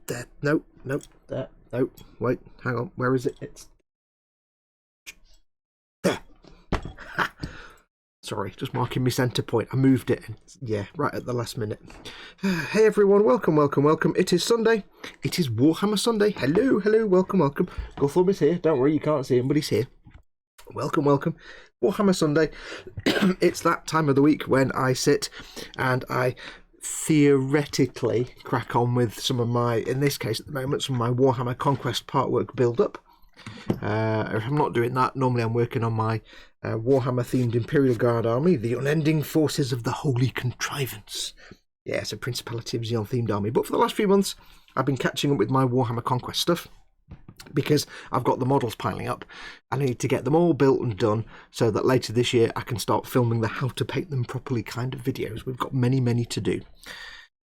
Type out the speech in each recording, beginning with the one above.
there. Nope, there. Nope, wait, hang on. Where is it? It's there. Ha. Sorry, just marking my centre point. I moved it, yeah, right at the last minute. Hey everyone, welcome. It is Sunday. It is Warhammer Sunday. Hello, welcome. Guthorm is here. Don't worry, you can't see him, but he's here. Welcome. Warhammer Sunday. It's that time of the week when I sit and I theoretically crack on with some of my, in this case at the moment, some of my Warhammer Conquest partwork build-up. If I'm not doing that, normally I'm working on my Warhammer-themed Imperial Guard army, the Unending Forces of the Holy Contrivance. Yeah, it's a Principality of Xeon-themed army. But for the last few months, I've been catching up with my Warhammer Conquest stuff, because I've got the models piling up. I need to get them all built and done so that later this year I can start filming the how to paint them properly kind of videos. We've got many to do.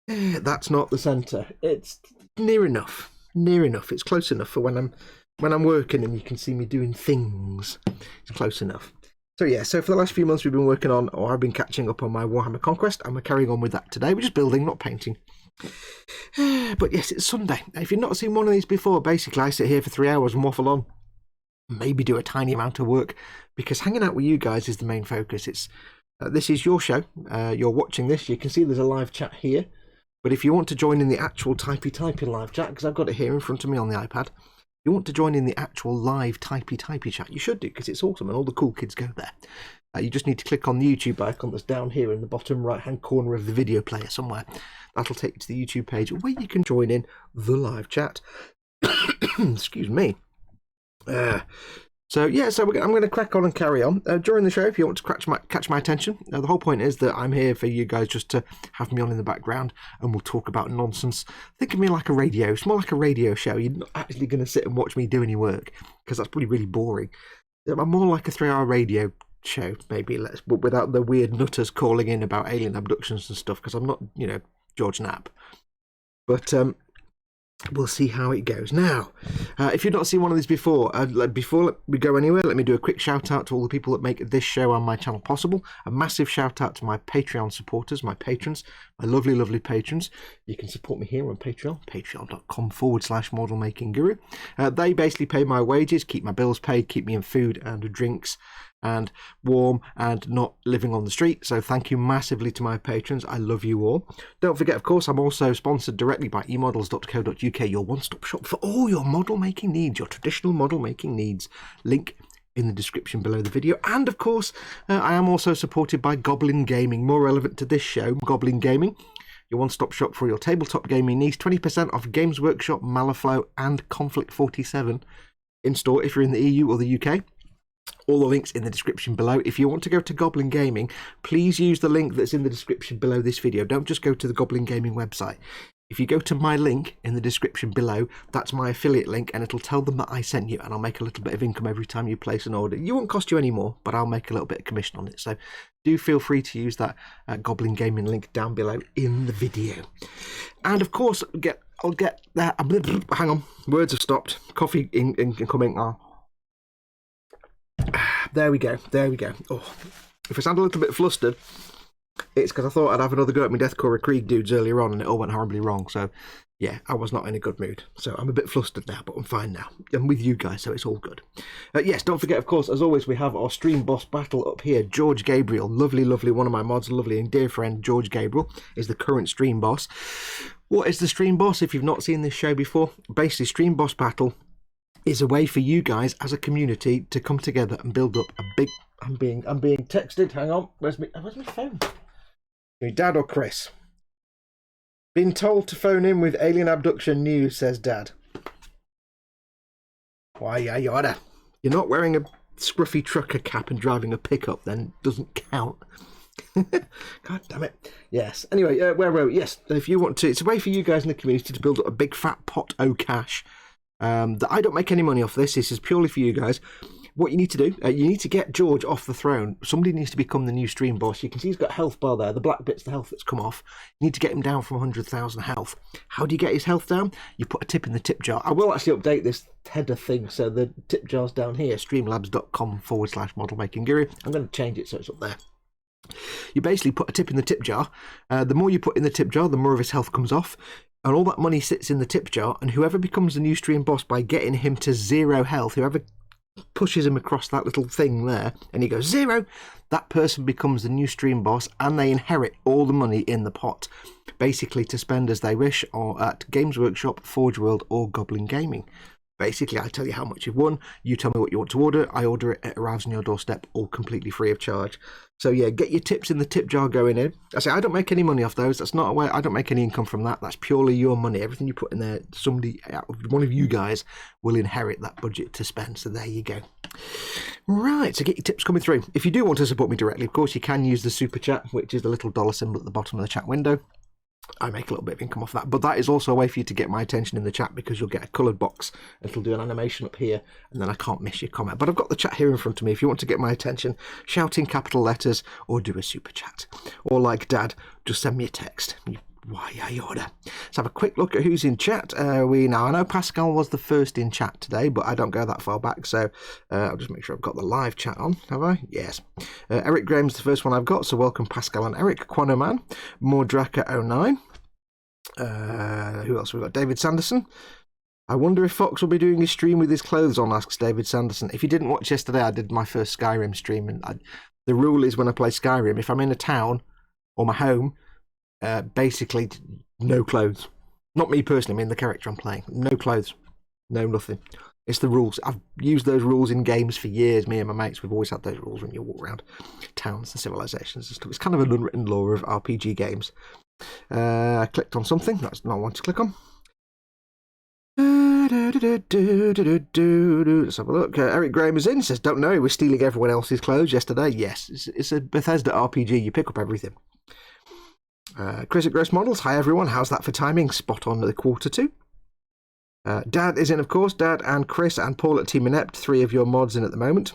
That's not the centre. It's near enough. It's close enough for when I'm working and you can see me doing things. It's close enough. So yeah, so for the last few months we've been working on, or I've been catching up on my Warhammer Conquest, and we're carrying on with that today. We're just building, not painting. But yes, it's Sunday. If you've not seen one of these before, basically I sit here for 3 hours and waffle on. Maybe do a tiny amount of work, because hanging out with you guys is the main focus. It's this is your show. You're watching this. You can see there's a live chat here. But if you want to join in the actual typing live chat, because I've got it here in front of me on the iPad, if you want to join in the actual live typey chat, you should do, because it's awesome and all the cool kids go there. You just need to click on the YouTube icon that's down here in the bottom right hand corner of the video player somewhere. That'll take you to the YouTube page where you can join in the live chat. Excuse me. So yeah, I'm going to crack on and carry on. During the show, if you want to catch my attention, the whole point is that I'm here for you guys just to have me on in the background, and we'll talk about nonsense. Think of me like a radio. It's more like a radio show. You're not actually going to sit and watch me do any work, because that's probably really boring. I'm more like a 3-hour radio show, maybe, but without the weird nutters calling in about alien abductions and stuff, because I'm not, George Knapp. But we'll see how it goes. Now, if you've not seen one of these before we go anywhere, let me do a quick shout out to all the people that make this show and my channel possible. A massive shout out to my Patreon supporters, my patrons, my lovely patrons. You can support me here on Patreon, patreon.com/modelmakingguru. They basically pay my wages, keep my bills paid, keep me in food and drinks and warm and not living on the street. So thank you massively to my patrons. I love you all. Don't forget, of course, I'm also sponsored directly by emodels.co.uk, your one-stop shop for all your model making needs, your traditional model making needs. Link in the description below the video. And of course, I am also supported by Goblin Gaming, more relevant to this show. Goblin Gaming, your one-stop shop for your tabletop gaming needs. 20% off Games Workshop, Malifaux and Conflict 47 in store if you're in the EU or the UK. All the links in the description below. If you want to go to Goblin Gaming, please use the link that's in the description below this video. Don't just go to the Goblin Gaming website. If you go to my link in the description below, that's my affiliate link, and it'll tell them that I sent you, and I'll make a little bit of income every time you place an order. You won't cost you any more, but I'll make a little bit of commission on it. So do feel free to use that Goblin Gaming link down below in the video. And of course, I'll get that. Hang on, words have stopped. Coffee incoming. There we go. Oh, if I sound a little bit flustered, it's because I thought I'd have another go at my Deathcore Krieg dudes earlier on, and it all went horribly wrong. So yeah, I was not in a good mood. So I'm a bit flustered now, but I'm fine now. I'm with you guys, so it's all good. Yes, don't forget, of course, as always, we have our stream boss battle up here. George Gabriel, lovely, one of my mods, lovely and dear friend George Gabriel is the current stream boss. What is the stream boss? If you've not seen this show before, basically stream boss battle is a way for you guys as a community to come together and build up a big... I'm being texted. Hang on. Where's my phone? My dad or Chris? Been told to phone in with alien abduction news, says Dad. Why, yada. You're not wearing a scruffy trucker cap and driving a pickup, then doesn't count. God damn it. Yes. Anyway, where were we? Yes, if you want to, it's a way for you guys in the community to build up a big fat pot o' cash. That I don't make any money off this. This is purely for you guys. What you need to do, you need to get George off the throne. Somebody needs to become the new stream boss. You can see he's got a health bar there. The black bit's the health that's come off. You need to get him down from 100,000 health. How do you get his health down? You put a tip in the tip jar. I will actually update this header thing, so the tip jar's down here, streamlabs.com/modelmakingguru. I'm going to change it so it's up there. You basically put a tip in the tip jar. The more you put in the tip jar, the more of his health comes off. and all that money sits in the tip jar, and whoever becomes the new stream boss by getting him to 0 health, whoever pushes him across that little thing there and he goes 0, that person becomes the new stream boss, and they inherit all the money in the pot, basically to spend as they wish, or at Games Workshop, Forge World, or Goblin Gaming. Basically, I tell you how much you've won, you tell me what you want to order, I order it, it arrives on your doorstep, all completely free of charge. So yeah, get your tips in the tip jar going in. I say I don't make any money off those, that's not a way, I don't make any income from that, that's purely your money. Everything you put in there, somebody, one of you guys will inherit that budget to spend, so there you go. Right, so get your tips coming through. If you do want to support me directly, of course you can use the super chat, which is the little dollar symbol at the bottom of the chat window. I make a little bit of income off that, but that is also a way for you to get my attention in the chat, because you'll get a coloured box. It'll do an animation up here, and then I can't miss your comment. But I've got the chat here in front of me. If you want to get my attention, shout in capital letters or do a super chat. Or like Dad, just send me a text. Why I order. Let's have a quick look at who's in chat. I know Pascal was the first in chat today, but I don't go that far back, so I'll just make sure I've got the live chat on, have I? Yes. Eric Graham's the first one I've got, so welcome Pascal and Eric. Quanoman, Mordraka09. Who else have we got? David Sanderson. I wonder if Fox will be doing his stream with his clothes on, asks David Sanderson. If you didn't watch yesterday, I did my first Skyrim stream, and the rule is when I play Skyrim, if I'm in a town or my home, basically no clothes. Not me personally, I mean the character I'm playing. No clothes, no nothing. It's the rules. I've used those rules in games for years. Me and my mates, we've always had those rules when you walk around towns and civilizations and stuff. It's kind of an unwritten law of RPG games. I clicked on something that's not what I want to click on. Let's have a look. Eric Graham is in, says, don't know, he was stealing everyone else's clothes yesterday. Yes, it's a Bethesda RPG, you pick up everything. Chris at Gross Models, hi everyone, how's that for timing? Spot on the Q2. Dad is in, of course. Dad and Chris and Paul at Team Inept, 3 of your mods in at the moment.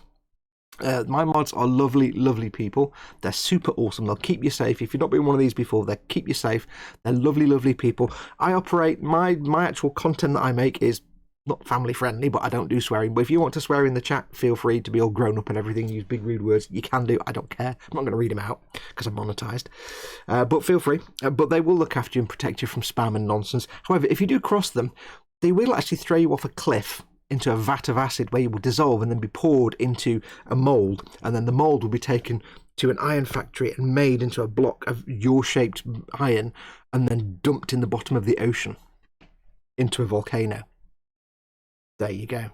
My mods are lovely, lovely people. They're super awesome. They'll keep you safe. If you've not been one of these before, they'll keep you safe. They're lovely, lovely people. I operate, my actual content that I make is not family friendly, but I don't do swearing. But if you want to swear in the chat, feel free to be all grown up and everything, use big rude words. You can do, I don't care. I'm not going to read them out because I'm monetized. But feel free. But they will look after you and protect you from spam and nonsense. However, if you do cross them, they will actually throw you off a cliff into a vat of acid where you will dissolve and then be poured into a mould, and then the mould will be taken to an iron factory and made into a block of your-shaped iron and then dumped in the bottom of the ocean into a volcano. There you go.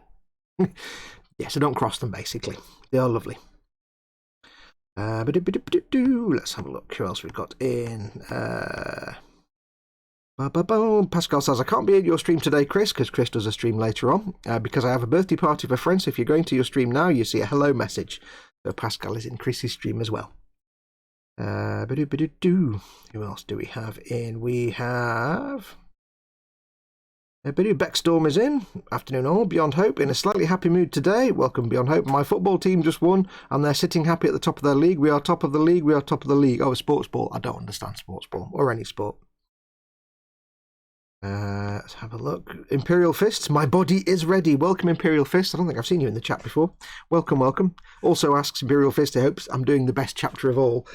Yeah, so don't cross them, basically. They are lovely. Let's have a look. Who else we've got in? Pascal says, I can't be in your stream today, Chris, because Chris does a stream later on, because I have a birthday party for a friend. So if you're going to your stream now, you see a hello message. So Pascal is in Chris's stream as well. Who else do we have in? We have... Beckstorm is in. Afternoon all. Beyond Hope in a slightly happy mood today. Welcome, Beyond Hope. My football team just won, and they're sitting happy at the top of their league. We are top of the league. We are top of the league. Oh, sports ball. I don't understand sports ball or any sport. Let's have a look. Imperial Fists, my body is ready. Welcome, Imperial Fist. I don't think I've seen you in the chat before. Welcome, welcome. Also asks Imperial Fist, I hope I'm doing the best chapter of all.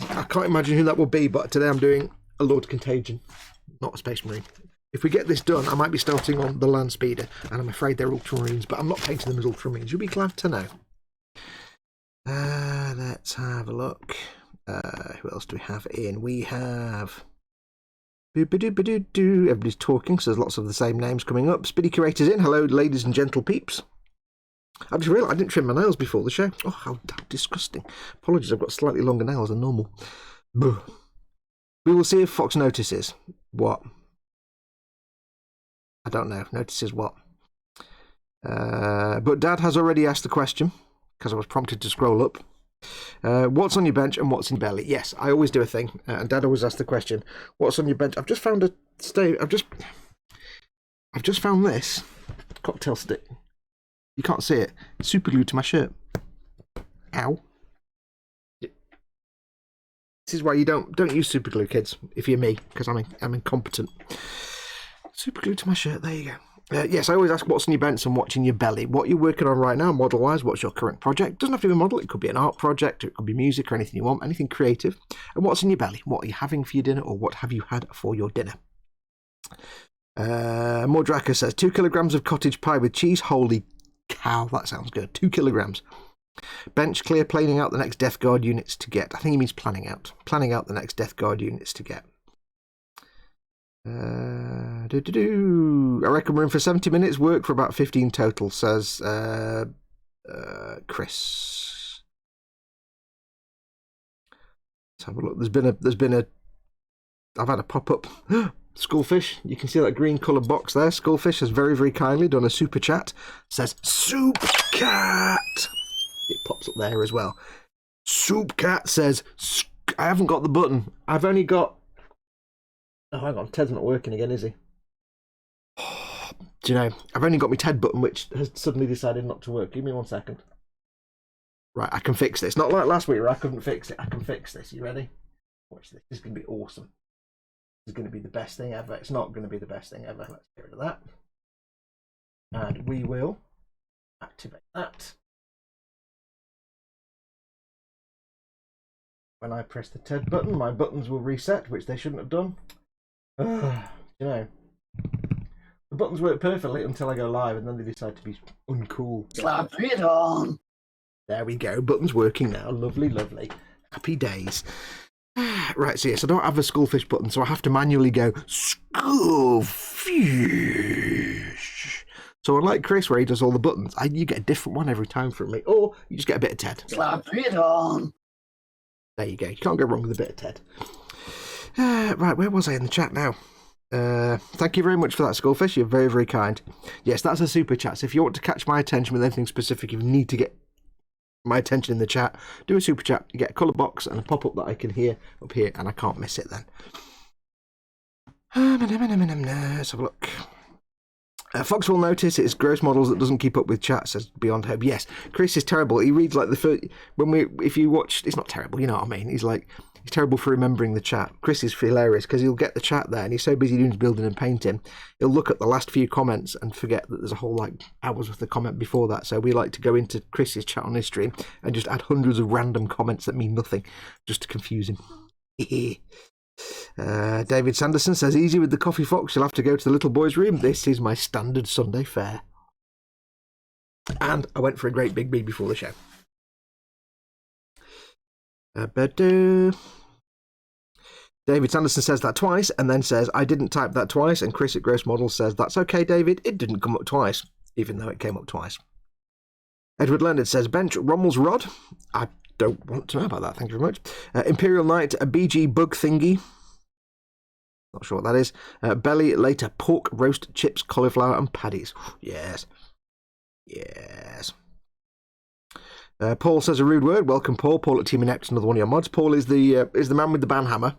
I can't imagine who that will be, but today I'm doing a Lord Contagion, not a Space Marine. If we get this done, I might be starting on the Land Speeder, and I'm afraid they're Ultramarines, but I'm not painting them as Ultramarines. You'll be glad to know. Let's have a look. Who else do we have in? We have... Everybody's talking, so there's lots of the same names coming up. Speedy Curator's in. Hello, ladies and gentle peeps. I just realised I didn't trim my nails before the show. Oh, how disgusting. Apologies, I've got slightly longer nails than normal. Buh. We will see if Fox notices. What? I don't know. Notices what? But Dad has already asked the question, because I was prompted to scroll up. What's on your bench and what's in your belly? Yes, I always do a thing, and Dad always asks the question, what's on your bench? I've just found I've just found this cocktail stick. You can't see it. It's super glued to my shirt. Ow. This is why you don't use super glue, kids, if you're me, because I'm incompetent. Super glued to my shirt. There you go. Yes, I always ask what's in your bench and what's in your belly. What you're working on right now, model-wise, what's your current project? Doesn't have to be a model, it could be an art project, it could be music or anything you want, anything creative. And what's in your belly? What are you having for your dinner, or what have you had for your dinner? Mordraka says 2 kilograms of cottage pie with cheese. Holy cow, that sounds good. 2 kilograms. Bench clear, planning out the next Death Guard units to get. I think he means planning out. Planning out the next Death Guard units to get. I reckon we're in for 70 minutes. Work for about 15 total, says Chris. Let's have a look. I've had a pop-up. Skullfish, you can see that green coloured box there. Skullfish has very, very kindly done a super chat. Says Soup Cat. It pops up there as well. Soup Cat says, I haven't got the button. I've only got... Oh, hang on. Ted's not working again, is he? Do you know, I've only got my Ted button, which has suddenly decided not to work. Give me 1 second. Right, I can fix this. Not like last week where I couldn't fix it. I can fix this. You ready? Watch this. This is going to be awesome. This is going to be the best thing ever. It's not going to be the best thing ever. Let's get rid of that. And we will activate that. When I press the Ted button, my buttons will reset, which they shouldn't have done. You know, the buttons work perfectly until I go live, and then they decide to be uncool. Slap it on. There we go. Buttons working now. Lovely, lovely. Happy days. Right, so yes, I don't have a Skullfish button, so I have to manually go Skullfish. So unlike Chris, where he does all the buttons, you get a different one every time from me, or you just get a bit of Ted. Slap it on. There you go. You can't go wrong with a bit of Ted. Right, where was I in the chat now? Thank you very much for that, Skullfish. You're very, very kind. Yes, that's a super chat. So if you want to catch my attention with anything specific, if you need to get my attention in the chat, do a super chat. You get a colour box and a pop-up that I can hear up here, and I can't miss it then. Let's have a look. Fox will notice it's gross models that doesn't keep up with chat, says Beyond Hope. Yes, Chris is terrible. He reads like the first... If you watch... It's not terrible, you know what I mean. He's terrible for remembering the chat. Chris is hilarious because he'll get the chat there and he's so busy doing his building and painting, he'll look at the last few comments and forget that there's a whole hours worth of comment before that. So we like to go into Chris's chat on his stream and just add hundreds of random comments that mean nothing just to confuse him. David Sanderson says, easy with the coffee, Fox. You'll have to go to the little boy's room. This is my standard Sunday fare. And I went for a great big bee before the show. David Sanderson says that twice and then says, I didn't type that twice. And Chris at Gross Model says, that's okay, David. It didn't come up twice, even though it came up twice. Edward Leonard says, bench Rommel's rod. I don't want to know about that. Thank you very much. Imperial Knight, a BG bug thingy. Not sure what that is. Belly, later pork, roast, chips, cauliflower, and paddies. Yes. Yes. Paul says a rude word. Welcome, Paul. Paul at Team Inept, another one of your mods. Paul is the man with the ban hammer,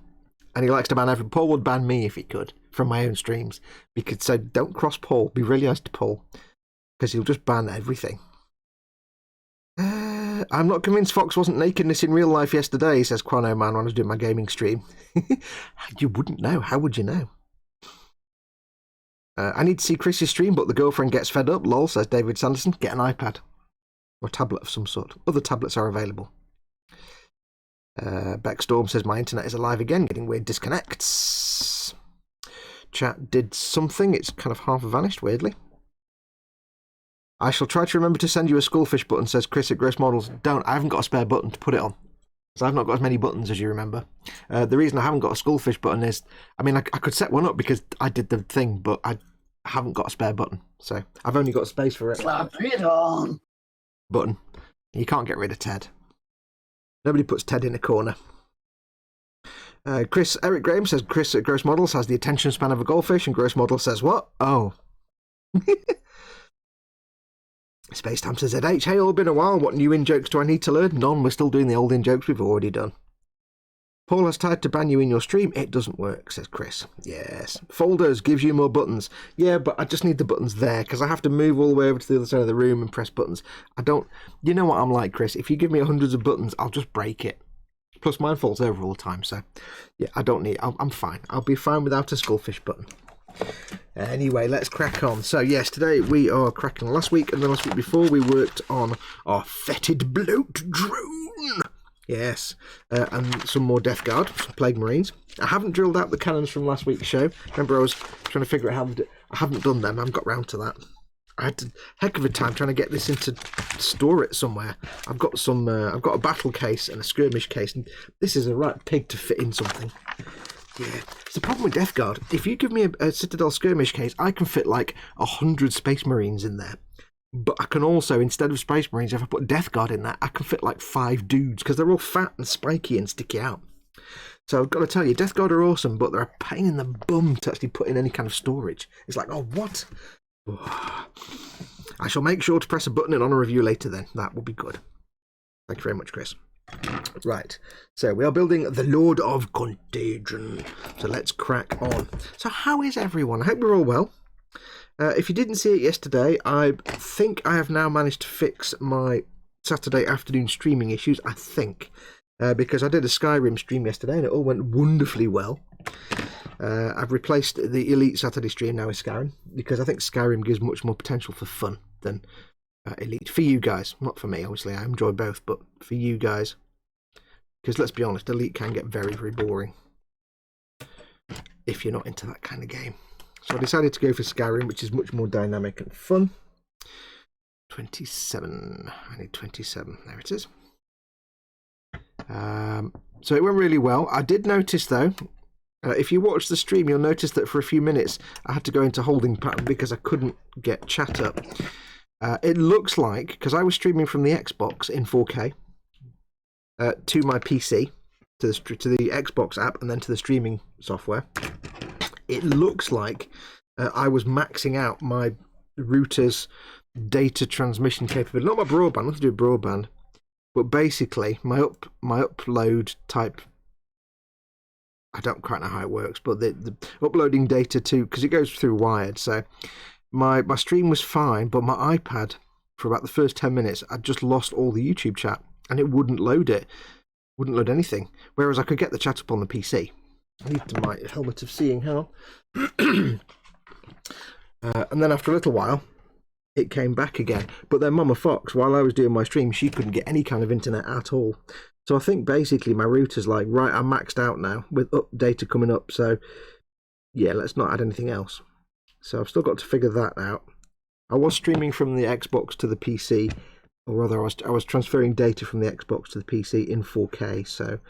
and he likes to ban everyone. Paul would ban me if he could from my own streams. So don't cross Paul. Be really nice to Paul, because he'll just ban everything. I'm not convinced Fox wasn't nakedness in real life yesterday, says Quano Man when I was doing my gaming stream. You wouldn't know. How would you know? I need to see Chris's stream, but the girlfriend gets fed up. Lol, says David Sanderson. Get an iPad. Or a tablet of some sort. Other tablets are available. Beck Storm says, my internet is alive again, getting weird disconnects. Chat did something. It's kind of half vanished, weirdly. I shall try to remember to send you a Skullfish button, says Chris at Gross Models. Don't. I haven't got a spare button to put it on. So I've not got as many buttons as you remember. The reason I haven't got a Skullfish button is, I mean, I could set one up because I did the thing, but I haven't got a spare button. So I've only got space for it. Slap it on. Button. You can't get rid of Ted. Nobody puts Ted in a corner. Eric Graham says Chris at Gross Models has the attention span of a goldfish, and Gross Model says what? Oh. Spacetime says ZH, hey, all been a while. What new in-jokes do I need to learn? None. We're still doing the old in-jokes we've already done. Paul has tried to ban you in your stream. It doesn't work, says Chris. Yes. Folders gives you more buttons. Yeah, but I just need the buttons there because I have to move all the way over to the other side of the room and press buttons. I don't... You know what I'm like, Chris. If you give me hundreds of buttons, I'll just break it. Plus, mine falls over all the time, so... Yeah, I don't need... I'm fine. I'll be fine without a Skullfish button. Anyway, let's crack on. So, yes, today we are cracking on. Last week and the last week before, we worked on our fetid bloat drone. Yes, and some more Death Guard, some Plague Marines. I haven't drilled out the cannons from last week's show. Remember, I was trying to figure out how to do. I haven't done them. I haven't got round to that. I had a heck of a time trying to get this into store it somewhere. I've got some. I've got a battle case and a skirmish case, and this is a right pig to fit in something. Yeah, it's the problem with Death Guard. If you give me a Citadel skirmish case, I can fit like 100 Space Marines in there. But I can also, instead of Space Marines, if I put Death Guard in there, I can fit like 5 dudes because they're all fat and spiky and sticky out. So I've got to tell you, Death Guard are awesome, but they're a pain in the bum to actually put in any kind of storage. It's like, oh, what? I shall make sure to press a button and on a review later then. That will be good. Thank you very much, Chris. Right, so we are building the Lord of Contagion. So let's crack on. So how is everyone? I hope we're all well. If you didn't see it yesterday, I think I have now managed to fix my Saturday afternoon streaming issues, I think. Because I did a Skyrim stream yesterday and it all went wonderfully well. I've replaced the Elite Saturday stream now with Skyrim, because I think Skyrim gives much more potential for fun than Elite. For you guys, not for me, obviously. I enjoy both, but for you guys. Because let's be honest, Elite can get very, very boring if you're not into that kind of game. So I decided to go for Skyrim, which is much more dynamic and fun. 27. I need 27. There it is. So it went really well. I did notice, though, if you watch the stream, you'll notice that for a few minutes I had to go into holding pattern because I couldn't get chat up. It looks like, because I was streaming from the Xbox in 4K to my PC, to the Xbox app, and then to the streaming software, it looks like I was maxing out my router's data transmission capability. Not my broadband, nothing to do with broadband, but basically my upload type. I don't quite know how it works, but the uploading data to, because it goes through wired, so my stream was fine, but my iPad, for about the first 10 minutes, I'd just lost all the YouTube chat, and it wouldn't load it. Wouldn't load anything. Whereas I could get the chat up on the PC. I need my helmet of seeing how. And then after a little while, it came back again. But then Mama Fox, while I was doing my stream, she couldn't get any kind of internet at all. So I think basically my router's like, right, I'm maxed out now with data coming up. So yeah, let's not add anything else. So I've still got to figure that out. I was streaming from the Xbox to the PC, or rather I was transferring data from the Xbox to the PC in 4K. So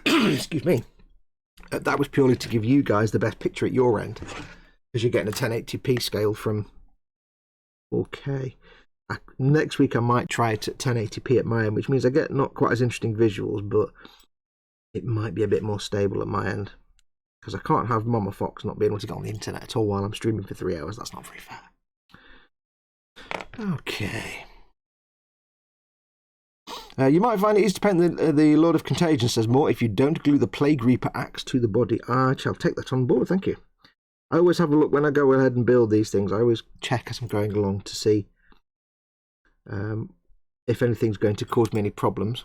excuse me. That was purely to give you guys the best picture at your end, because you're getting a 1080p scale from 4K. Next week I might try it at 1080p at my end, which means I get not quite as interesting visuals, but it might be a bit more stable at my end. Because I can't have Mama Fox not being able to get on the internet at all while I'm streaming for 3 hours. That's not very fair. Okay. You might find it easy to paint the Lord of Contagion, says more, if you don't glue the Plague Reaper axe to the body. I shall take that on board, thank you. I always have a look when I go ahead and build these things. I always check as I'm going along to see if anything's going to cause me any problems.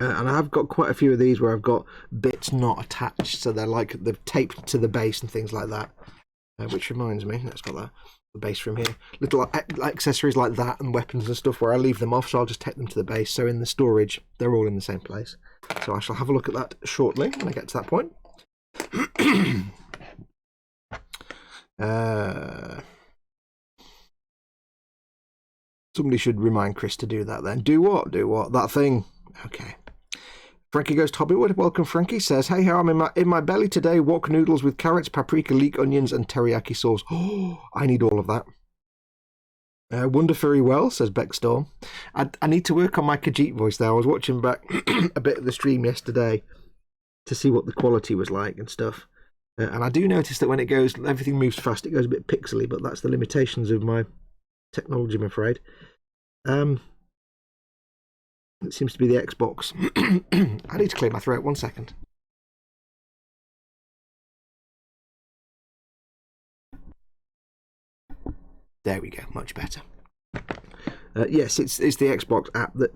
And I've got quite a few of these where I've got bits not attached, so they're like they're taped to the base and things like that. Which reminds me, let's got the base from here. Little accessories like that and weapons and stuff where I leave them off, so I'll just take them to the base. So in the storage, they're all in the same place. So I shall have a look at that shortly when I get to that point. Somebody should remind Chris to do that then. Do what? Do what? That thing. Okay. Frankie Goes to Hobbywood. Welcome, Frankie. Says, hey, how I'm in my belly today. Wok noodles with carrots, paprika, leek onions, and teriyaki sauce. Oh, I need all of that. Wonder very well, says Beck Storm. I need to work on my Khajiit voice there. I was watching back a bit of the stream yesterday to see what the quality was like and stuff. And I do notice that when it goes, everything moves fast, it goes a bit pixely, but that's the limitations of my technology, I'm afraid. It seems to be the Xbox. I need to clear my throat. 1 second. There we go. Much better. Yes, it's the Xbox app that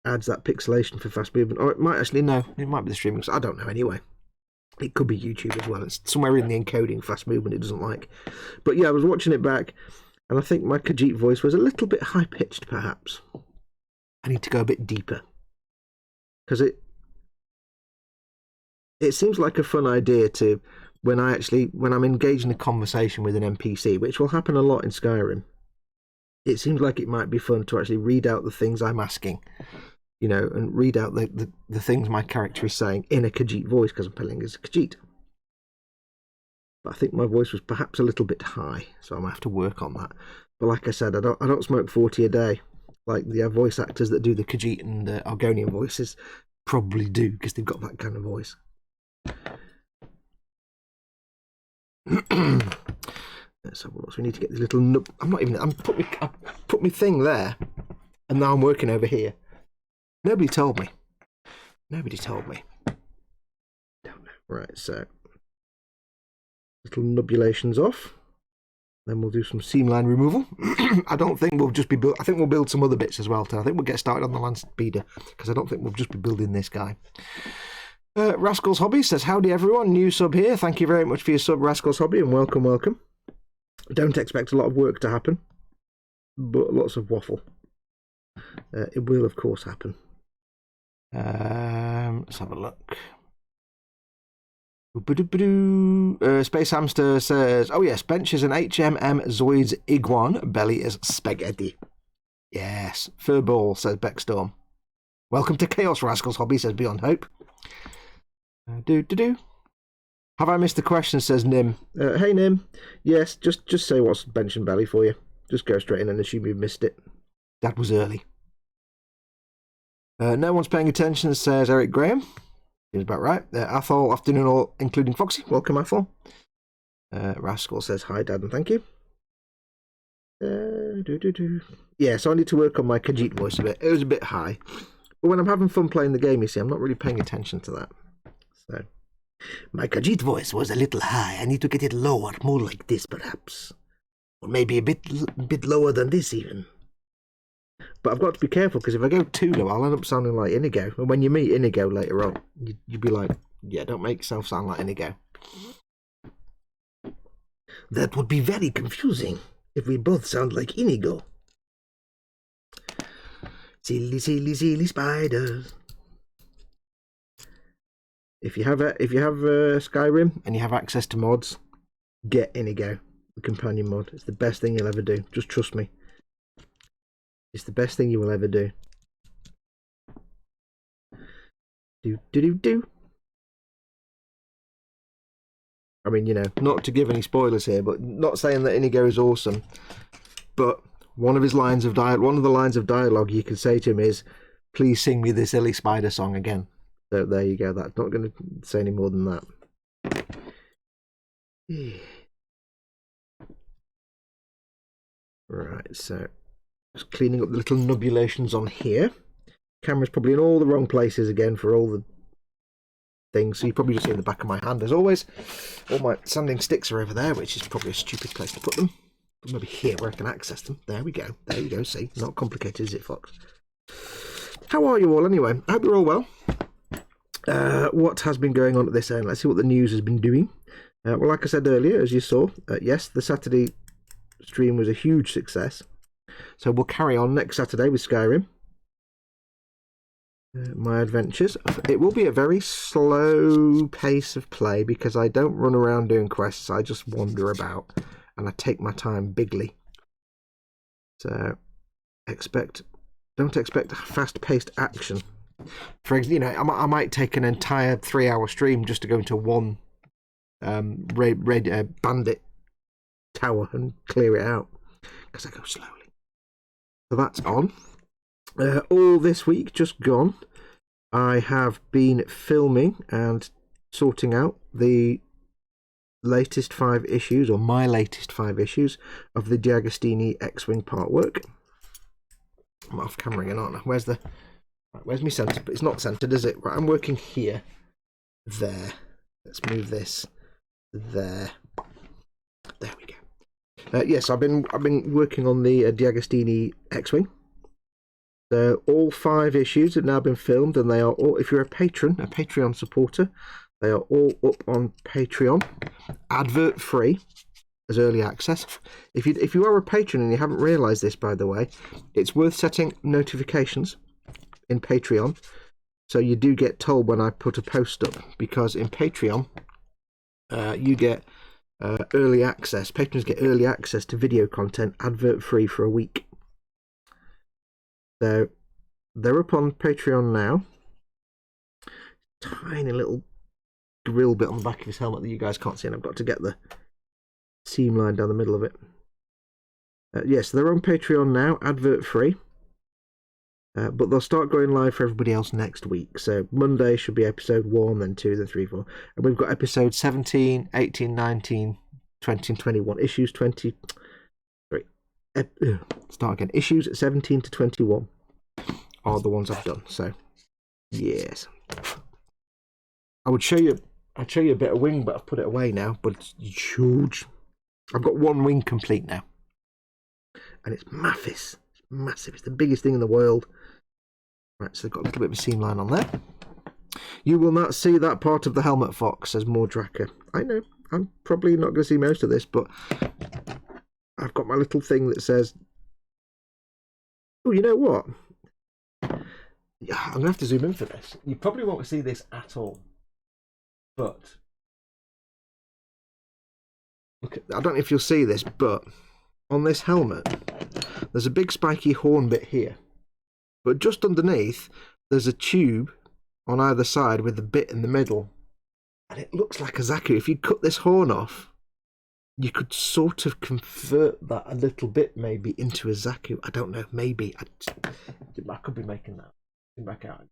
adds that pixelation for fast movement. Or it might actually, no, it might be the streaming. I don't know anyway. It could be YouTube as well. It's somewhere in the encoding fast movement it doesn't like. But yeah, I was watching it back, and I think my Khajiit voice was a little bit high-pitched, perhaps. I need to go a bit deeper. Because it seems like a fun idea to, when I'm engaged in a conversation with an NPC, which will happen a lot in Skyrim, it seems like it might be fun to actually read out the things I'm asking, you know, and read out the things my character is saying in a Khajiit voice, because I'm playing as a Khajiit. But I think my voice was perhaps a little bit high, so I might have to work on that. But like I said, I don't smoke 40 a day, like the voice actors that do the Khajiit and the Argonian voices probably do, because they've got that kind of voice. So we need to get this little I put my thing there, and now I'm working over here. Nobody told me. Don't know. Right, so little nubulations off. Then we'll do some seam line removal. I don't think we'll just be I think we'll build some other bits as well. I think we'll get started on the land speeder, because I don't think we'll just be building this guy. Rascal's Hobby says, howdy everyone, new sub here. Thank you very much for your sub, Rascal's Hobby, and welcome. Don't expect a lot of work to happen, but lots of waffle. It will, of course, happen. Let's have a look. Space Hamster says, oh yes, bench is an HMM Zoid's Iguan, belly is spaghetti. Yes, Furball, says Beckstorm. Welcome to Chaos, Rascal's Hobby, says Beyond Hope. Have I missed the question, says Nim. Hey Nim, yes, just say what's bench and belly for you. Just go straight in and assume you've missed it. That was early. No one's paying attention, says Eric Graham. Seems about right. Athol, afternoon all, including Foxy. Welcome, Athol. Rascal says hi, Dad, and thank you. Yeah, so I need to work on my Khajiit voice a bit. It was a bit high. But when I'm having fun playing the game, you see, I'm not really paying attention to that. So, my Khajiit voice was a little high. I need to get it lower, more like this, perhaps. Or maybe a bit lower than this, even. But I've got to be careful, because if I go too low, I'll end up sounding like Inigo. And when you meet Inigo later on, you'd be like, yeah, don't make yourself sound like Inigo. That would be very confusing if we both sound like Inigo. Silly, silly, silly spiders. If you have Skyrim and you have access to mods, get Inigo, the companion mod. It's the best thing you'll ever do. Just trust me. It's the best thing you will ever do. Do. I mean, you know, not to give any spoilers here, but not saying that Inigo is awesome. But one of the lines of dialogue you can say to him is, "Please sing me the silly spider song again." So there you go. That's not going to say any more than that. Right, so just cleaning up the little nubulations on here. Camera's probably in all the wrong places again for all the things, so you probably just see in the back of my hand as always. All my sanding sticks are over there, which is probably a stupid place to put them. But maybe here where I can access them. There we go. There you go. See, not complicated, is it, Fox? How are you all anyway? I hope you're all well. What has been going on at this end? Let's see what the news has been doing. Well, like I said earlier, as you saw, yes, the Saturday stream was a huge success. So we'll carry on next Saturday with Skyrim. My adventures. It will be a very slow pace of play because I don't run around doing quests. I just wander about and I take my time bigly. So don't expect fast-paced action. For example, you know, I might take an entire 3-hour stream just to go into one bandit tower and clear it out because I go slowly. So that's on. All this week just gone, I have been filming and sorting out the latest 5 issues, or my latest 5 issues of the D'Agostini X-Wing part work. I'm off camera again, aren't I? Where's my centre? But it's not centered, is it? Right, I'm working here. There. Let's move this. There. There we go. Yes, I've been working on the D'Agostini X-Wing. So all 5 issues have now been filmed, and they are all, if you're a Patreon supporter, they are all up on Patreon, advert free, as early access. If you are a patron and you haven't realised this, by the way, it's worth setting notifications in Patreon. So you do get told when I put a post up, because in Patreon, you get early access. Patrons get early access to video content, advert free for a week. So they're up on Patreon now. Tiny little grill bit on the back of his helmet that you guys can't see, and I've got to get the seam line down the middle of it. Yes, they're on Patreon now, advert free. But they'll start going live for everybody else next week. So Monday should be episode 1, then 2, then 3, 4. And we've got episodes 17, 18, 19, 20, and 21. Issues 20... Sorry. Start again. Issues 17 to 21 are the ones I've done. So, yes. I'd show you a bit of wing, but I've put it away now. But it's huge. I've got one wing complete now. And it's massive. It's massive. It's the biggest thing in the world. Right, so they've got a little bit of a seam line on there. You will not see that part of the helmet, Fox, says Mordraka. I know. I'm probably not going to see most of this, but I've got my little thing that says... Oh, you know what? Yeah, I'm going to have to zoom in for this. You probably won't see this at all. But... Look at, I don't know if you'll see this, but on this helmet, there's a big spiky horn bit here. But just underneath, there's a tube on either side with a bit in the middle. And it looks like a Zaku. If you cut this horn off, you could sort of convert that a little bit maybe into a Zaku. I don't know, maybe. I could be making that. Back out.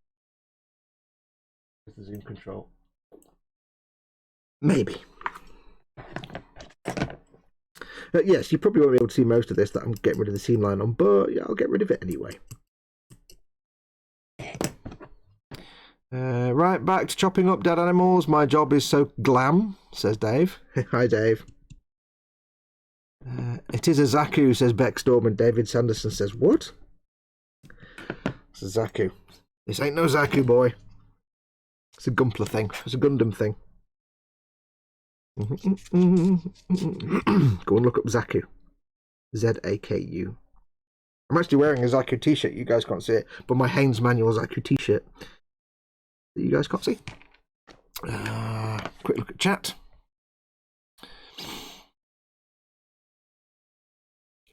With the zoom control. Maybe. Yes, you probably won't be able to see most of this that I'm getting rid of the seam line on, but yeah, I'll get rid of it anyway. Right, back to chopping up dead animals. My job is so glam, says Dave. Hi, Dave. It is a Zaku, says Beckstorm, and David Sanderson says, what? It's a Zaku. This ain't no Zaku, boy. It's a Gumpler thing. It's a Gundam thing. Go and look up Zaku. Z-A-K-U. I'm actually wearing a Zaku t-shirt. You guys can't see it, but my Haynes Manual Zaku t-shirt that you guys can't see. Quick look at chat.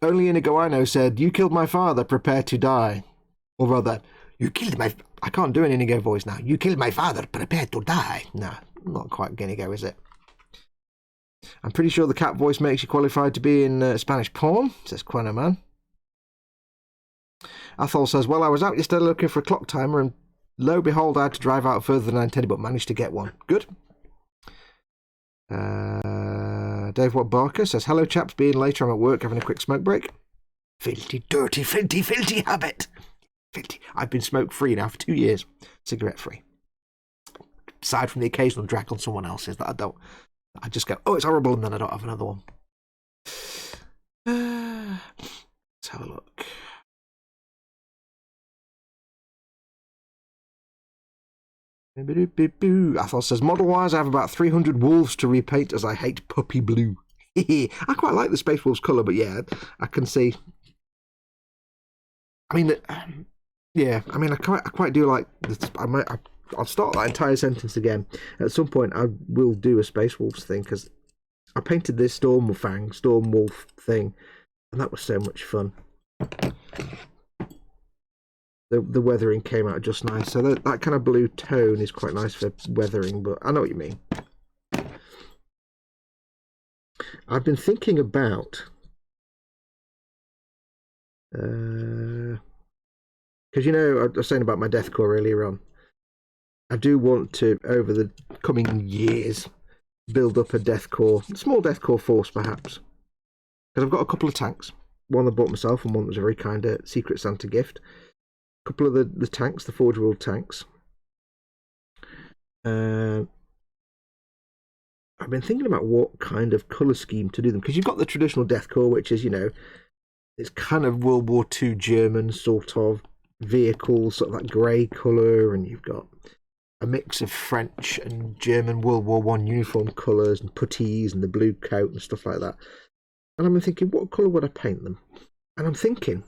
Only Inigo I know said, you killed my father, prepare to die. Or rather, you killed my... I can't do an Inigo voice now. You killed my father, prepare to die. No, not quite Inigo, is it? I'm pretty sure the cat voice makes you qualified to be in Spanish porn, says Queno Man. Athol says, well, I was out yesterday looking for a clock timer, and lo and behold, I had to drive out further than I intended, but managed to get one. Good. Dave Watt Barker says, hello, chaps, being later, I'm at work having a quick smoke break. Filthy, dirty, filthy, filthy habit. Filthy. I've been smoke-free now for 2 years. Cigarette-free. Aside from the occasional drag on someone else's that I don't... I just go, oh, it's horrible, and then I don't have another one. Let's have a look. Athol says, model-wise, I have about 300 wolves to repaint as I hate puppy blue. I quite like the Space Wolves colour, but yeah, I can see... I mean, yeah, I mean, I quite do like... I'll start that entire sentence again. At some point, I will do a Space Wolves thing, because I painted this Storm Wolf thing, and that was so much fun. The weathering came out just nice. So that kind of blue tone is quite nice for weathering, but I know what you mean. I've been thinking about... Because, you know, I was saying about my deathcore earlier on. I do want to, over the coming years, build up a small deathcore force, perhaps. Because I've got a couple of tanks. One I bought myself, and one that was a very kind of Secret Santa gift. A couple of the tanks, the Forge World tanks. I've been thinking about what kind of colour scheme to do them. Because you've got the traditional deathcore, which is, you know, it's kind of World War II German sort of vehicle, sort of that grey colour, and you've got a mix of French and German World War I uniform colours and puttees and the blue coat and stuff like that. And I'm thinking, what colour would I paint them? And I'm thinking,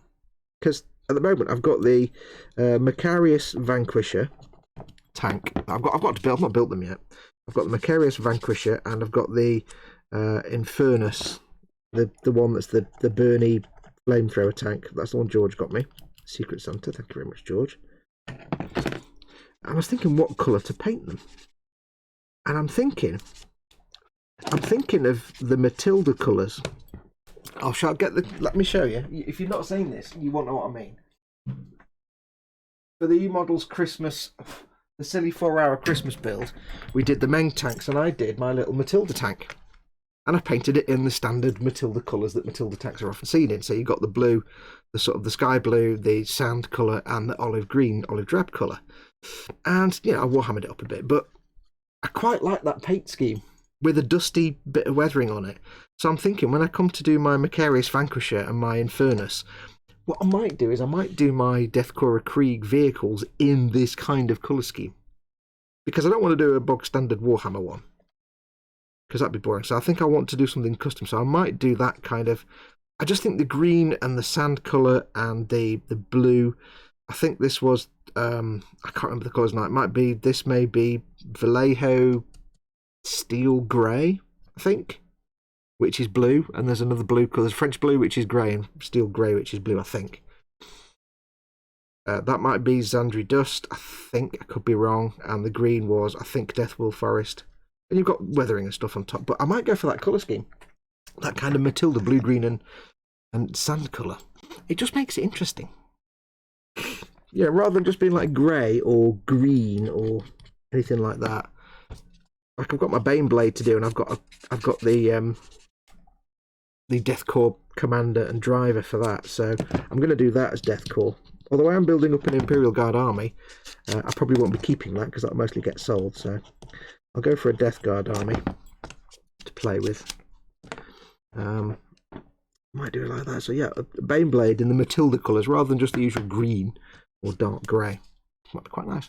because at the moment I've got the Macarius Vanquisher tank. I've got to build. I've not built them yet. I've got the Macarius Vanquisher, and I've got the Infernus, the one that's the Bernie flamethrower tank. That's the one George got me. Secret Santa. Thank you very much, George. I was thinking what colour to paint them, and I'm thinking of the Matilda colours. Oh, shall I get the? Let me show you. If you've not seen this, you won't know what I mean. For the E-Models Christmas, the silly 4-hour Christmas build, we did the Meng tanks, and I did my little Matilda tank, and I painted it in the standard Matilda colours that Matilda tanks are often seen in. So you got the blue, the sort of the sky blue, the sand colour, and the olive green, olive drab colour. And I Warhammered it up a bit, but I quite like that paint scheme with a dusty bit of weathering on it. So I'm thinking when I come to do my Macarius Vanquisher and my Infernus, what I might do is I might do my Deathcore Krieg vehicles in this kind of colour scheme, because I don't want to do a bog standard Warhammer one, because that'd be boring. So I think I want to do something custom. So I might do that kind of. I just think the green and the sand colour and the blue. I think this was. I can't remember the colours now. It might be. This may be Vallejo Steel Grey, I think, which is blue, and there's another blue colour. There's French blue, which is grey, and Steel Grey, which is blue, I think. That might be Zandri Dust, I think. I could be wrong. And the green was, I think, Deathwool Forest. And you've got weathering and stuff on top. But I might go for that colour scheme. That kind of Matilda blue, green, and sand colour. It just makes it interesting. Yeah, rather than just being like grey or green or anything like that. Like I've got my Baneblade to do, and I've got the Deathcore commander and driver for that. So I'm going to do that as Deathcore. Although I am building up an Imperial Guard army, I probably won't be keeping that because that'll mostly get sold. So I'll go for a Death Guard army to play with. Might do it like that. So yeah, a Baneblade in the Matilda colours rather than just the usual green or dark grey. Might be quite nice.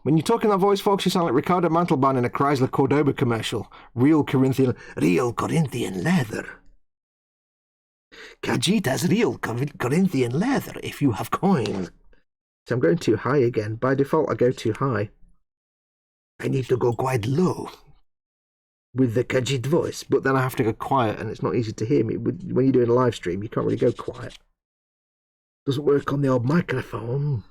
When you talk in that voice, folks, you sound like Ricardo Mantelbaum in a Chrysler Cordoba commercial. Real Corinthian leather. Khajiit real Corinthian leather if you have coin. So I'm going too high again. By default, I go too high. I need to go quite low with the Khajiit voice, but then I have to go quiet, and it's not easy to hear me. When you're doing a live stream, you can't really go quiet. Doesn't work on the old microphone.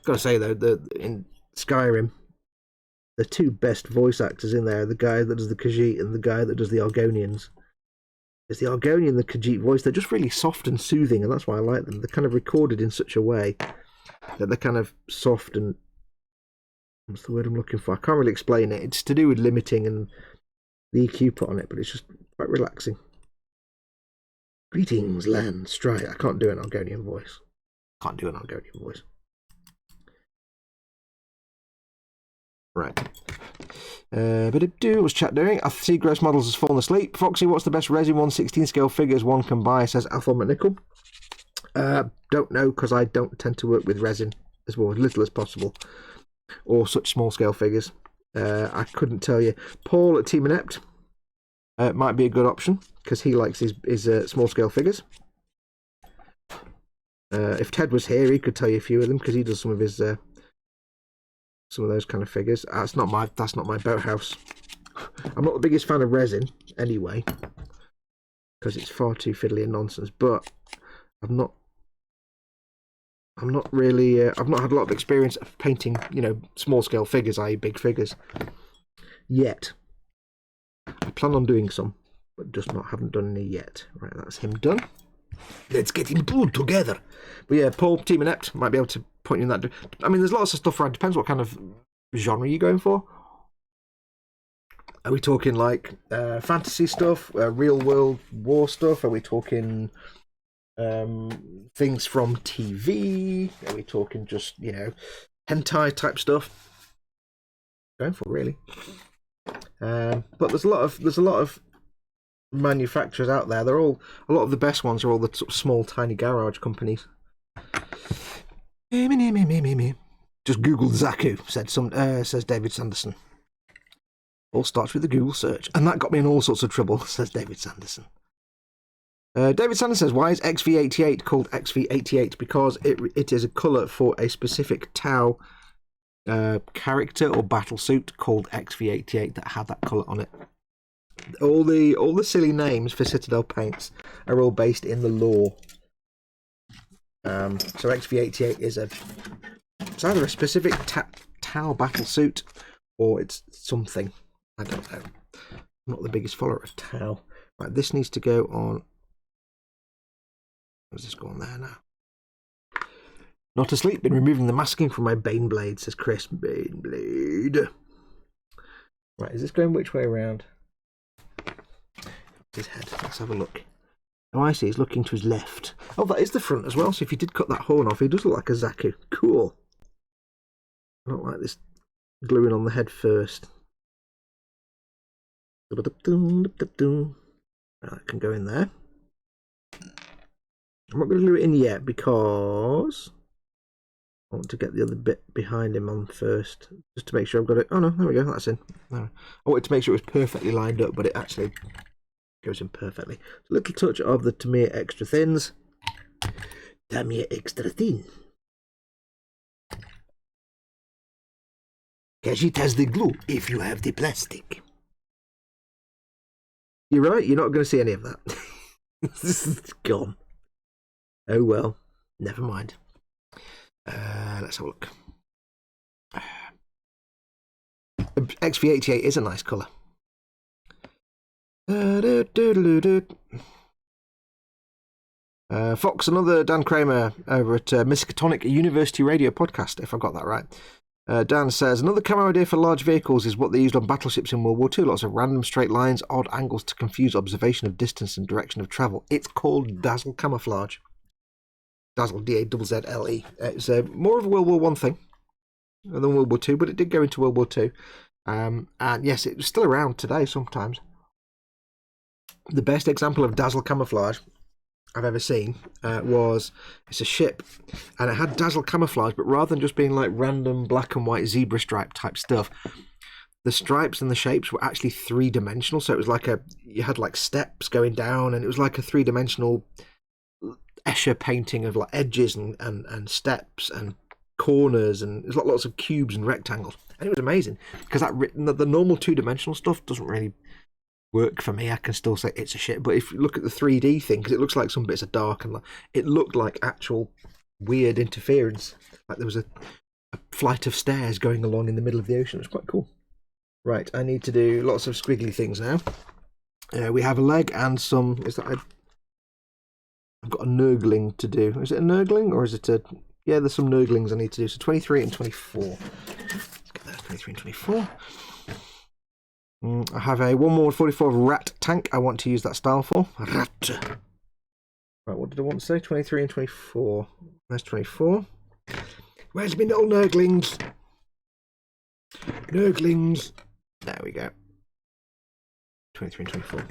Gotta say though, in Skyrim, the two best voice actors in there are the guy that does the Khajiit and the guy that does the Argonians. It's the Argonian and the Khajiit voice. They're just really soft and soothing, and that's why I like them. They're kind of recorded in such a way that they're kind of soft and... What's the word I'm looking for? I can't really explain it. It's to do with limiting and the EQ put on it, but it's just quite relaxing. Greetings, land, stride. I can't do an Argonian voice. Can't do an Argonian voice. Right. What's chat doing? I see Gross Models has fallen asleep. Foxy, what's the best resin 1/16 scale figures one can buy? Says Athol McNichol. Don't know, because I don't tend to work with resin as little as possible, or such small scale figures. I couldn't tell you. Paul at Team Inept might be a good option because he likes his small scale figures. If Ted was here, he could tell you a few of them because he does some of his some of those kind of figures. That's not my boathouse. I'm not the biggest fan of resin anyway because it's far too fiddly and nonsense. But I'm not really. I've not had a lot of experience of painting, small scale figures, i.e., big figures, yet. I plan on doing some, but just haven't done any yet. Right, that's him done. Let's get him pulled together. But yeah, Paul, Team Inept might be able to point you in that. I mean, there's lots of stuff around. Depends what kind of genre you're going for. Are we talking like fantasy stuff, real world war stuff? Are we talking things from TV? Are we talking just hentai type stuff? Going for really. But there's a lot of manufacturers out there. A lot of the best ones are all the sort of small, tiny garage companies. Just Google Zaku, says David Sanderson. All starts with a Google search. And that got me in all sorts of trouble, says David Sanderson. David Sanderson says, why is XV88 called XV88? Because it is a colour for a specific Tau character or battle suit called XV88 that had that colour on it. All the silly names for Citadel paints are all based in the lore. So XV88 is it's either a specific Tau battle suit or it's something. I don't know. I'm not the biggest follower of Tau. Right, this needs to go on. Where's this going there now? Not asleep, been removing the masking from my Baneblade, says Chris. Baneblade. Right, is this going which way around? His head. Let's have a look. Oh, I see. He's looking to his left. Oh, that is the front as well. So if you did cut that horn off, he does look like a Zaku. Cool. I don't like this gluing on the head first. Right, that can go in there. I'm not going to glue it in yet because I want to get the other bit behind him on first, just to make sure I've got it. Oh no, there we go, that's in. No. I wanted to make sure it was perfectly lined up, but it actually goes in perfectly. A little touch of the Tamiya Extra Thins. Tamiya Extra Thin. Because it has the glue if you have the plastic. You're right, you're not going to see any of that. This is gone. Oh well, never mind. Let's have a look. XV88 is a nice colour. Fox, another Dan Kramer over at Miskatonic University Radio podcast, if I got that right. Dan says, another camo idea for large vehicles is what they used on battleships in World War II. Lots of random straight lines, odd angles to confuse observation of distance and direction of travel. It's called Dazzle Camouflage. Dazzle, D-A-Z-Z-L-E. It's more of a World War I thing than World War II, but it did go into World War II. And yes, it's still around today sometimes. The best example of Dazzle Camouflage I've ever seen it's a ship, and it had Dazzle Camouflage, but rather than just being like random black and white zebra stripe type stuff, the stripes and the shapes were actually three-dimensional. So it was like you had like steps going down, and it was like a three-dimensional Escher painting of like edges and steps and corners, and there's lots of cubes and rectangles, and it was amazing because the normal two-dimensional stuff doesn't really work for me. I can still say it's a shit, but if you look at the 3D thing, because it looks like some bits are dark, and it looked like actual weird interference, like there was a flight of stairs going along in the middle of the ocean. It was quite cool. Right, I need to do lots of squiggly things now. We have a leg and some. I've got a nurgling to do. Is it a nurgling or is it a? Yeah, there's some nurglings I need to do. So 23 and 24. Let's get that 23 and 24. I have a 1-1-44 rat tank I want to use that style for. Rat. Right, what did I want to say? 23 and 24. There's 24. Where's my little nurglings? Nurglings. There we go. 23 and 24.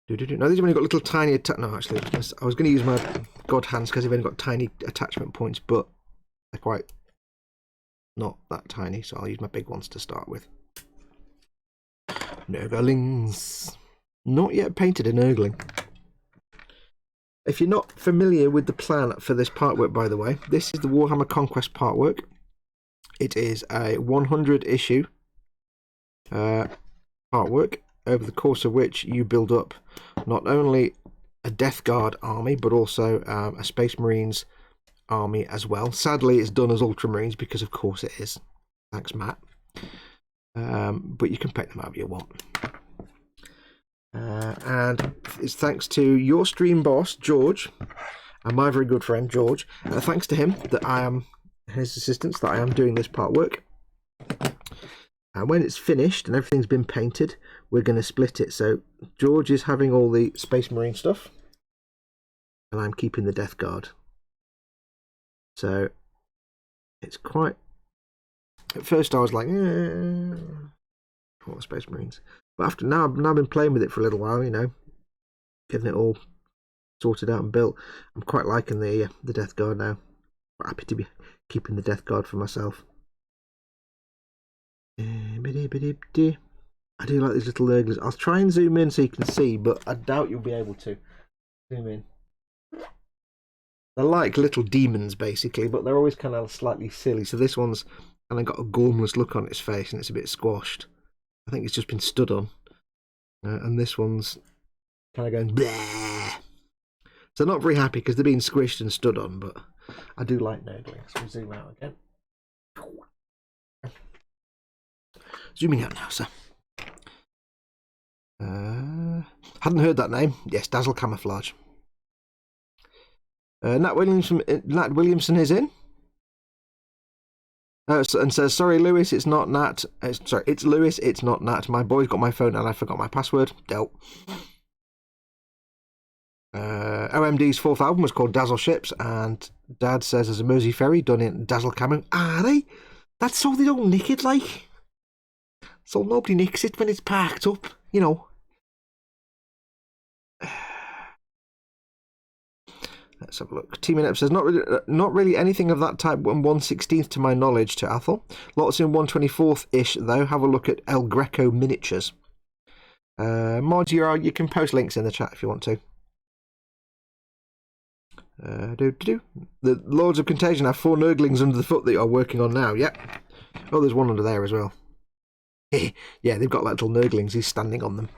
No, these have only got little tiny... No, actually, I was going to use my god hands because they've only got tiny attachment points, but they're quite not that tiny, so I'll use my big ones to start with. Nurglings. Not yet painted a nurgling. If you're not familiar with the plan for this part work, by the way, this is the Warhammer Conquest part work. It is a 100 issue part work, over the course of which you build up not only a Death Guard army, but also a Space Marines army as well. Sadly, it's done as Ultramarines because, of course, it is. Thanks, Matt. But you can pick them however you want. And it's thanks to your stream boss, George, and my very good friend, George. Thanks to him that I am his assistance, that I am doing this part work. And when it's finished and everything's been painted, we're going to split it. So George is having all the Space Marine stuff, and I'm keeping the Death Guard. So it's quite... At first I was like, what Space Marines? But after now I've been playing with it for a little while, you know, getting it all sorted out and built. I'm quite liking the Death Guard now. Quite happy to be keeping the Death Guard for myself. I do like these little lurglers. I'll try and zoom in so you can see, but I doubt you'll be able to. Zoom in. They're like little demons, basically, but they're always kind of slightly silly. So this one's kind of got a gormless look on its face, and it's a bit squashed. I think it's just been stood on. And this one's kind of going bleh. So not very happy because they're being squished and stood on, but I do like nurglings. So we'll zoom out again. Zooming out now, sir. Hadn't heard that name. Yes, Dazzle Camouflage. Nat Williamson is in. And says, sorry, Lewis, it's not Nat. Sorry, it's Lewis, it's not Nat. My boy's got my phone and I forgot my password. Dope. OMD's fourth album was called Dazzle Ships, and Dad says there's a Mersey ferry done in Dazzle Camo. Are they? That's so they don't nick it, like. So nobody nicks it when it's parked up, you know. Let's have a look. T-Minute says, not really anything of that type 1/16th to my knowledge to Athel. Lots in 1/24th-ish, though. Have a look at El Greco miniatures. Mods, you can post links in the chat if you want to. The Lords of Contagion have 4 nurglings under the foot that you are working on now. Yep. Oh, there's one under there as well. Yeah, they've got little nurglings. He's standing on them.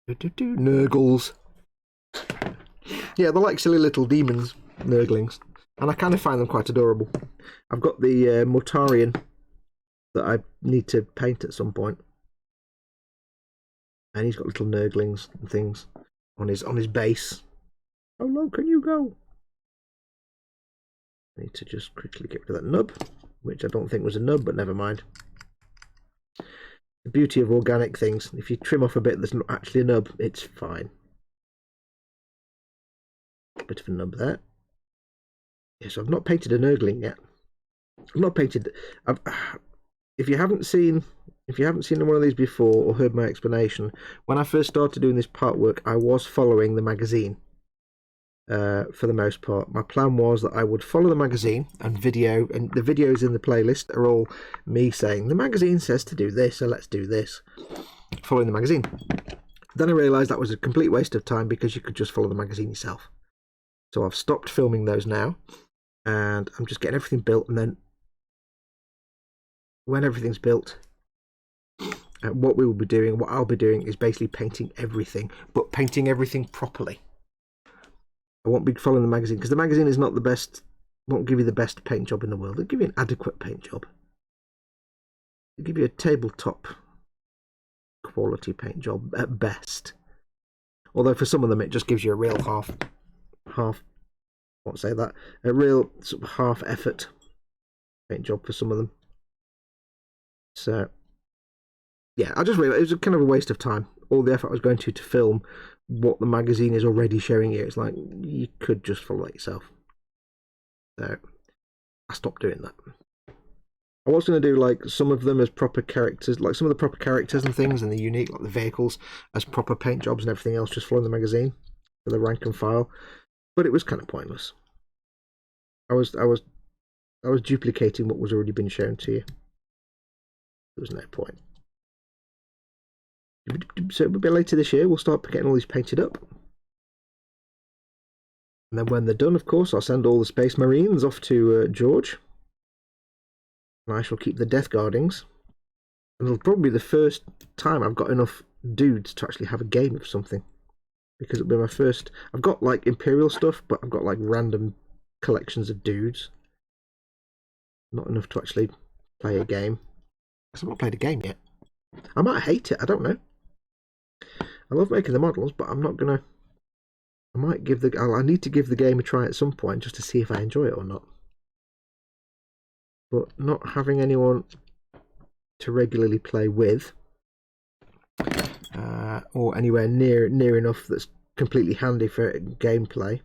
Nurgles. Yeah, they're like silly little demons, nurglings. And I kind of find them quite adorable. I've got the Mortarian that I need to paint at some point. And he's got little nurglings and things on his base. How low can you go? I need to just quickly get rid of that nub, which I don't think was a nub, but never mind. The beauty of organic things, if you trim off a bit that's not actually a nub, it's fine. Bit of a nub there. Yes, I've not painted a nurgling yet. I've not painted. If you haven't seen one of these before or heard my explanation, when I first started doing this part work, I was following the magazine. For the most part, my plan was that I would follow the magazine and video, and the videos in the playlist are all me saying the magazine says to do this, so let's do this, following the magazine. Then I realised that was a complete waste of time because you could just follow the magazine yourself. So I've stopped filming those now, and I'm just getting everything built, and then when everything's built, what I'll be doing is basically painting everything, but painting everything properly. I won't be following the magazine because the magazine is not the best, won't give you the best paint job in the world. It'll give you an adequate paint job. It'll give you a tabletop quality paint job at best. Although for some of them it just gives you a real a real sort of half effort paint job for some of them. So yeah, I just realised it was kind of a waste of time. All the effort I was going to film what the magazine is already showing you. It's like, you could just follow it yourself. So I stopped doing that. I was going to do like some of them as proper characters, like some of the proper characters and things, and the unique, like the vehicles, as proper paint jobs and everything else, just following the magazine for the rank and file. But it was kind of pointless. I was duplicating what was already been shown to you. There was no point. So a bit later this year, we'll start getting all these painted up. And then when they're done, of course, I'll send all the Space Marines off to George. And I shall keep the Death Guardings. And it'll probably be the first time I've got enough dudes to actually have a game of something. Because it'll be my first... I've got, like, Imperial stuff, but I've got, like, random collections of dudes. Not enough to actually play a game. Because I've not played a game yet. I might hate it, I don't know. I love making the models, but I'm not gonna... I need to give the game a try at some point just to see if I enjoy it or not. But not having anyone to regularly play with, or anywhere near enough that's completely handy for gameplay,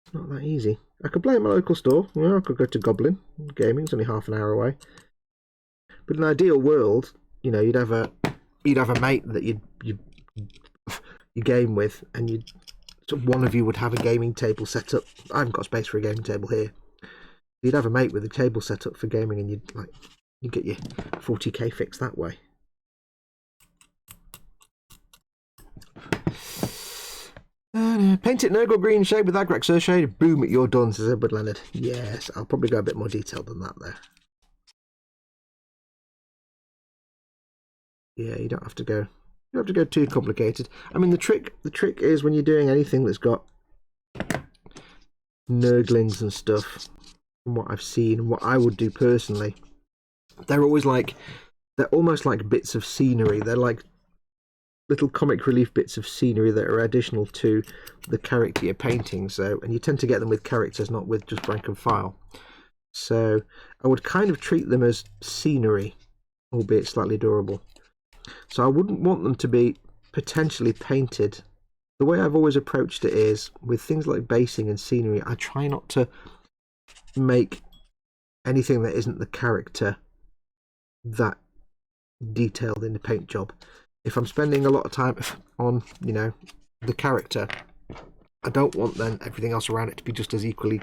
it's not that easy. I could play at my local store. You know, I could go to Goblin Gaming. It's only half an hour away. But in an ideal world, you know, you'd have a mate that you game with, and one of you would have a gaming table set up. I haven't got space for a gaming table here, You'd have a mate with a table set up for gaming, and you'd get your 40k fix that way. Paint it Nurgle green shade with Agrax shade. Boom, you're done, says Edward Leonard. Yes, I'll probably go a bit more detailed than that there. Yeah, you don't have to go. You don't have to go too complicated. I mean, the trick is when you're doing anything that's got Nurglings and stuff. From what I've seen and what I would do personally, they're always they're almost like bits of scenery. They're like little comic relief bits of scenery that are additional to the character you're painting. So, and you tend to get them with characters, not with just rank and file. So I would kind of treat them as scenery, albeit slightly adorable. So I wouldn't want them to be potentially painted. The way I've always approached it is with things like basing and scenery, I try not to make anything that isn't the character that detailed in the paint job. If I'm spending a lot of time on, you know, the character, I don't want then everything else around it to be just as equally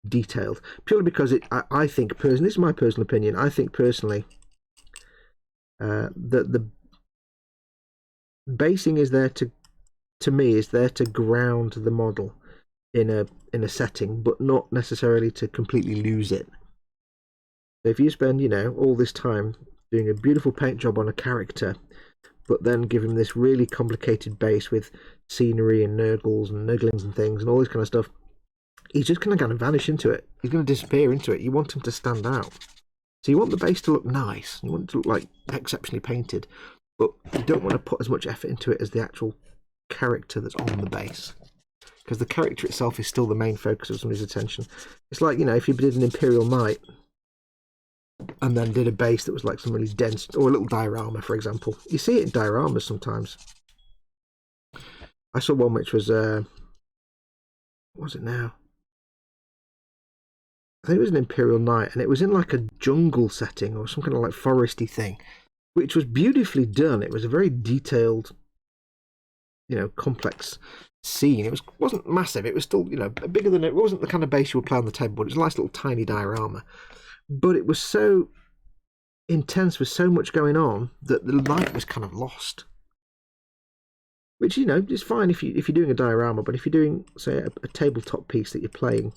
detailed. Purely because I think personally, this is my personal opinion, I think personally that the basing is there to me is there to ground the model in a setting, but not necessarily to completely lose it. So if you spend, you know, all this time doing a beautiful paint job on a character, but then give him this really complicated base with scenery and Nurgles and Nurglings and things and all this kind of stuff, he's just going to kind of vanish into it. He's going to disappear into it. You want him to stand out. So you want the base to look nice. You want it to look like exceptionally painted, but you don't want to put as much effort into it as the actual character that's on the base, because the character itself is still the main focus of somebody's attention. It's like, you know, if you did an Imperial Knight and then did a base that was like some really dense, or a little diorama, for example. You see it in dioramas sometimes. I saw one which was, what was it now? I think it was an Imperial Knight, and it was in like a jungle setting or some kind of like foresty thing, which was beautifully done. It was a very detailed, you know, complex scene. It wasn't massive. It was still, you know, bigger than it wasn't the kind of base you would play on the table, but it was a nice little tiny diorama. But it was so intense with so much going on that the light was kind of lost. Which, you know, is fine if you're doing a diorama, but if you're doing, say, a tabletop piece that you're playing,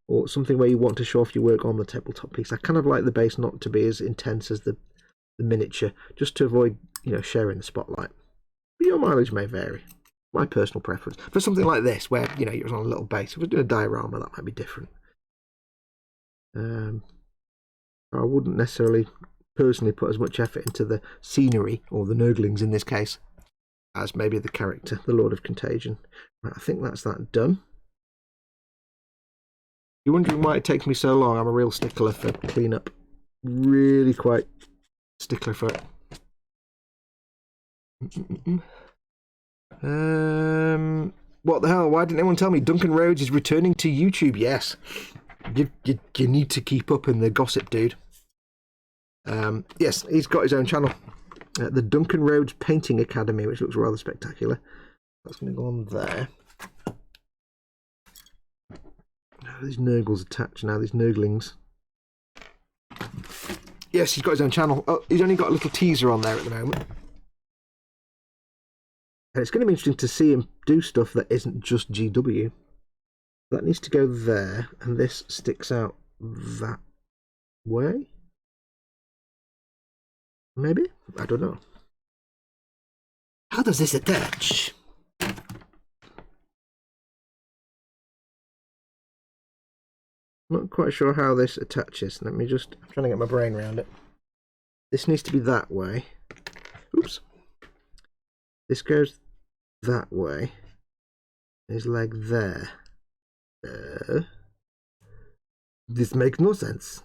or something where you want to show off your work on the tabletop piece, I kind of like the base not to be as intense as the miniature, just to avoid, you know, sharing the spotlight. But your mileage may vary. My personal preference. For something like this, where, you know, you're on a little base, if we're doing a diorama, that might be different. I wouldn't necessarily personally put as much effort into the scenery, or the Nurglings in this case, as maybe the character, the Lord of Contagion. Right, I think that's that done. You're wondering why it takes me so long? I'm a real stickler for cleanup. Really quite stickler for it. What the hell? Why didn't anyone tell me Duncan Rhodes is returning to YouTube? Yes. You need to keep up in the gossip, dude. Yes, he's got his own channel, the Duncan Rhodes Painting Academy, which looks rather spectacular. That's going to go on there. Oh, these Nurgles attached now, these Nurglings. Yes, he's got his own channel. Oh, he's only got a little teaser on there at the moment. And it's going to be interesting to see him do stuff that isn't just GW. That needs to go there, and this sticks out that way? Maybe? I don't know. How does this attach? Not quite sure how this attaches. Let me just... I'm trying to get my brain around it. This needs to be that way. Oops. This goes that way. His leg there. This makes no sense.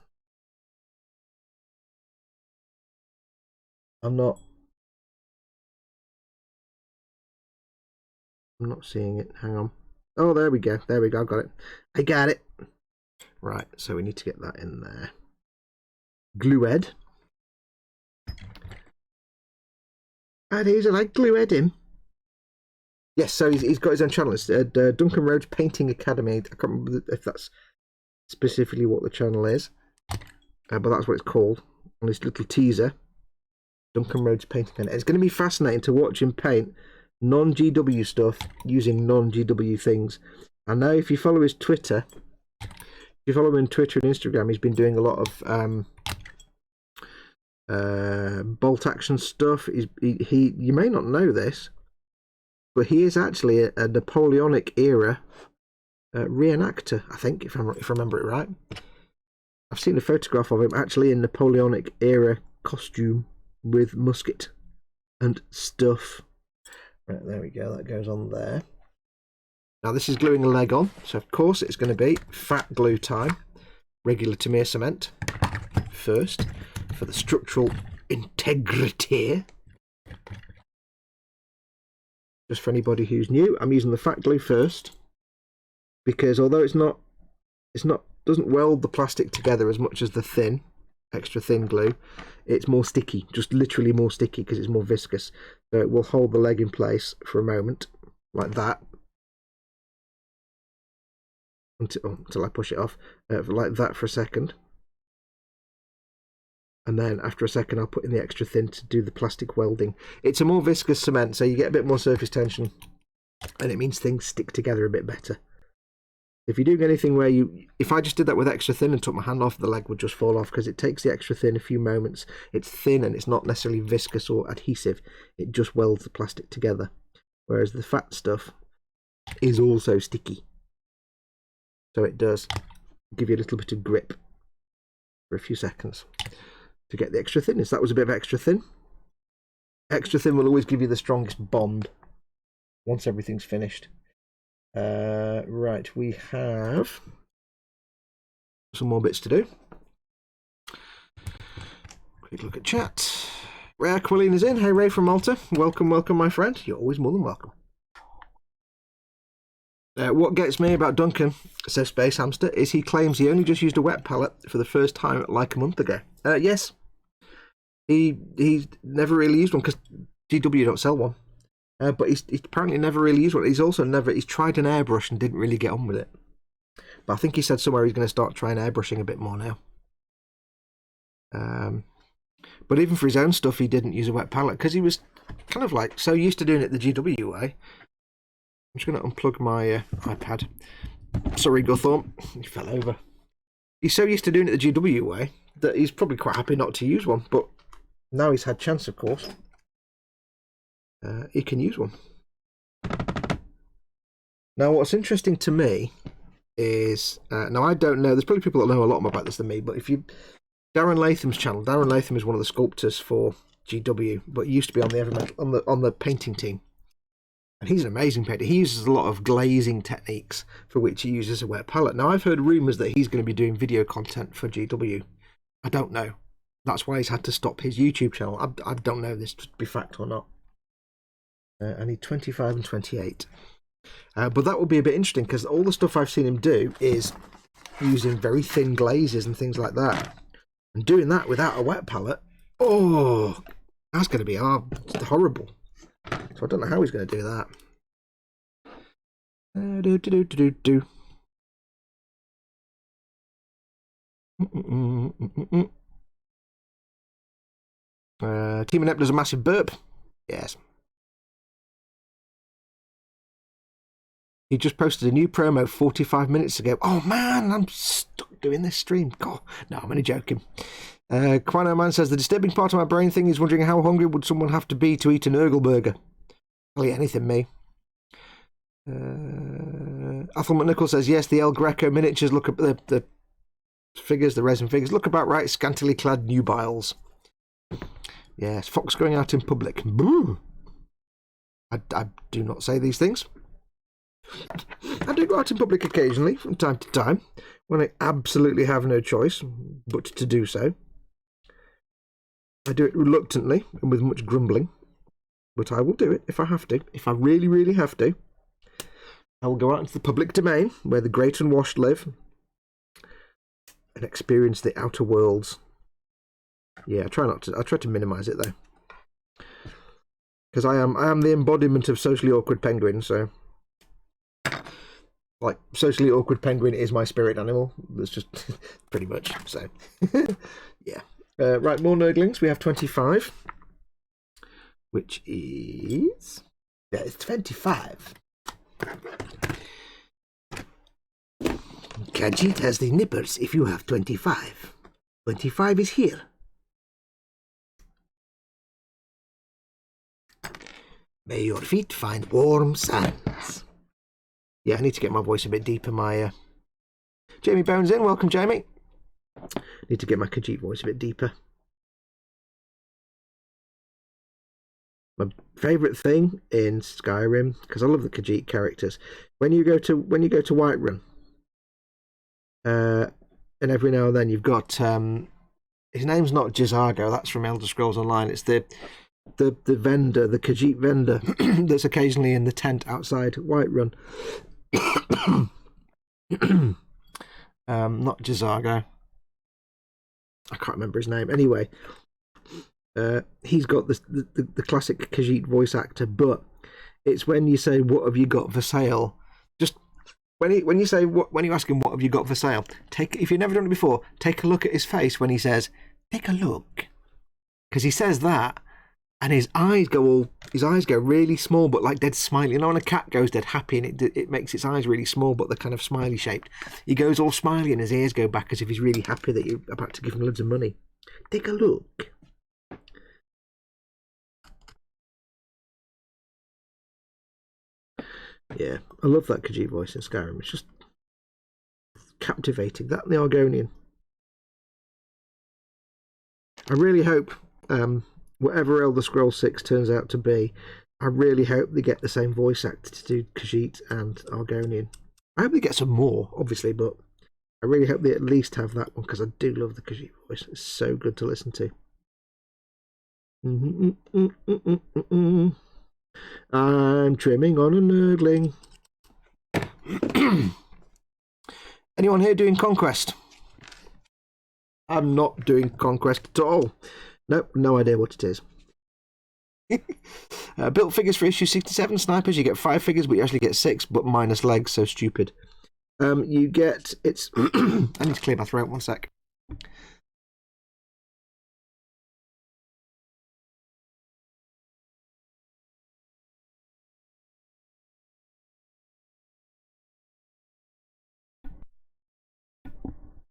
I'm not seeing it. Hang on. Oh, there we go. There we go. I got it. I got it. Right, so we need to get that in there. Glued. And he's like glued him. Yes, so he's got his own channel. It's Duncan Rhodes Painting Academy. I can't remember if that's specifically what the channel is, but that's what it's called. On this little teaser, Duncan Rhodes painting on it. It's going to be fascinating to watch him paint non-GW stuff using non-GW things. I know if you follow his Twitter, if you follow him on Twitter and Instagram, he's been doing a lot of bolt action stuff. You may not know this, but he is actually a Napoleonic era reenactor, I think, if I remember it right. I've seen a photograph of him actually in Napoleonic era costume with musket and stuff. Right, there we go, that goes on there. Now this is gluing a leg on, so of course it's going to be fat glue time. Regular Tamiya cement first for the structural integrity. Just for anybody who's new, I'm using the fat glue first because although it's not doesn't weld the plastic together as much as the extra thin glue, it's more sticky, just literally more sticky because it's more viscous. So it will hold the leg in place for a moment, like that, until I push it off, like that for a second. And then after a second I'll put in the extra thin to do the plastic welding. It's a more viscous cement, so you get a bit more surface tension, and it means things stick together a bit better. If you're doing anything where if I just did that with extra thin and took my hand off, the leg would just fall off because it takes the extra thin a few moments. It's thin and it's not necessarily viscous or adhesive. It just welds the plastic together. Whereas the fat stuff is also sticky. So it does give you a little bit of grip for a few seconds to get the extra thinness. That was a bit of extra thin. Extra thin will always give you the strongest bond once everything's finished. Right, we have some more bits to do. Quick look at chat. Ray Aquilina is in. Hey Ray from Malta. Welcome, welcome my friend. You're always more than welcome. What gets me about Duncan, says Space Hamster, is he claims he only just used a wet palette for the first time like a month ago. Yes. He never really used one because GW don't sell one. But he's apparently never really used one. He's tried an airbrush and didn't really get on with it. But I think he said somewhere he's going to start trying airbrushing a bit more now. But even for his own stuff, he didn't use a wet palette because he was kind of like so used to doing it the GW way. I'm just going to unplug my iPad. Sorry, Guthorn, he fell over. He's so used to doing it the GW way that he's probably quite happy not to use one. But now he's had chance, of course. He can use one. Now, what's interesting to me is now I don't know. There's probably people that know a lot more about this than me. But if you Darren Latham's channel, Darren Latham is one of the sculptors for GW, but he used to be on the on the painting team, and he's an amazing painter. He uses a lot of glazing techniques for which he uses a wet palette. Now, I've heard rumours that he's going to be doing video content for GW. I don't know. That's why he's had to stop his YouTube channel. I don't know this to be fact or not. I need 25 and 28. But that will be a bit interesting because all the stuff I've seen him do is using very thin glazes and things like that. And doing that without a wet palette, oh, that's going to be horrible. So I don't know how he's going to do that. Team Inept does a massive burp. Yes. He just posted a new promo 45 minutes ago. Oh man, I'm stuck doing this stream. God, no, I'm only joking. Quino Man says, the disturbing part of my brain thing is wondering how hungry would someone have to be to eat an Urgle burger. I'll eat anything, me. Athel McNichol says, yes, the El Greco miniatures look at the figures, the resin figures, look about right, scantily clad nubiles. Yes, fox going out in public. Boo! I do not say these things. I do go out in public occasionally, from time to time, when I absolutely have no choice but to do so. I do it reluctantly and with much grumbling, but I will do it if I have to. If I really, really have to, I will go out into the public domain, where the great and washed live, and experience the outer worlds. Yeah, I try to minimise it, though. Because I am the embodiment of socially awkward penguin, so like socially awkward penguin is my spirit animal. That's just pretty much. So yeah. Right, more nerdlings. We have 25, which is it's 25. Khajiit has the nippers if you have 25. 25 is here. May your feet find warm sands. Yeah, I need to get my voice a bit deeper. My Jamie Bones in. Welcome, Jamie. Need to get my Khajiit voice a bit deeper. My favourite thing in Skyrim, because I love the Khajiit characters, when you go to Whiterun, and every now and then you've got his name's not Jizargo, that's from Elder Scrolls Online. It's the vendor, the Khajiit vendor that's occasionally in the tent outside Whiterun. Not Jizargo. I can't remember his name. Anyway, he's got the classic Khajiit voice actor, but it's when you say, "What have you got for sale?" Just when you say when you ask him, "What have you got for sale?" If you've never done it before, take a look at his face when he says, "Take a look," because he says that, and his eyes go really small, but like dead smiley. You know, when a cat goes dead happy and it makes its eyes really small, but they're kind of smiley shaped. He goes all smiley and his ears go back as if he's really happy that you're about to give him loads of money. Take a look. Yeah, I love that Khajiit voice in Skyrim. It's just captivating. That and the Argonian. I really hope, whatever Elder Scrolls 6 turns out to be, I really hope they get the same voice actor to do Khajiit and Argonian. I hope they get some more, obviously, but I really hope they at least have that one, because I do love the Khajiit voice. It's so good to listen to. I'm trimming on a nerdling. Anyone here doing Conquest? I'm not doing Conquest at all. Nope, no idea what it is. Built figures for issue 67. Snipers, you get 5 figures, but you actually get 6, but minus legs, so stupid. You get... it's... I need to clear my throat, one sec.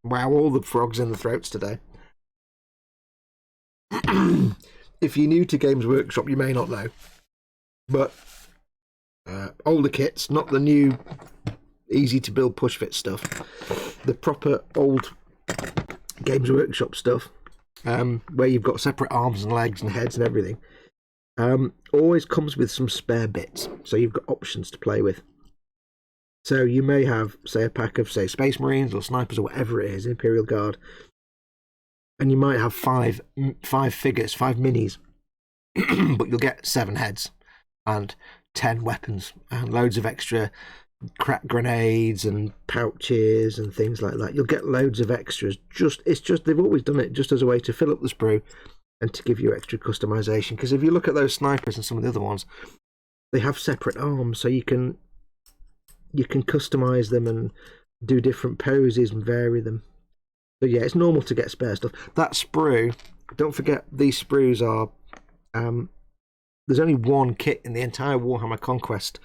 Wow, all the frogs in the throats today. If you're new to Games Workshop, you may not know, but older kits, not the new easy to build push fit stuff, the proper old Games Workshop stuff, where you've got separate arms and legs and heads and everything, always comes with some spare bits, so you've got options to play with. So you may have, say, a pack of, say, Space Marines or Snipers or whatever it is, Imperial Guard, and you might have five figures, 5 minis, but you'll get 7 heads and 10 weapons and loads of extra crack grenades and pouches and things like that. You'll get loads of extras. It's just they've always done it just as a way to fill up the sprue and to give you extra customization. Because if you look at those Snipers and some of the other ones, they have separate arms, so you can customize them and do different poses and vary them. So yeah, it's normal to get spare stuff. That sprue, don't forget, these sprues are there's only one kit in the entire Warhammer Conquest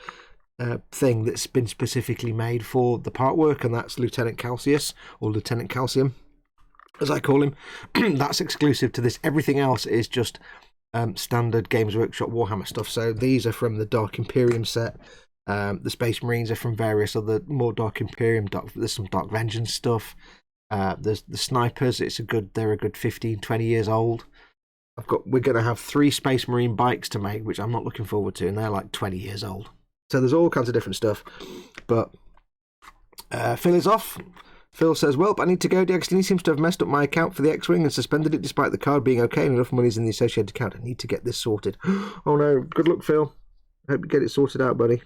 thing that's been specifically made for the part work, and that's Lieutenant Calcius, or Lieutenant Calcium, as I call him. That's exclusive to this. Everything else is just standard Games Workshop Warhammer stuff. So these are from the Dark Imperium set. The Space Marines are from various other more Dark Imperium. There's some Dark Vengeance stuff. There's the Snipers. They're a good 15, 20 years old. We're going to have 3 Space Marine bikes to make, which I'm not looking forward to, and they're like 20 years old. So there's all kinds of different stuff. But Phil is off. Phil says, well, I need to go. DXD seems to have messed up my account for the X-Wing and suspended it despite the card being okay and enough money's in the associated account. I need to get this sorted. Oh no, good luck, Phil. Hope you get it sorted out, buddy.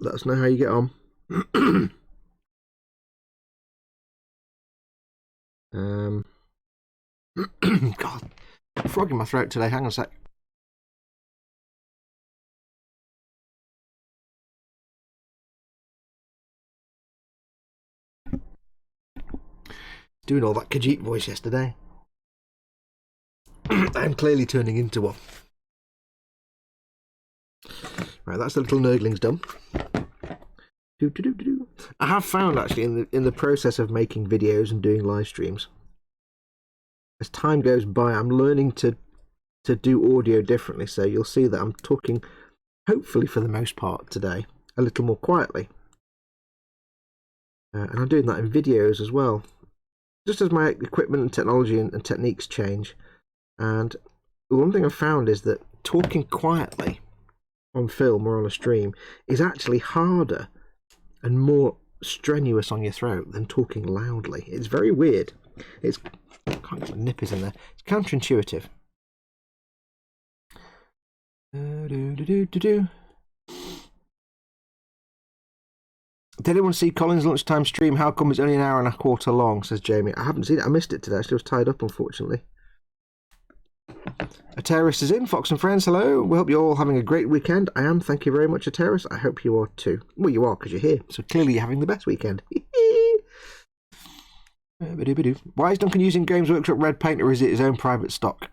Let us know how you get on. God, frog in my throat today. Hang on a sec. Doing all that Khajiit voice yesterday. I'm clearly turning into one. Right, that's the little nurglings done. I have found actually in the process of making videos and doing live streams, as time goes by, I'm learning to do audio differently. So you'll see that I'm talking, hopefully for the most part today, a little more quietly. And I'm doing that in videos as well. Just as my equipment and technology and techniques change. And one thing I've found is that talking quietly on film or on a stream is actually harder and more strenuous on your throat than talking loudly. It's very weird. It's, I can't get my nippers in there. It's counterintuitive. Did anyone see Colin's lunchtime stream? How come it's only an hour and a quarter long, says Jamie. I haven't seen it. I missed it today. I was tied up, unfortunately. A terrorist is in. Fox and friends, hello. We hope you're all having a great weekend. I am. Thank you very much, a terrorist. I hope you are too. Well, you are because you're here. So clearly you're having the best weekend. Why is Duncan using Games Workshop red paint, or is it his own private stock?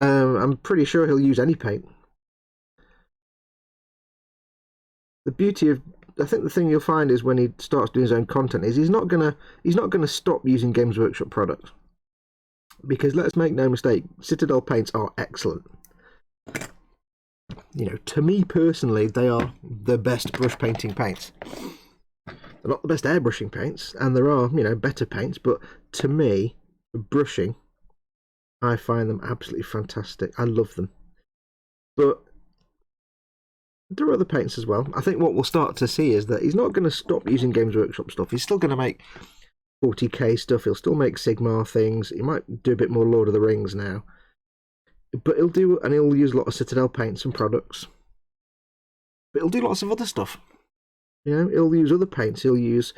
I'm pretty sure he'll use any paint. The beauty of, I think the thing you'll find is when he starts doing his own content is he's not gonna stop using Games Workshop products, because let's make no mistake, Citadel paints are excellent. You know, to me personally, they are the best brush painting paints. They're not the best airbrushing paints, and there are, you know, better paints, but to me, for brushing, I find them absolutely fantastic. I love them. But there are other paints as well. I think what we'll start to see is that he's not going to stop using Games Workshop stuff. He's still going to make 40k stuff. He'll still make Sigmar things. He might do a bit more Lord of the Rings now. But he'll use a lot of Citadel paints and products. But he'll do lots of other stuff. You know, he'll use other paints. He'll use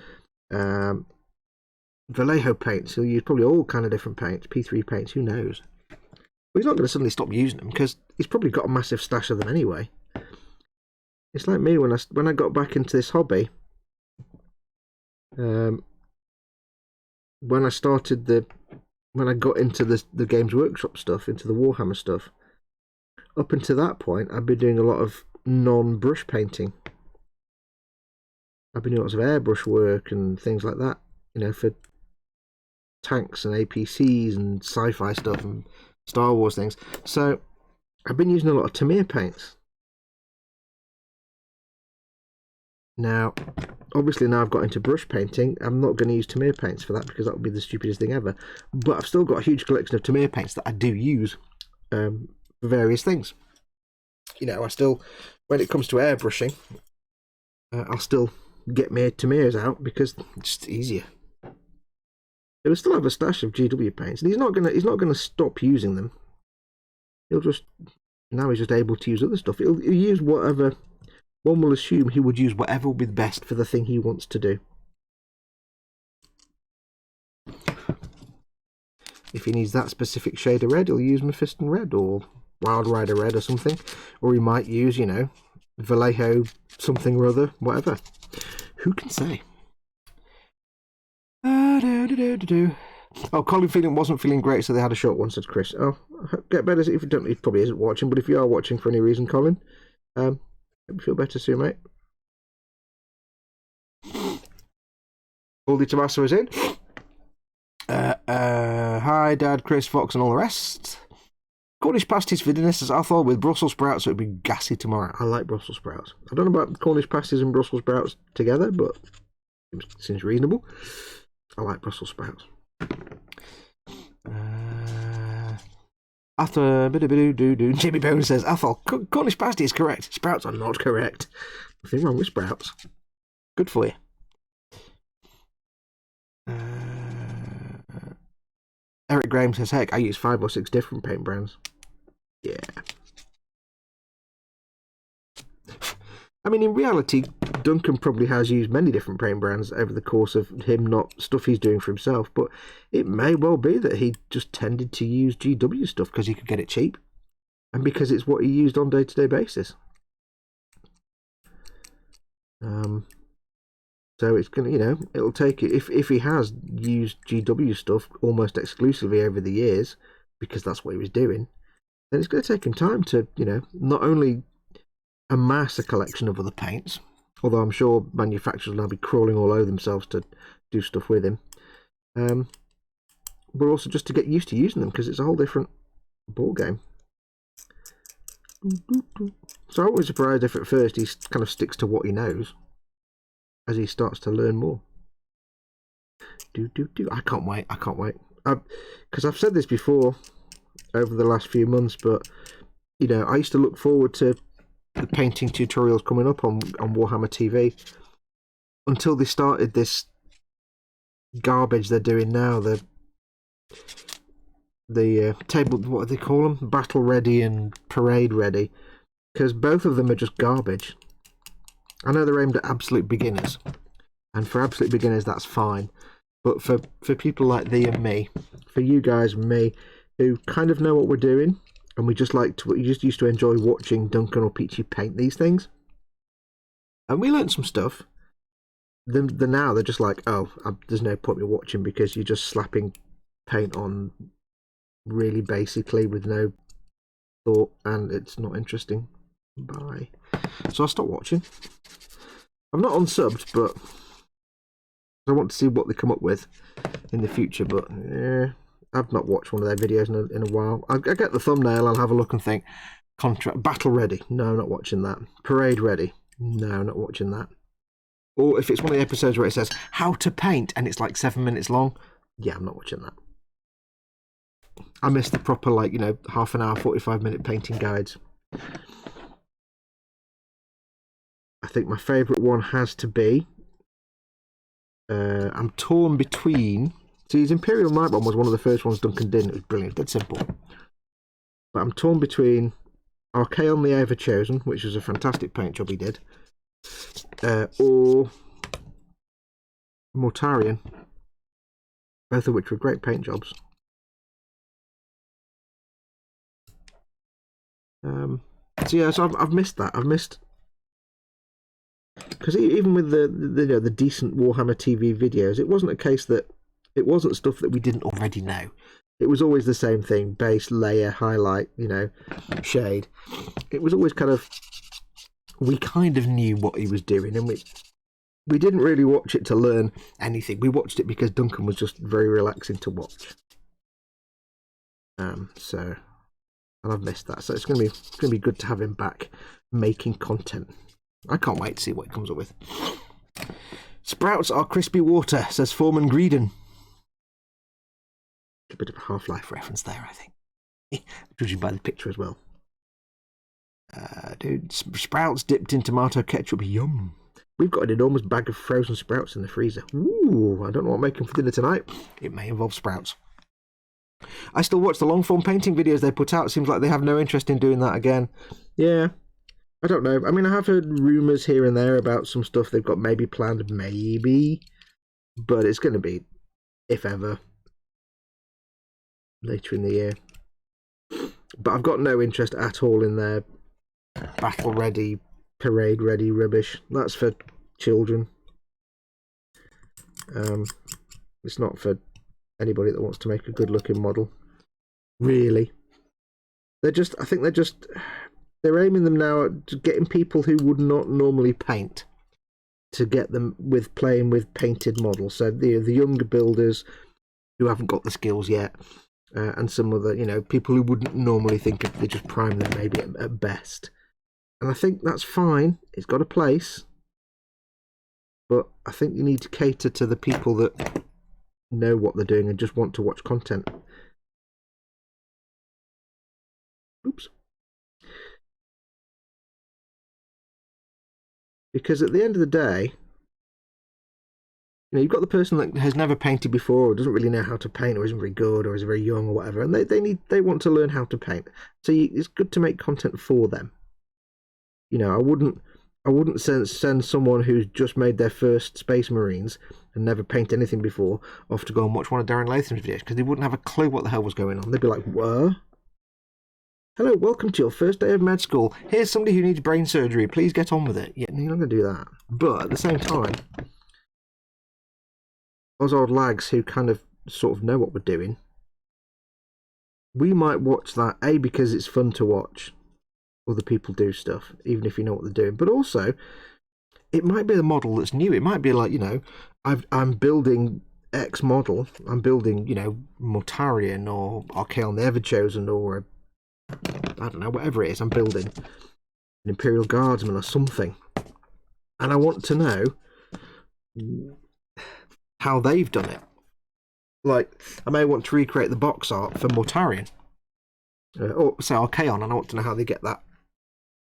Vallejo paints. He'll use probably all kind of different paints, P3 paints, who knows. But he's not going to suddenly stop using them, because he's probably got a massive stash of them anyway. It's like me when I got back into this hobby. When I got into the Games Workshop stuff, into the Warhammer stuff, up until that point, I've been doing a lot of non-brush painting. I've been doing lots of airbrush work and things like that, you know, for tanks and APCs and sci-fi stuff and Star Wars things. So I've been using a lot of Tamir paints. Now, obviously now I've got into brush painting, I'm not going to use Tamir paints for that, because that would be the stupidest thing ever. But I've still got a huge collection of Tamir paints that I do use for various things. You know, I still, when it comes to airbrushing, I'll still get my Tamirs out because it's just easier. He'll still have a stash of GW paints, and he's not gonna stop using them. He's just able to use other stuff. He'll use whatever. One will assume he would use whatever will be best for the thing he wants to do. If he needs that specific shade of red, he'll use Mephiston Red or Wild Rider Red or something. Or he might use, you know, Vallejo something or other, whatever. Who can say? Oh, Colin wasn't feeling great, so they had a short one, said Chris. Oh, get better if you don't. He probably isn't watching, but if you are watching for any reason, Colin, hope you feel better soon, mate. Baldy Tommaso is in. Hi, Dad, Chris, Fox, and all the rest. Cornish pasties for dinner, says Athol, with Brussels sprouts, so it'll be gassy tomorrow. I like Brussels sprouts. I don't know about Cornish pasties and Brussels sprouts together, but it seems reasonable. I like Brussels sprouts. Jimmy Bone says, Athol, Cornish pasty is correct. Sprouts are not correct. Nothing wrong with sprouts. Good for you. Eric Graham says, heck, I use 5 or 6 different paint brands. Yeah. I mean, in reality, Duncan probably has used many different paint brands over the course of him not stuff he's doing for himself, but it may well be that he just tended to use GW stuff because he could get it cheap and because it's what he used on a day-to-day basis. So it's gonna, it'll take it if he has used GW stuff almost exclusively over the years, because that's what he was doing. Then it's going to take him time to, not only amass a collection of other paints, although I'm sure manufacturers will now be crawling all over themselves to do stuff with him, but also just to get used to using them, because it's a whole different ball game. So I won't be surprised if at first he kind of sticks to what he knows as he starts to learn more. I can't wait. Because I've said this before over the last few months, but I used to look forward to the painting tutorials coming up on Warhammer TV until they started this garbage they're doing now. The table, what do they call them? Battle ready and parade ready, because both of them are just garbage. I know they're aimed at absolute beginners, and for absolute beginners that's fine, but for people like thee and me, for you guys and me, who kind of know what we're doing, and we just used to enjoy watching Duncan or Peachy paint these things, and we learned some stuff. Now they're just like, there's no point in watching because you're just slapping paint on really basically with no thought, and it's not interesting. Bye. So I stopped watching. I'm not unsubbed, but I want to see what they come up with in the future. But I've not watched one of their videos in a while. I get the thumbnail, I'll have a look and think, battle ready, no, not watching that. Parade ready, no, not watching that. Or if it's one of the episodes where it says how to paint and it's like 7 minutes long, yeah, I'm not watching that. I missed the proper, half an hour, 45-minute painting guides. I think my favourite one has to be, I'm torn between, his Imperial Night one was one of the first ones Duncan did, and it was brilliant, dead simple. But I'm torn between Archaon the Ever-Chosen, which was a fantastic paint job he did, or Mortarion, both of which were great paint jobs. So I've missed that. Because even with the decent Warhammer TV videos, it wasn't a case that it wasn't stuff that we didn't already know. It was always the same thing: base, layer, highlight, shade. It was always we kind of knew what he was doing, and we didn't really watch it to learn anything. We watched it because Duncan was just very relaxing to watch. And I've missed that, so it's gonna be good to have him back making content. I can't wait to see what he comes up with. Sprouts are crispy water, says Foreman Greedon. A bit of a Half-Life reference there, I think. Judging by the picture as well. Dude, sprouts dipped in tomato ketchup, yum. We've got an enormous bag of frozen sprouts in the freezer. Ooh, I don't know what I'm making for dinner tonight. It may involve sprouts. I still watch the long-form painting videos they put out. Seems like they have no interest in doing that again. Yeah, I don't know. I mean, I have heard rumours here and there about some stuff they've got maybe planned, but it's going to be, if ever, later in the year. But I've got no interest at all in their battle-ready, parade-ready rubbish. That's for children. It's not for anybody that wants to make a good-looking model. Really. I think they're aiming them now at getting people who would not normally paint to get them playing with painted models. So the younger builders who haven't got the skills yet, and some other, people who wouldn't normally think of, they just prime them maybe at best. And I think that's fine. It's got a place. But I think you need to cater to the people that know what they're doing and just want to watch content. Oops. Because at the end of the day, you've got the person that has never painted before, or doesn't really know how to paint, or isn't very good, or is very young, or whatever, and they want to learn how to paint. So it's good to make content for them. I wouldn't send someone who's just made their first Space Marines and never painted anything before off to go and watch one of Darren Latham's videos, because they wouldn't have a clue what the hell was going on. They'd be like, what? Hello, welcome to your first day of med school. Here's somebody who needs brain surgery. Please get on with it. Yeah, you're not going to do that. But at the same time, us old lags who kind of sort of know what we're doing, we might watch that, A, because it's fun to watch other people do stuff, even if you know what they're doing, but also it might be a model that's new. It might be like, I'm building X model. I'm building, Mortarion or Archaon the Everchosen or, I don't know, whatever it is. I'm building an Imperial Guardsman or something. And I want to know how they've done it. Like, I may want to recreate the box art for Mortarion. Or, say, Archaon, and I want to know how they get that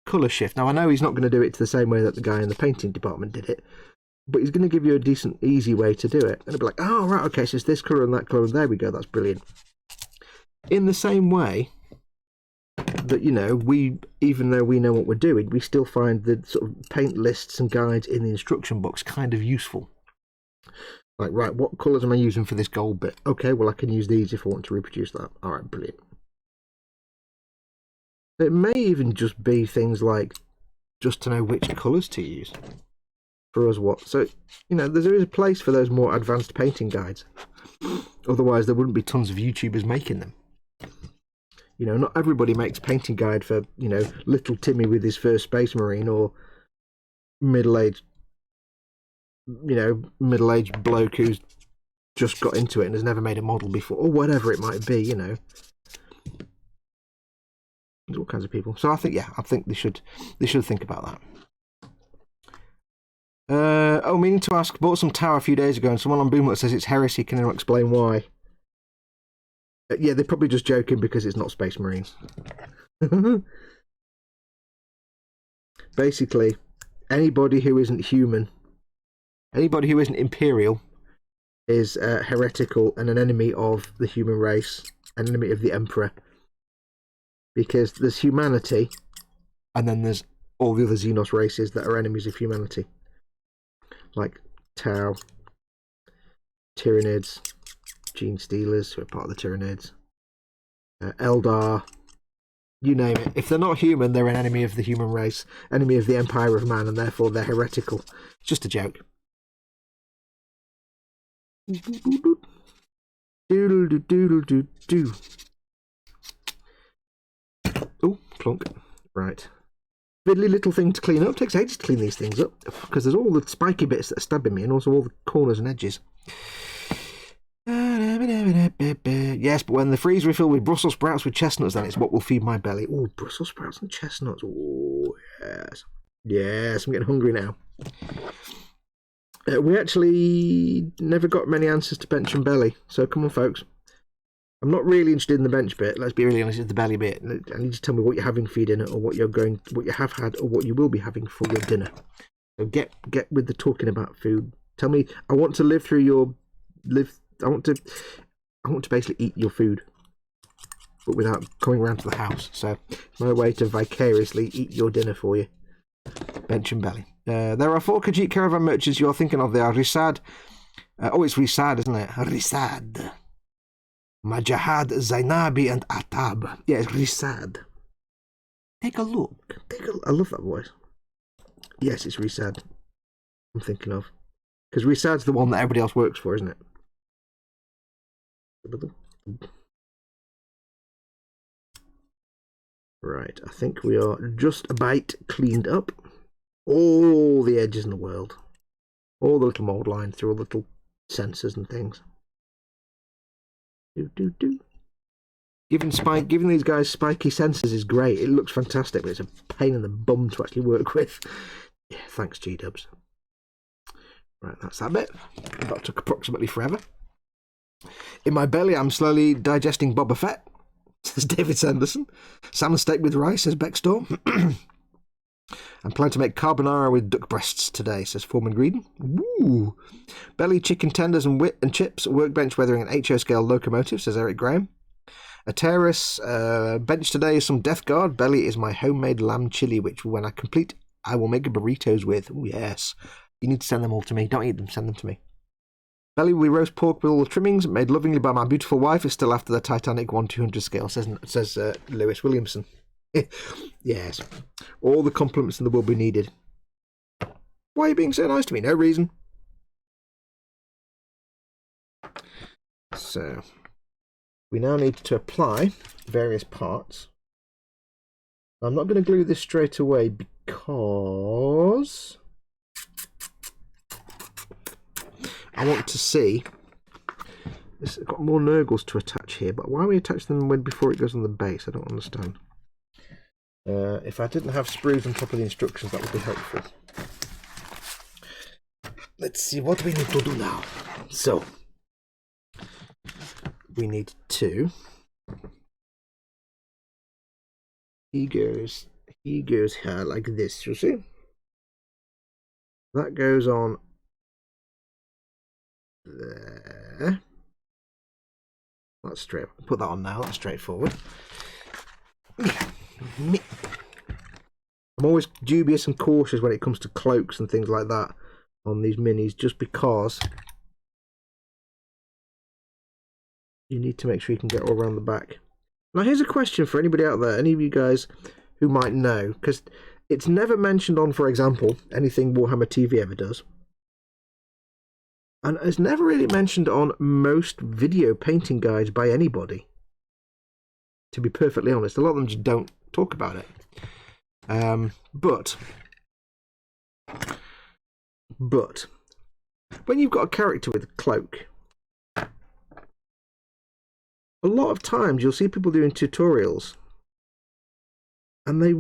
colour shift. Now, I know he's not going to do it the same way that the guy in the painting department did it, but he's going to give you a decent, easy way to do it. And it'll be like, oh, right, okay, so it's this colour and that colour, and there we go, that's brilliant. In the same way that, we, even though we know what we're doing, we still find the sort of paint lists and guides in the instruction books kind of useful. Like, right, what colours am I using for this gold bit? Okay, well, I can use these if I want to reproduce that. All right, brilliant. It may even just be things like just to know which colours to use for us. So, there is a place for those more advanced painting guides. Otherwise, there wouldn't be tons of YouTubers making them. Not everybody makes painting guide for, little Timmy with his first Space Marine or middle-aged bloke who's just got into it and has never made a model before, or whatever it might be, There's all kinds of people. So I think they should think about that. Meaning to ask, bought some Tower a few days ago and someone on Boomlet says it's heresy. Can anyone explain why? Yeah, they're probably just joking because it's not Space Marines. Basically, anybody who isn't human, anybody who isn't Imperial is heretical and an enemy of the human race, an enemy of the Emperor. Because there's humanity, and then there's all the other Xenos races that are enemies of humanity. Like Tau, Tyranids, Gene Stealers, who are part of the Tyranids, Eldar, you name it. If they're not human, they're an enemy of the human race, enemy of the Empire of Man, and therefore they're heretical. It's just a joke. Doodle-doo-doodle-doo-doo. Oh, plonk. Right. Fiddly little thing to clean up. Takes ages to clean these things up because there's all the spiky bits that are stabbing me and also all the corners and edges. Yes, but when the freezer refill with Brussels sprouts with chestnuts, then it's what will feed my belly. Oh, Brussels sprouts and chestnuts. Oh, yes. Yes, I'm getting hungry now. We actually never got many answers to bench and belly, so come on, folks. I'm not really interested in the bench bit. Let's be really honest, it's the belly bit. I need you to tell me what you're having for your dinner, or what you have had, or what you will be having for your dinner. So get with the talking about food. Tell me. I want to live through your live. I want to basically eat your food, but without coming around to the house. So it's my way to vicariously eat your dinner for you. Bench and belly. There are 4 Khajiit caravan merchants you're thinking of. They are Risad. It's Risad, isn't it? Risad. Majahad, Zainabi, and Atab. Yeah, it's Risad. Take a look. I love that voice. Yes, it's Risad. I'm thinking of. Because Risad's the one that everybody else works for, isn't it? Right, I think we are just about cleaned up. All the edges in the world. All the little mould lines through all the little sensors and things. Giving these guys spiky sensors is great. It looks fantastic, but it's a pain in the bum to actually work with. Yeah, thanks, G-dubs. Right, that's that bit. That took approximately forever. In my belly, I'm slowly digesting Boba Fett, says David Sanderson. Salmon steak with rice, says Beckstorm. I'm planning to make carbonara with duck breasts today, says Foreman Greedon. Woo! Belly, chicken tenders and wit and chips. Workbench weathering an HO scale locomotive, says Eric Graham. A terrace. Bench today is some Death Guard. Belly is my homemade lamb chili, which when I complete, I will make burritos with. Oh, yes. You need to send them all to me. Don't eat them, send them to me. Belly will be roast pork with all the trimmings, made lovingly by my beautiful wife, is still after the Titanic 1/200 scale, says Lewis Williamson. Yes. All the compliments in the world be needed. Why are you being so nice to me? No reason. So we now need to apply various parts. I'm not going to glue this straight away because I want to see. It's got more nurgles to attach here, but why are we attaching them when before it goes on the base? I don't understand. If I didn't have sprues on top of the instructions, that would be helpful. Let's see what we need to do now. So we need two. He goes here like this, you see? That goes on there. That's straight. Put that on now, that's straightforward. I'm always dubious and cautious when it comes to cloaks and things like that on these minis, just because you need to make sure you can get all around the back. Now here's a question for anybody out there, any of you guys who might know, because it's never mentioned on, for example, anything Warhammer TV ever does. And it's never really mentioned on most video painting guides by anybody. To be perfectly honest, a lot of them just don't talk about it. But when you've got a character with a cloak, a lot of times you'll see people doing tutorials, and they,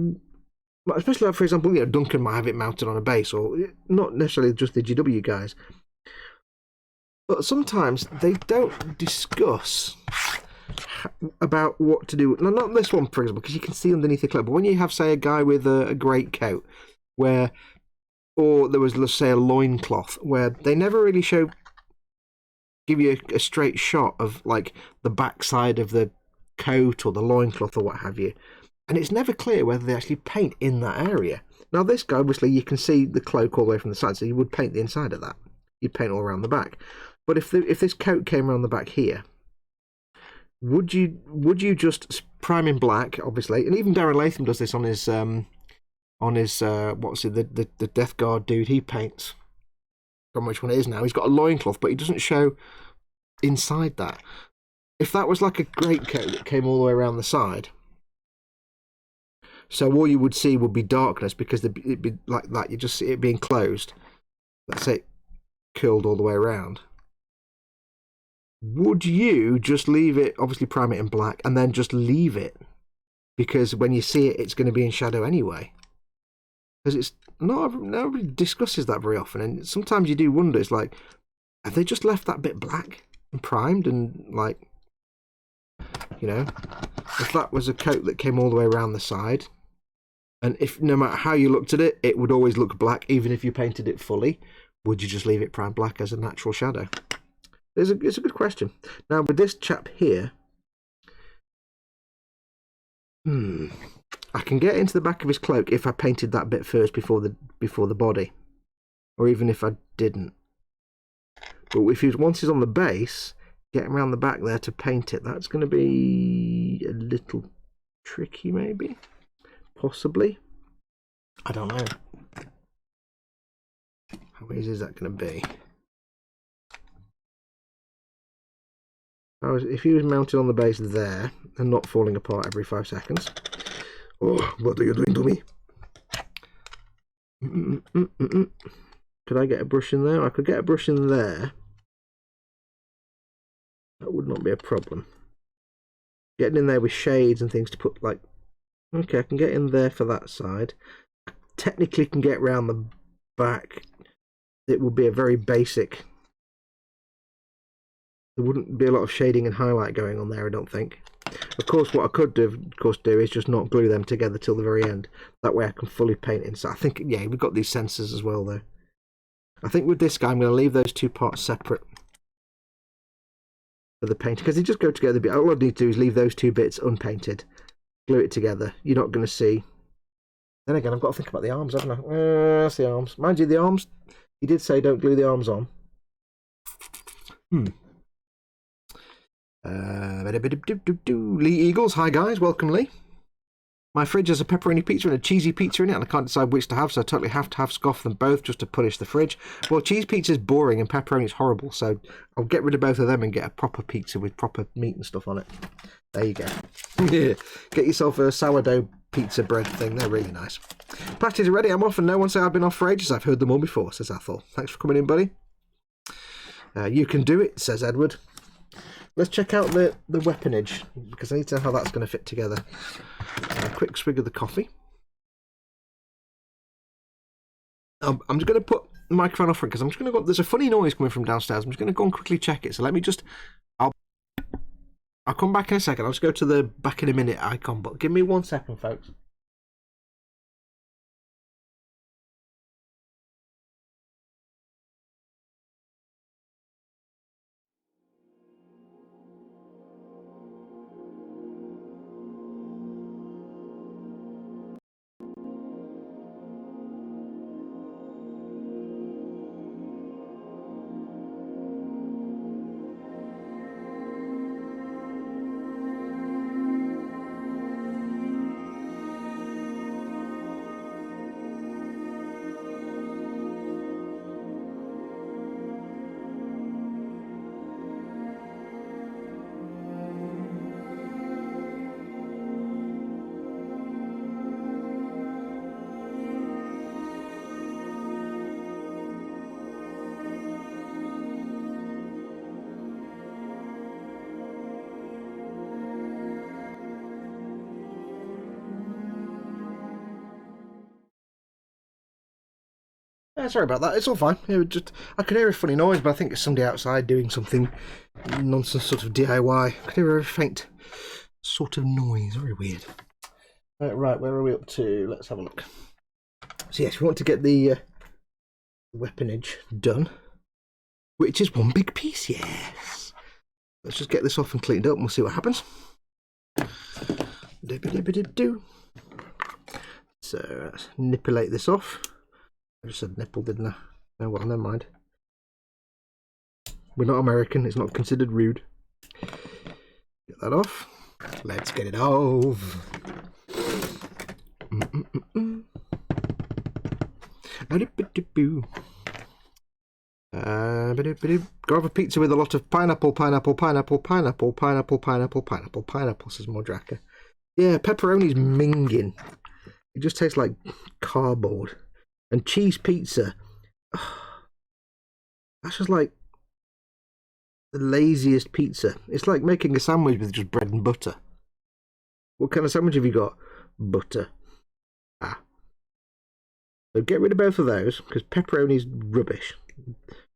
especially like, for example, you know, Duncan might have it mounted on a base, or not necessarily just the GW guys, but sometimes they don't discuss about what to do. Now, not this one, for example, because you can see underneath the cloak, but when you have, say, a guy with a great coat, where, or there was, let's say, a loincloth, where they never really give you a straight shot of like the backside of the coat or the loincloth or what have you, and it's never clear whether they actually paint in that area. Now this guy, obviously you can see the cloak all the way from the side, so you would paint the inside of that. You'd paint all around the back. But if this coat came around the back here, would you just prime in black, obviously? And even Darren Latham does this on his what's it, the Death Guard dude he paints. From which one it is now. He's got a loincloth, but he doesn't show inside that. If that was like a greatcoat that came all the way around the side, so all you would see would be darkness, because it'd be like that. You just see it being closed. Let's say curled all the way around. Would you just leave it, obviously prime it in black, and then just leave it? Because when you see it, it's going to be in shadow anyway. Because it's nobody discusses that very often, and sometimes you do wonder, it's like, have they just left that bit black and primed, and like, you know, if that was a coat that came all the way around the side, and if no matter how you looked at it, it would always look black, even if you painted it fully, would you just leave it primed black as a natural shadow? It's a good question. Now with this chap here, I can get into the back of his cloak if I painted that bit first before the body, or even if I didn't. But if once he's on the base, getting around the back there to paint it, that's going to be a little tricky, maybe, possibly. I don't know. How easy is that going to be? If he was mounted on the base there and not falling apart every 5 seconds. Oh, what are you doing to me? Could I get a brush in there? I could get a brush in there. That would not be a problem. Getting in there with shades and things to put, like, okay, I can get in there for that side. Technically can get round the back. It would be a very basic. There wouldn't be a lot of shading and highlight going on there, I don't think. Of course, what I could do, is just not glue them together till the very end. That way I can fully paint inside. I think, yeah, we've got these sensors as well, though. I think with this guy, I'm going to leave those two parts separate for the painting, because they just go together. All I need to do is leave those two bits unpainted, glue it together. You're not going to see. Then again, I've got to think about the arms, haven't I? That's the arms. Mind you, the arms, he did say don't glue the arms on. Lee Eagles, hi guys, welcome Lee. My fridge has a pepperoni pizza and a cheesy pizza in it, and I can't decide which to have, so I totally have to have scoff them both just to punish the fridge. Well, cheese pizza is boring and pepperoni is horrible, so I'll get rid of both of them and get a proper pizza with proper meat and stuff on it. There you go. Yeah. Get yourself a sourdough pizza bread thing. They're really nice. Patties are ready. I'm off, and no one say I've been off for ages. I've heard them all before, says Athol. Thanks for coming in, buddy. You can do it, says Edward. Let's check out the weaponage, because I need to know how that's going to fit together. A quick swig of the coffee. I'm just going to put the microphone off because I'm just going to go. There's a funny noise coming from downstairs. I'm just going to go and quickly check it. So let me just. I'll come back in a second. I'll just go to the back in a minute icon, but give me 1 second, folks. Sorry about that. It's all fine. I could hear a funny noise, but I think it's somebody outside doing something nonsense, sort of DIY. I could hear a faint sort of noise. Very weird. Right, where are we up to? Let's have a look. So yes, we want to get the weaponage done, which is one big piece. Yes. Let's just get this off and cleaned up, and we'll see what happens. So let's nipulate this off. I just said nipple, didn't I? Oh well, never mind. We're not American, it's not considered rude. Get that off. Let's get it off. Go have a pizza with a lot of pineapple, says Mordraka. Yeah, pepperoni's minging. It just tastes like cardboard. And cheese pizza, that's just like the laziest pizza. It's like making a sandwich with just bread and butter. What kind of sandwich have you got? Butter. So get rid of both of those, because pepperoni's rubbish.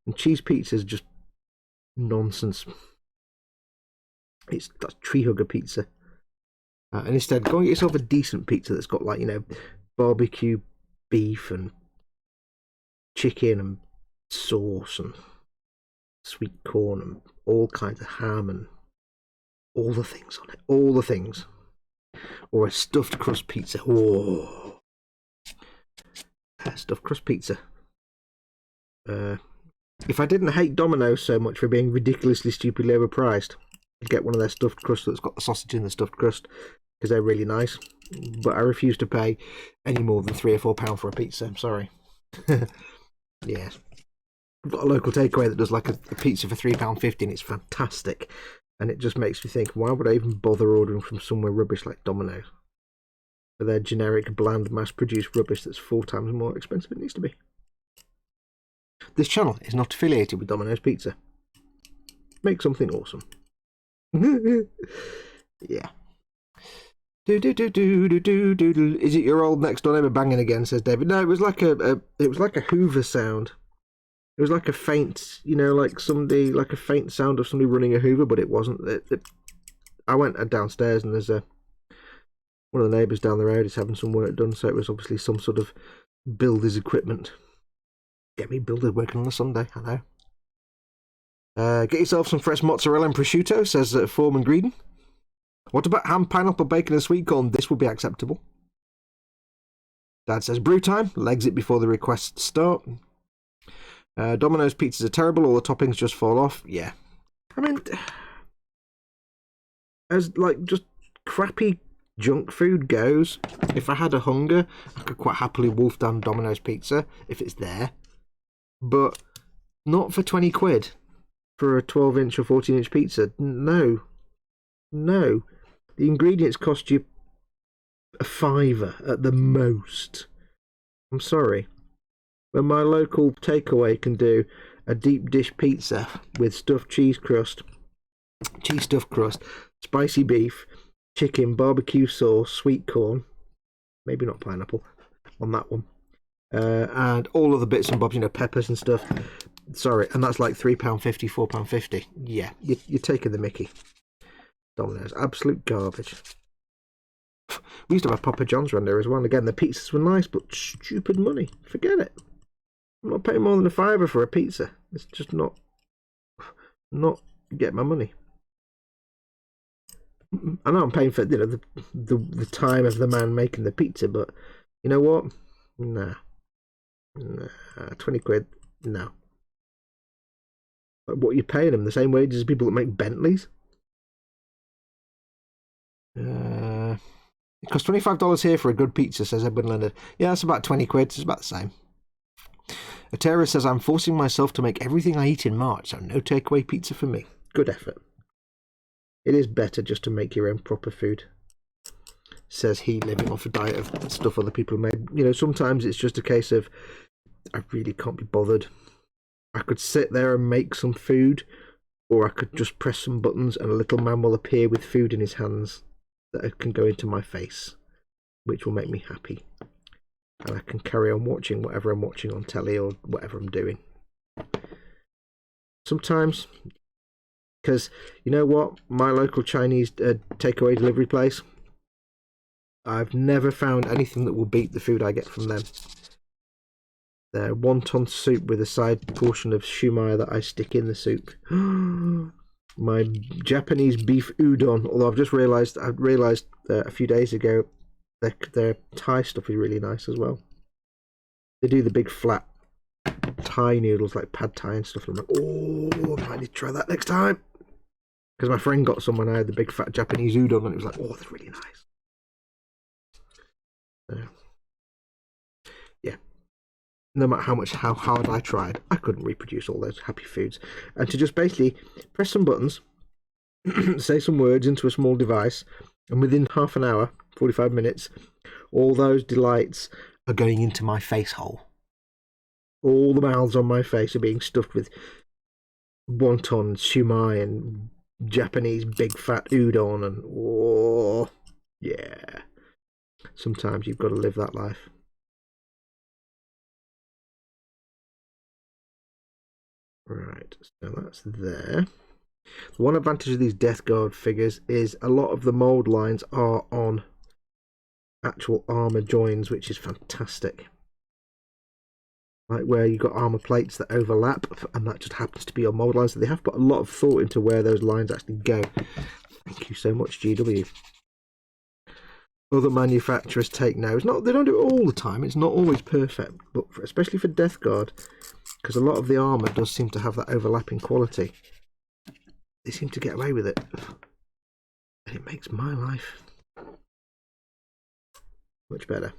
And cheese pizza's just nonsense. That's tree hugger pizza. And instead, go and get yourself a decent pizza that's got, like, barbecue beef and chicken and sauce and sweet corn and all kinds of ham and all the things on it. All the things. Or a stuffed crust pizza. Whoa. Stuffed crust pizza. If I didn't hate Domino's so much for being ridiculously stupidly overpriced, I'd get one of their stuffed crust that's got the sausage in the stuffed crust, because they're really nice. But I refuse to pay any more than £3 or £4 for a pizza. I'm sorry. Yeah. I've got a local takeaway that does like a pizza for £3.50 and it's fantastic. And it just makes me think, why would I even bother ordering from somewhere rubbish like Domino's? For their generic, bland, mass-produced rubbish that's 4 times more expensive than it needs to be. This channel is not affiliated with Domino's Pizza. Make something awesome. Yeah. Is it your old next door neighbour banging again? Says David. No, it was like a Hoover sound. It was like a faint, like a faint sound of somebody running a Hoover, but it wasn't. I went downstairs and there's one of the neighbours down the road is having some work done, so it was obviously some sort of builder's equipment. Get me builder working on a Sunday, I know. Get yourself some fresh mozzarella and prosciutto, says Foreman Greedon. What about ham, pineapple, bacon and sweet corn? This will be acceptable. Dad says brew time. Legs it before the requests start. Domino's pizzas are terrible. All the toppings just fall off. Yeah. I mean, as like just crappy junk food goes, if I had a hunger, I could quite happily wolf down Domino's pizza if it's there. But not for 20 quid for a 12-inch or 14-inch pizza. No. No. The ingredients cost you a fiver at the most. I'm sorry. When my local takeaway can do a deep dish pizza with stuffed cheese stuffed crust, spicy beef, chicken, barbecue sauce, sweet corn, maybe not pineapple on that one, and all of the bits and bobs, you know, peppers and stuff. Sorry, and that's like £3.50, £4.50. Yeah, you're taking the mickey. Domino's, absolute garbage. We used to have Papa John's around there as well. And again, the pizzas were nice, but stupid money. Forget it. I'm not paying more than a fiver for a pizza. It's just not get my money. I know I'm paying for, you know, the time of the man making the pizza, but you know what? Nah, 20 quid, no. Like, what are you paying them? The same wages as people that make Bentleys? It costs $25 here for a good pizza, says Edwin Leonard. Yeah, that's about 20 quid. It's about the same. A terrorist says, I'm forcing myself to make everything I eat in March, so no takeaway pizza for me. Good effort. It is better just to make your own proper food, says he, living off a diet of stuff other people made. You know, sometimes it's just a case of, I really can't be bothered. I could sit there and make some food, or I could just press some buttons and a little man will appear with food in his hands that can go into my face, which will make me happy. And I can carry on watching whatever I'm watching on telly or whatever I'm doing. Sometimes, because you know what? My local Chinese takeaway delivery place, I've never found anything that will beat the food I get from them. Their wonton soup with a side portion of shumai that I stick in the soup. My Japanese beef udon, although I've just realised a few days ago their Thai stuff is really nice as well. They do the big flat Thai noodles like pad Thai and stuff. And I'm like, oh, I might need to try that next time. Because my friend got some when I had the big fat Japanese udon and it was like, oh, that's really nice. Yeah. No matter how hard I tried, I couldn't reproduce all those happy foods. And to just basically press some buttons, say some words into a small device, and within half an hour, 45 minutes, all those delights are going into my face hole. All the mouths on my face are being stuffed with wonton, shumai, and Japanese big fat udon, and oh, yeah. Sometimes you've got to live that life. Right, so that's there. The one advantage of these Death Guard figures is a lot of the mould lines are on actual armour joins, which is fantastic. Like where you've got armour plates that overlap, and that just happens to be your mould lines. So they have put a lot of thought into where those lines actually go. Thank you so much, GW. Other manufacturers take now. They don't do it all the time. It's not always perfect, but especially for Death Guard, because a lot of the armour does seem to have that overlapping quality. They seem to get away with it, and it makes my life much better.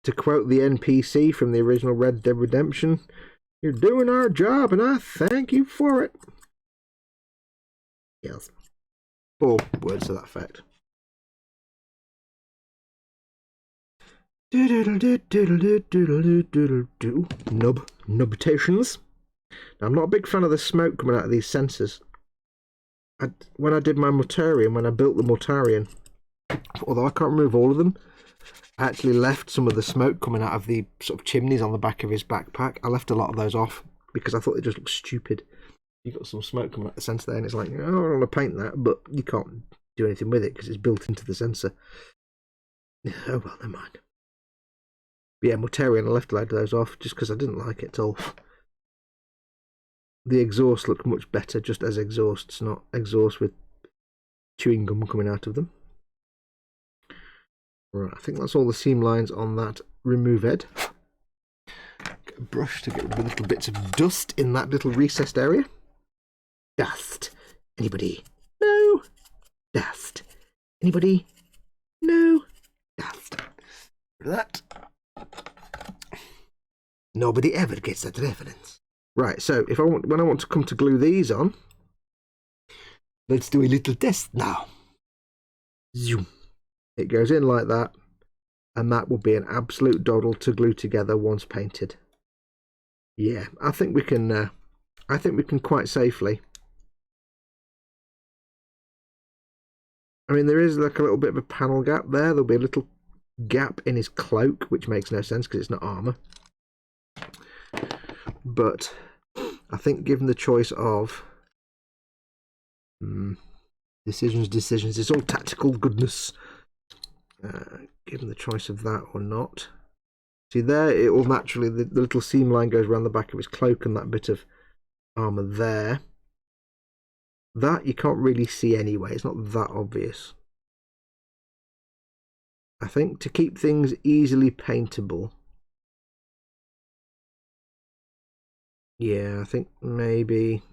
To quote the NPC from the original Red Dead Redemption, "You're doing our job, and I thank you for it." Yes. Or words to that effect. Nubitations. Now, I'm not a big fan of the smoke coming out of these sensors. When I did my Mortarion, when I built the Mortarion, although I can't remove all of them, I actually left some of the smoke coming out of the sort of chimneys on the back of his backpack. I left a lot of those off because I thought they just looked stupid. You've got some smoke coming out the sensor there, and it's like, oh, I don't want to paint that, but you can't do anything with it because it's built into the sensor. Oh well, never mind. But yeah, Mortarion, I left a load of those off just because I didn't like it at all. The exhaust looked much better just as exhausts, not exhaust with chewing gum coming out of them. Right, I think that's all the seam lines on that remove ed. Get a brush to get rid of little bits of dust in that little recessed area. Dust. Anybody? No. Dust. Anybody? No. Dust. That. Nobody ever gets that reference. Right, so when I want to come to glue these on, let's do a little test now. Zoom. It goes in like that, and that will be an absolute doddle to glue together once painted. Yeah, I think we can. I think we can quite safely. I mean, there is like a little bit of a panel gap there. There'll be a little gap in his cloak, which makes no sense because it's not armor. But I think, given the choice of decisions, it's all tactical goodness. Given the choice of that or not. See there, it will naturally, the little seam line goes around the back of his cloak and that bit of armour there. That you can't really see anyway, it's not that obvious. I think to keep things easily paintable, yeah, I think maybe,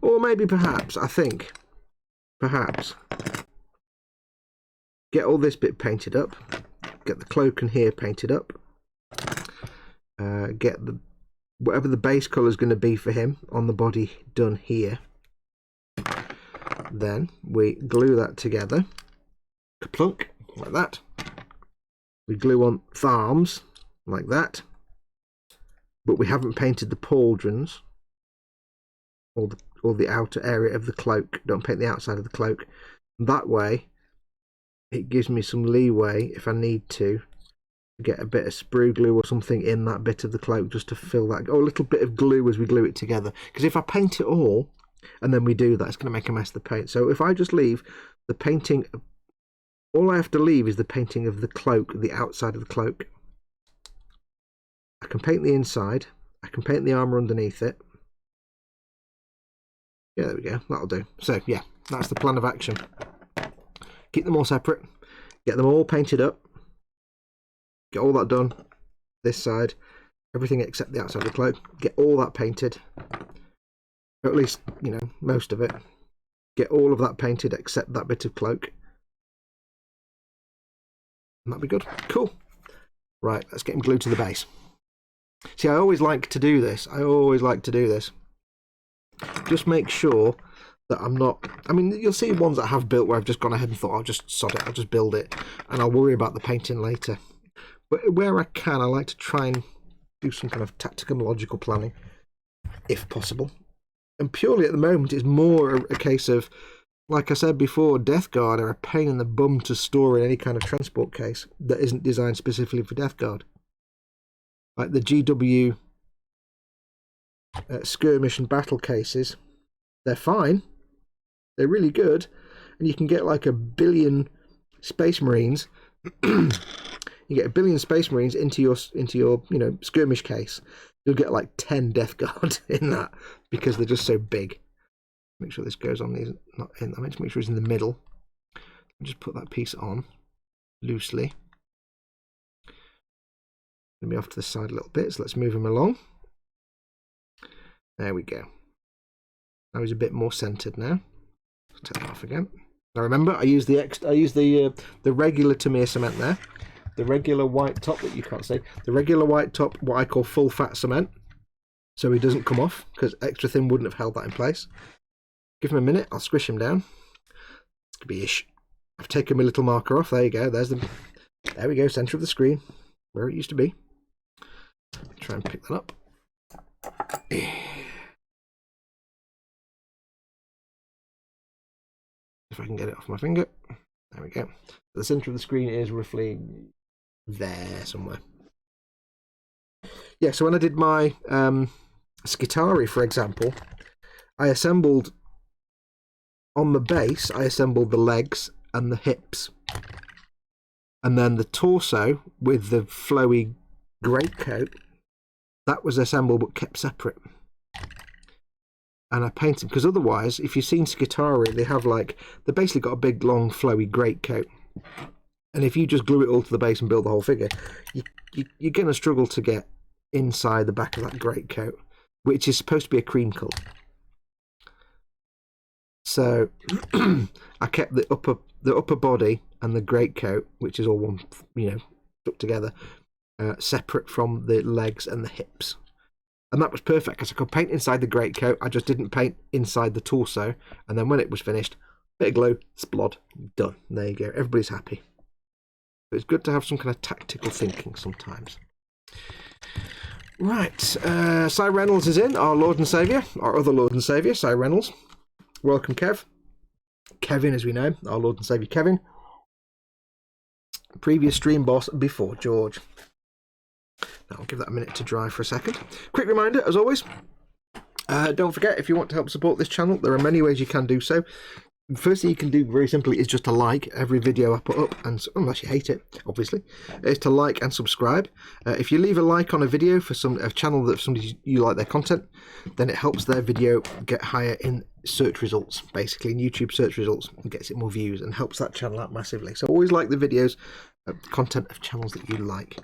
or maybe perhaps, I think, perhaps, get all this bit painted up, get the cloak and here painted up, get the whatever the base colour is going to be for him on the body done here. Then we glue that together, kaplunk, like that. We glue on the arms like that, but we haven't painted the pauldrons or the outer area of the cloak. Don't paint the outside of the cloak. That way it gives me some leeway if I need to get a bit of sprue glue or something in that bit of the cloak just to fill that, or a little bit of glue as we glue it together, because if I paint it all and then we do that, it's going to make a mess of the paint. So if I just leave the painting, all I have to leave is the painting of the cloak, the outside of the cloak. I can paint the inside, I can paint the armour underneath it. Yeah, there we go, that'll do. So yeah, that's the plan of action. Keep them all separate, get them all painted up, get all that done, this side, everything except the outside of the cloak, get all that painted, or at least, you know, most of it. Get all of that painted except that bit of cloak. And that'll be good. Cool. Right, let's get him glued to the base. See, I always like to do this. Just make sure that I'm not, I mean, you'll see ones that I have built where I've just gone ahead and thought, I'll just sod it, I'll just build it, and I'll worry about the painting later. But where I can, I like to try and do some kind of tactical and logical planning, if possible. And purely at the moment, it's more a case of, like I said before, Death Guard are a pain in the bum to store in any kind of transport case that isn't designed specifically for Death Guard. Like the GW skirmish and battle cases, they're fine. They're really good. And you can get like 1 billion Space Marines. You get 1 billion Space Marines into your you know, skirmish case. You'll get like 10 Death Guard in that because they're just so big. Make sure this goes on these, not in. I meant to make sure it's in the middle. Just put that piece on loosely. Let me off to the side a little bit, so let's move him along. There we go. Now he's a bit more centered now. I'll take that off again. Now remember, I use the regular Tamiya cement there. The regular white top that you can't see. The regular white top, what I call full fat cement. So he doesn't come off, because extra thin wouldn't have held that in place. Give him a minute, I'll squish him down. It's gonna be ish. I've taken my little marker off. There you go. There we go, centre of the screen, where it used to be. Try and pick that up. If I can get it off my finger. There we go. The centre of the screen is roughly there somewhere. Yeah, so when I did my Skitari, for example, I assembled, on the base, I assembled the legs and the hips. And then the torso with the flowy greatcoat, that was assembled but kept separate. And I painted, because otherwise, if you've seen Skitari, they basically got a big, long, flowy greatcoat. And if you just glue it all to the base and build the whole figure, you're going to struggle to get inside the back of that greatcoat, which is supposed to be a cream colour. So I kept the upper body and the greatcoat, which is all one, stuck together, separate from the legs and the hips. And that was perfect because I could paint inside the greatcoat. I just didn't paint inside the torso. And then when it was finished, bit of glue, splod, done. There you go. Everybody's happy. But it's good to have some kind of tactical thinking sometimes. Right. Cy Reynolds is in, our Lord and Saviour, our other Lord and Saviour, Cy Reynolds. Welcome, Kev. Kevin, as we know, our Lord and Saviour Kevin. Previous stream boss before George. Now I'll give that a minute to dry for a second. Quick reminder, as always, don't forget, if you want to help support this channel, there are many ways you can do so. First thing you can do, very simply, is just to like every video I put up, and unless you hate it, obviously, is to like and subscribe. If you leave a like on a video for a channel that somebody you like their content, then it helps their video get higher in search results, basically in YouTube search results, and gets it more views and helps that channel out massively. So always like the videos, content of channels that you like.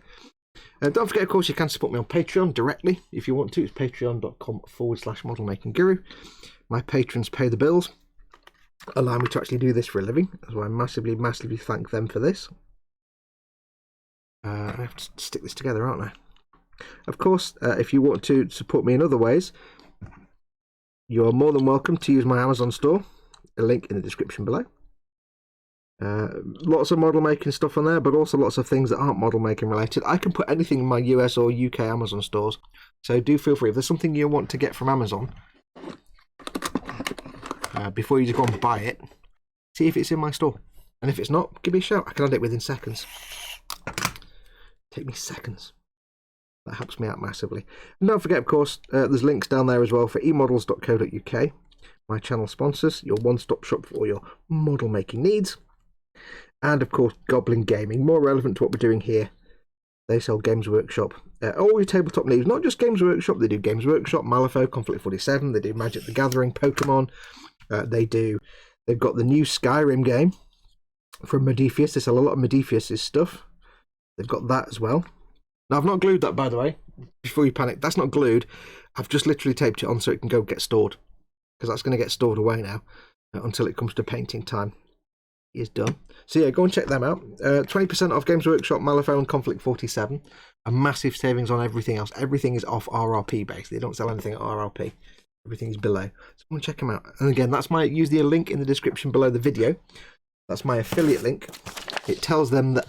Don't forget, of course, you can support me on Patreon directly if you want to. It's patreon.com/modelmakingguru. My patrons pay the bills, allow me to actually do this for a living, so I massively thank them for this. I have to stick this together, aren't I? Of course, if you want to support me in other ways, you are more than welcome to use my Amazon store, a link in the description below. Lots of model making stuff on there, but also lots of things that aren't model making related. I can put anything in my US or UK Amazon stores, so do feel free. If there's something you want to get from Amazon, before you just go and buy it, see if it's in my store. And if it's not, give me a shout. I can add it within seconds. Take me seconds. That helps me out massively. And don't forget, of course, there's links down there as well for emodels.co.uk, my channel sponsors, your one-stop shop for all your model making needs. And of course, Goblin Gaming, more relevant to what we're doing here. They sell Games Workshop, all your tabletop needs, not just Games Workshop. They do Games Workshop, Malifaux, Conflict 47. They do Magic the Gathering, Pokemon. They've got the new Skyrim game from Modiphius. They sell a lot of Modiphius' stuff. They've got that as well. Now, I've not glued that, by the way, before you panic. That's not glued. I've just literally taped it on so it can go get stored, because that's going to get stored away now until it comes to painting time. Is done. So yeah, go and check them out. 20% off Games Workshop, Malifaux and Conflict 47. A massive savings on everything else. Everything is off RRP basically. They don't sell anything at RRP. Everything is below. So go and check them out. And again, that's use the link in the description below the video. That's my affiliate link. It tells them that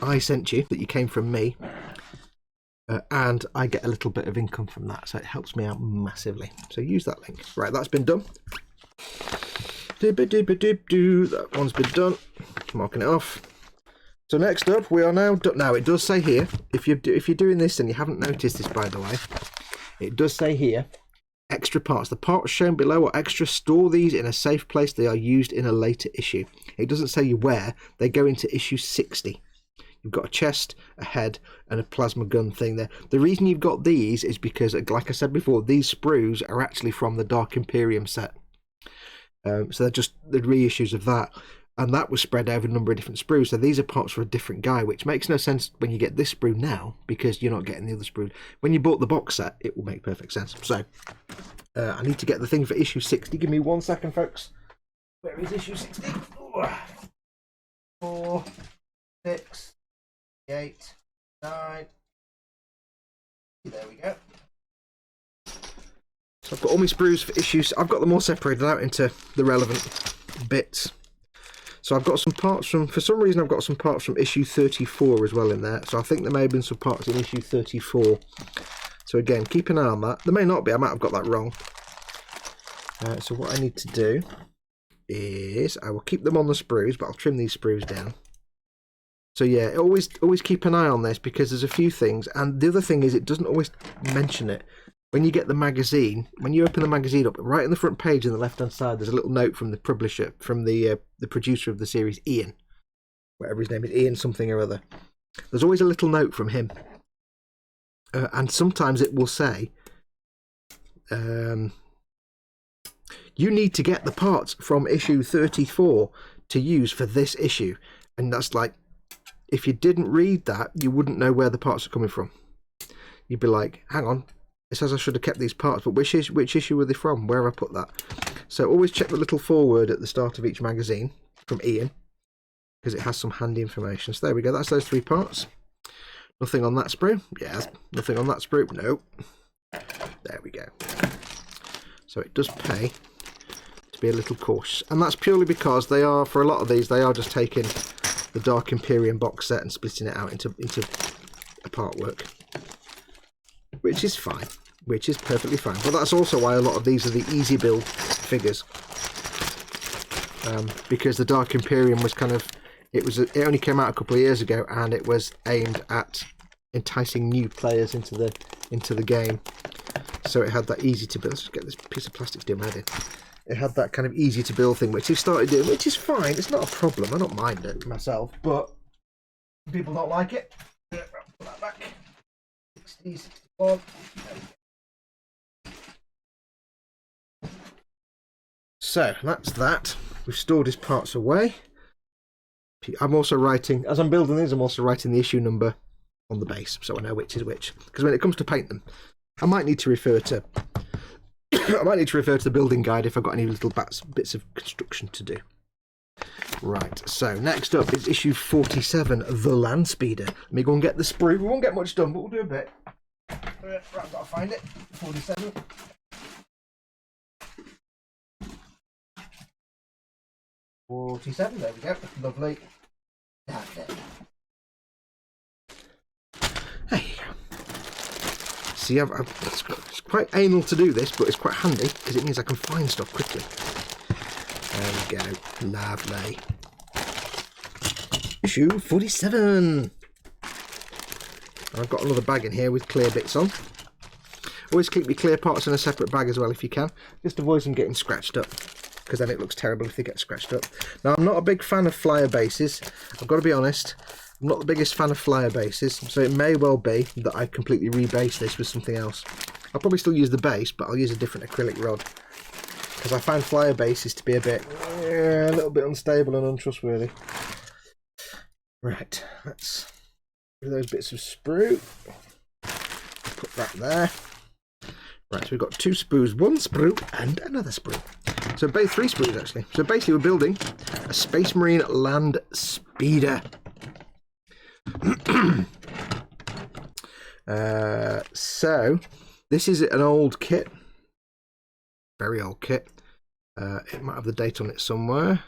I sent you, that you came from me. And I get a little bit of income from that. So it helps me out massively. So use that link. Right, that's been done. That one's been done. Marking it off. So next up, we are now done. Now it does say here, if you're doing this and you haven't noticed this, by the way, it does say here, extra parts. The parts shown below are extra. Store these in a safe place. They are used in a later issue. It doesn't say you where. They go into issue 60. You've got a chest, a head, and a plasma gun thing there. The reason you've got these is because, like I said before, these sprues are actually from the Dark Imperium set. So they're just the reissues of that, and that was spread over a number of different sprues. So these are parts for a different guy, which makes no sense when you get this sprue now, because you're not getting the other sprue. When you bought the box set, it will make perfect sense. So I need to get the thing for issue 60. Give me 1 second, folks. Where is issue 60? 4, 6, 8, 9. There we go. So I've got all my sprues for issues. I've got them all separated out into the relevant bits. So I've got some parts from, for some reason I've got some parts from issue 34 as well in there. So I think there may have been some parts in issue 34. So again, keep an eye on that. There may not be, I might have got that wrong. So what I need to do is, I will keep them on the sprues, but I'll trim these sprues down. So yeah, always keep an eye on this, because there's a few things. And the other thing is, it doesn't always mention it. When you get the magazine, when you open the magazine up, right in the front page on the left-hand side, there's a little note from the publisher, from the producer of the series, Ian. Whatever his name is, Ian something or other. There's always a little note from him. And sometimes it will say, you need to get the parts from issue 34 to use for this issue. And that's like, if you didn't read that, you wouldn't know where the parts are coming from. You'd be like, hang on. It says I should have kept these parts, but which issue were they from? Where have I put that? So always check the little foreword at the start of each magazine from Ian, because it has some handy information. So there we go, that's those 3 parts. Nothing on that sprue? Yeah. Nothing on that sprue? No. There we go. So it does pay to be a little cautious. And that's purely because they are, for a lot of these, they are just taking the Dark Imperium box set and splitting it out into a part work. Which is fine. Which is perfectly fine. But that's also why a lot of these are the easy build figures. Because the Dark Imperium was kind of... It only came out a couple of years ago, and it was aimed at enticing new players into the game. So it had that easy to build. Let's just get this piece of plastic to do my head in. It had that kind of easy to build thing, which he started doing, which is fine. It's not a problem. I don't mind it myself, but people don't like it. Put that back. 60, 61. So that's that. We've stored his parts away. I'm also writing, as I'm building these, I'm also writing the issue number on the base, so I know which is which. Because when it comes to paint them, I might need to refer to the building guide if I've got any little bits of construction to do. Right, so next up is issue 47, The Land Speeder. Let me go and get the sprue. We won't get much done, but we'll do a bit. Right, I've got to find it. 47. There we go. Lovely. There you go. See, it's quite anal to do this, but it's quite handy because it means I can find stuff quickly. There we go. Lovely. Issue 47. I've got another bag in here with clear bits on. Always keep your clear parts in a separate bag as well if you can. Just avoid them getting scratched up, because then it looks terrible if they get scratched up. Now, I'm not a big fan of flyer bases. I've got to be honest. I'm not the biggest fan of flyer bases, so it may well be that I completely rebase this with something else. I'll probably still use the base, but I'll use a different acrylic rod, because I find flyer bases to be a little bit unstable and untrustworthy. Right, let's do those bits of sprue. Put that there. Right, so we've got 2 sprues, 1 sprue and another sprue. So 3 sprues actually. So basically we're building a Space Marine Land Speeder. So this is an old kit. Very old kit. It might have the date on it somewhere.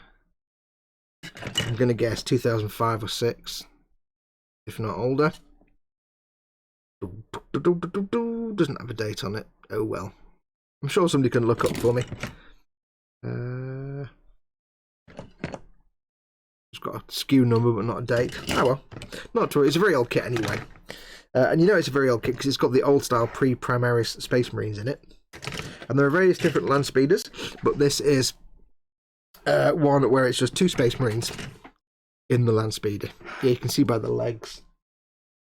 I'm going to guess 2005 or 6, if not older. Doesn't have a date on it. Oh well. I'm sure somebody can look up for me. It's got a SKU number but not a date. Oh well. Not to worry. It's a very old kit anyway. And you know it's a very old kit because it's got the old style pre-Primaris Space Marines in it. And there are various different land speeders, but this is one where it's just 2 Space Marines in the land speeder. Yeah, you can see by the legs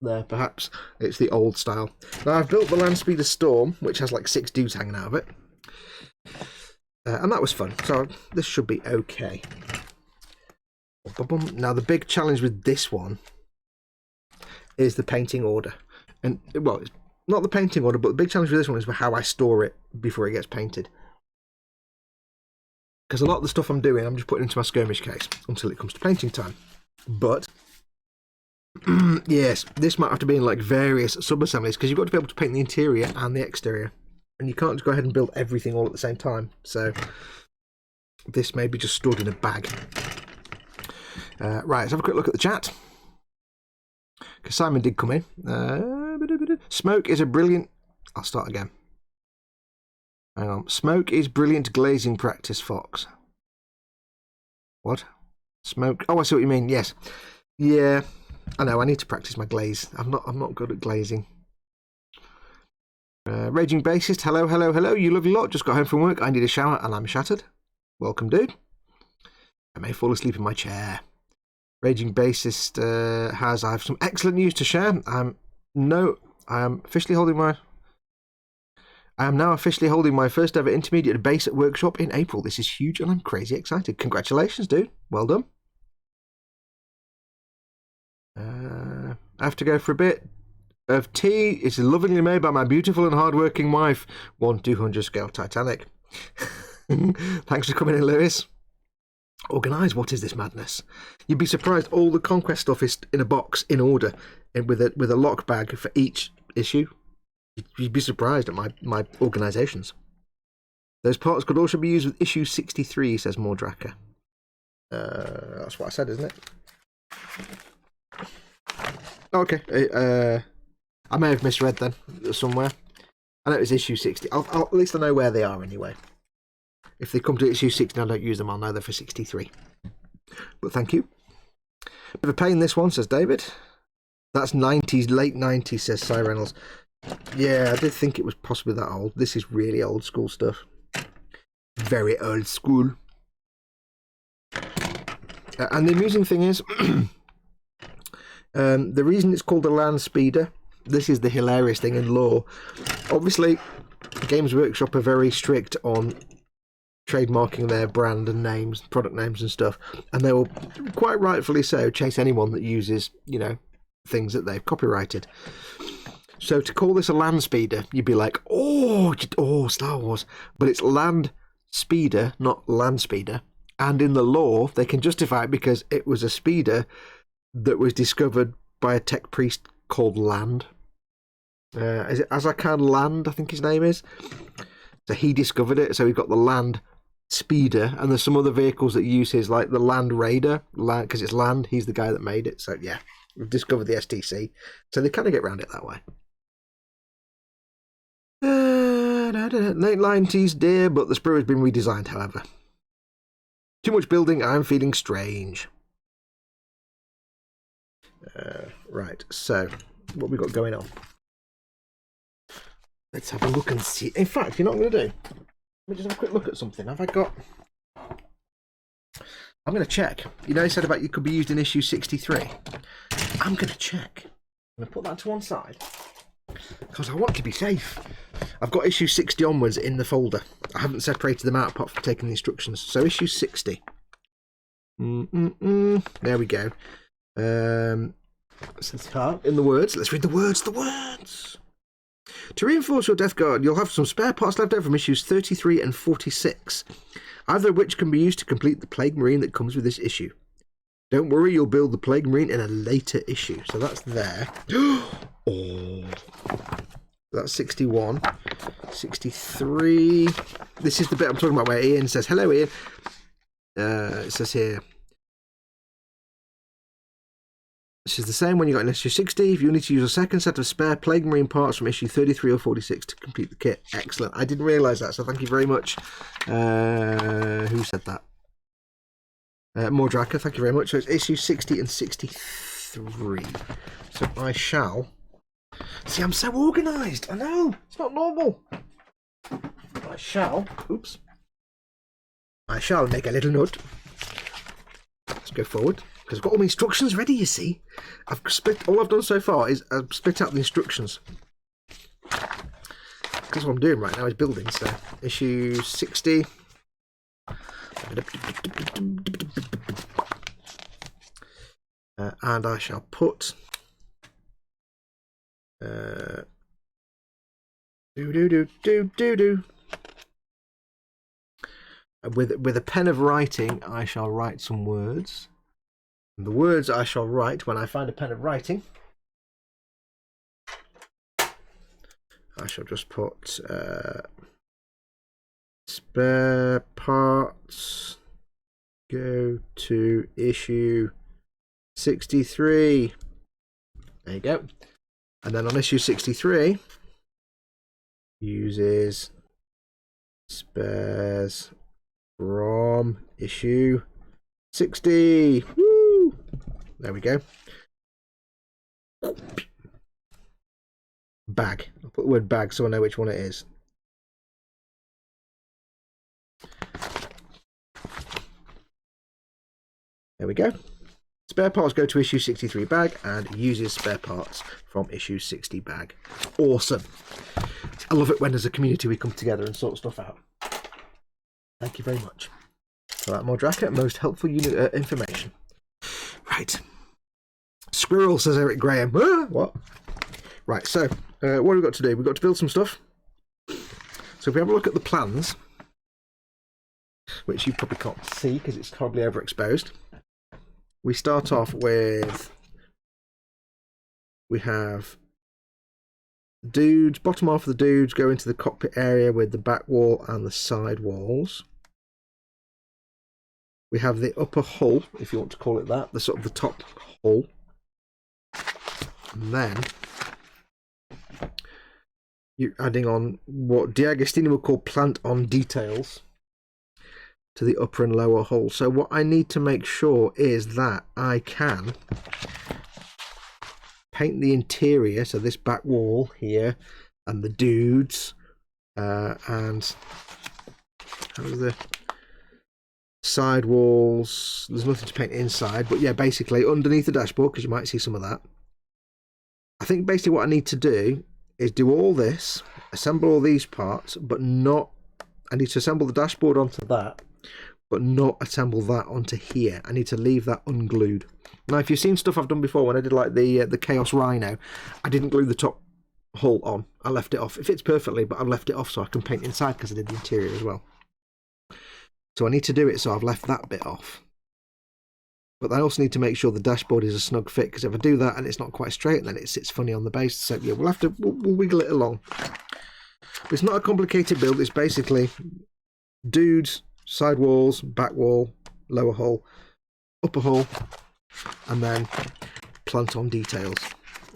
there, perhaps it's the old style. Now I've built the land speeder Storm, which has like 6 dudes hanging out of it, and that was fun, so this should be okay. Now the big challenge with this one is the painting order, and well, it's not the painting order, but the big challenge with this one is how I store it before it gets painted. Because a lot of the stuff I'm doing, I'm just putting into my skirmish case until it comes to painting time. But yes, this might have to be in like various sub-assemblies, because you've got to be able to paint the interior and the exterior, and you can't just go ahead and build everything all at the same time. So this may be just stored in a bag. Right, let's have a quick look at the chat, because Simon did come in. Smoke is a brilliant... I'll start again. Hang on. Smoke is brilliant glazing practice, Fox. What? Smoke? Oh, I see what you mean. Yes. Yeah. I know. I need to practice my glaze. I'm not good at glazing. Raging Bassist. Hello, hello, hello. You lovely lot. Just got home from work. I need a shower and I'm shattered. Welcome, dude. I may fall asleep in my chair. Raging Bassist I have some excellent news to share. I am now officially holding my first ever intermediate bass workshop in April. This is huge and I'm crazy excited. Congratulations, dude. Well done. I have to go for a bit of tea. It's lovingly made by my beautiful and hard-working wife. 1/200 scale Titanic. Thanks for coming in, Lewis. Organise, what is this madness? You'd be surprised all the Conquest stuff is in a box in order and with a lock bag for each issue. You'd be surprised at my organisations. Those parts could also be used with issue 63, says Mordraka. That's what I said, isn't it? Okay. I may have misread then somewhere. I know it was issue 60. At least I know where they are anyway. If they come to issue 60 and I don't use them, I'll know they're for 63. But thank you. Bit of a pain this one, says David. That's 90s, late 90s, says Cy Reynolds. Yeah, I did think it was possibly that old. This is really old school stuff. Very old school. And the amusing thing is, the reason it's called a land speeder, this is the hilarious thing in lore. Obviously, Games Workshop are very strict on trademarking their brand and names, product names and stuff, and they will, quite rightfully so, chase anyone that uses, you know, things that they've copyrighted. So to call this a land speeder, you'd be like, oh, Star Wars, but it's land speeder, not land speeder. And in the lore, they can justify it because it was a speeder that was discovered by a tech priest called Land. Is it Azakan Land, I think his name is? So he discovered it, so we've got the Land Speeder, and there's some other vehicles that use his, like the Land Raider, because it's Land, he's the guy that made it. So yeah, we've discovered the STC. So they kind of get around it that way. Late 90s, dear, but the sprue has been redesigned, however. Too much building, I'm feeling strange. Right, so what we got going on? Let's have a look and see. In fact, you know what I'm going to do? Let me just have a quick look at something. Have I got... I'm going to check. You know, I said about you could be used in issue 63. I'm going to check. I'm going to put that to one side because I want to be safe. I've got issue 60 onwards in the folder. I haven't separated them out apart from taking the instructions. So issue 60. There we go. In the words. Let's read the words. The words. To reinforce your Death Guard, you'll have some spare parts left over from issues 33 and 46, either of which can be used to complete the Plague Marine that comes with this issue. Don't worry, you'll build the Plague Marine in a later issue. So that's there. Oh, that's 61. 63. This is the bit I'm talking about where Ian says, hello, Ian. It says here, this is the same when you got in issue 60. If you need to use a second set of spare Plague Marine parts from issue 33 or 46 to complete the kit. Excellent. I didn't realise that, so thank you very much. Who said that? Mordraka, thank you very much. So it's issue 60 and 63. So I shall... See, I'm so organised. I know. It's not normal. I shall... Oops. I shall make a little note. Let's go forward. Because I've got all my instructions ready, you see. All I've done so far is I've split out the instructions. Because what I'm doing right now is building. So, issue 60. And I shall put... With a pen of writing, I shall write some words. And the words I shall write when I find a pen of writing, I shall just put spare parts go to issue 63. There you go. And then on issue 63, uses spares from issue 60. Woo! There we go. Bag. I'll put the word bag so I know which one it is. There we go. Spare parts go to issue 63 bag and uses spare parts from issue 60 bag. Awesome. I love it when as a community we come together and sort stuff out. Thank you very much for that, Mordraka. Most helpful information. Right. Squirrel, says Eric Graham. What? Right, so what have we got to do? We've got to build some stuff. So if we have a look at the plans, which you probably can't see because it's horribly overexposed. We start off with, we have dudes, bottom half of the dudes go into the cockpit area with the back wall and the side walls. We have the upper hull, if you want to call it that, the sort of the top hull. And then you're adding on what D'Agostino would call plant-on details to the upper and lower hull. So what I need to make sure is that I can paint the interior, so this back wall here, and the dudes, and the side walls. There's nothing to paint inside, but yeah, basically underneath the dashboard, because you might see some of that. I think basically what I need to do is do all this, assemble all these parts, but not, I need to assemble the dashboard onto that, but not assemble that onto here. I need to leave that unglued. Now, if you've seen stuff I've done before, when I did like the Chaos Rhino, I didn't glue the top hull on. I left it off. It fits perfectly, but I've left it off so I can paint inside because I did the interior as well. So I need to do it, so I've left that bit off. But I also need to make sure the dashboard is a snug fit, because if I do that and it's not quite straight, then it sits funny on the base. So yeah, we'll wiggle it along. But it's not a complicated build. It's basically dudes, side walls, back wall, lower hull, upper hull, and then plant-on details,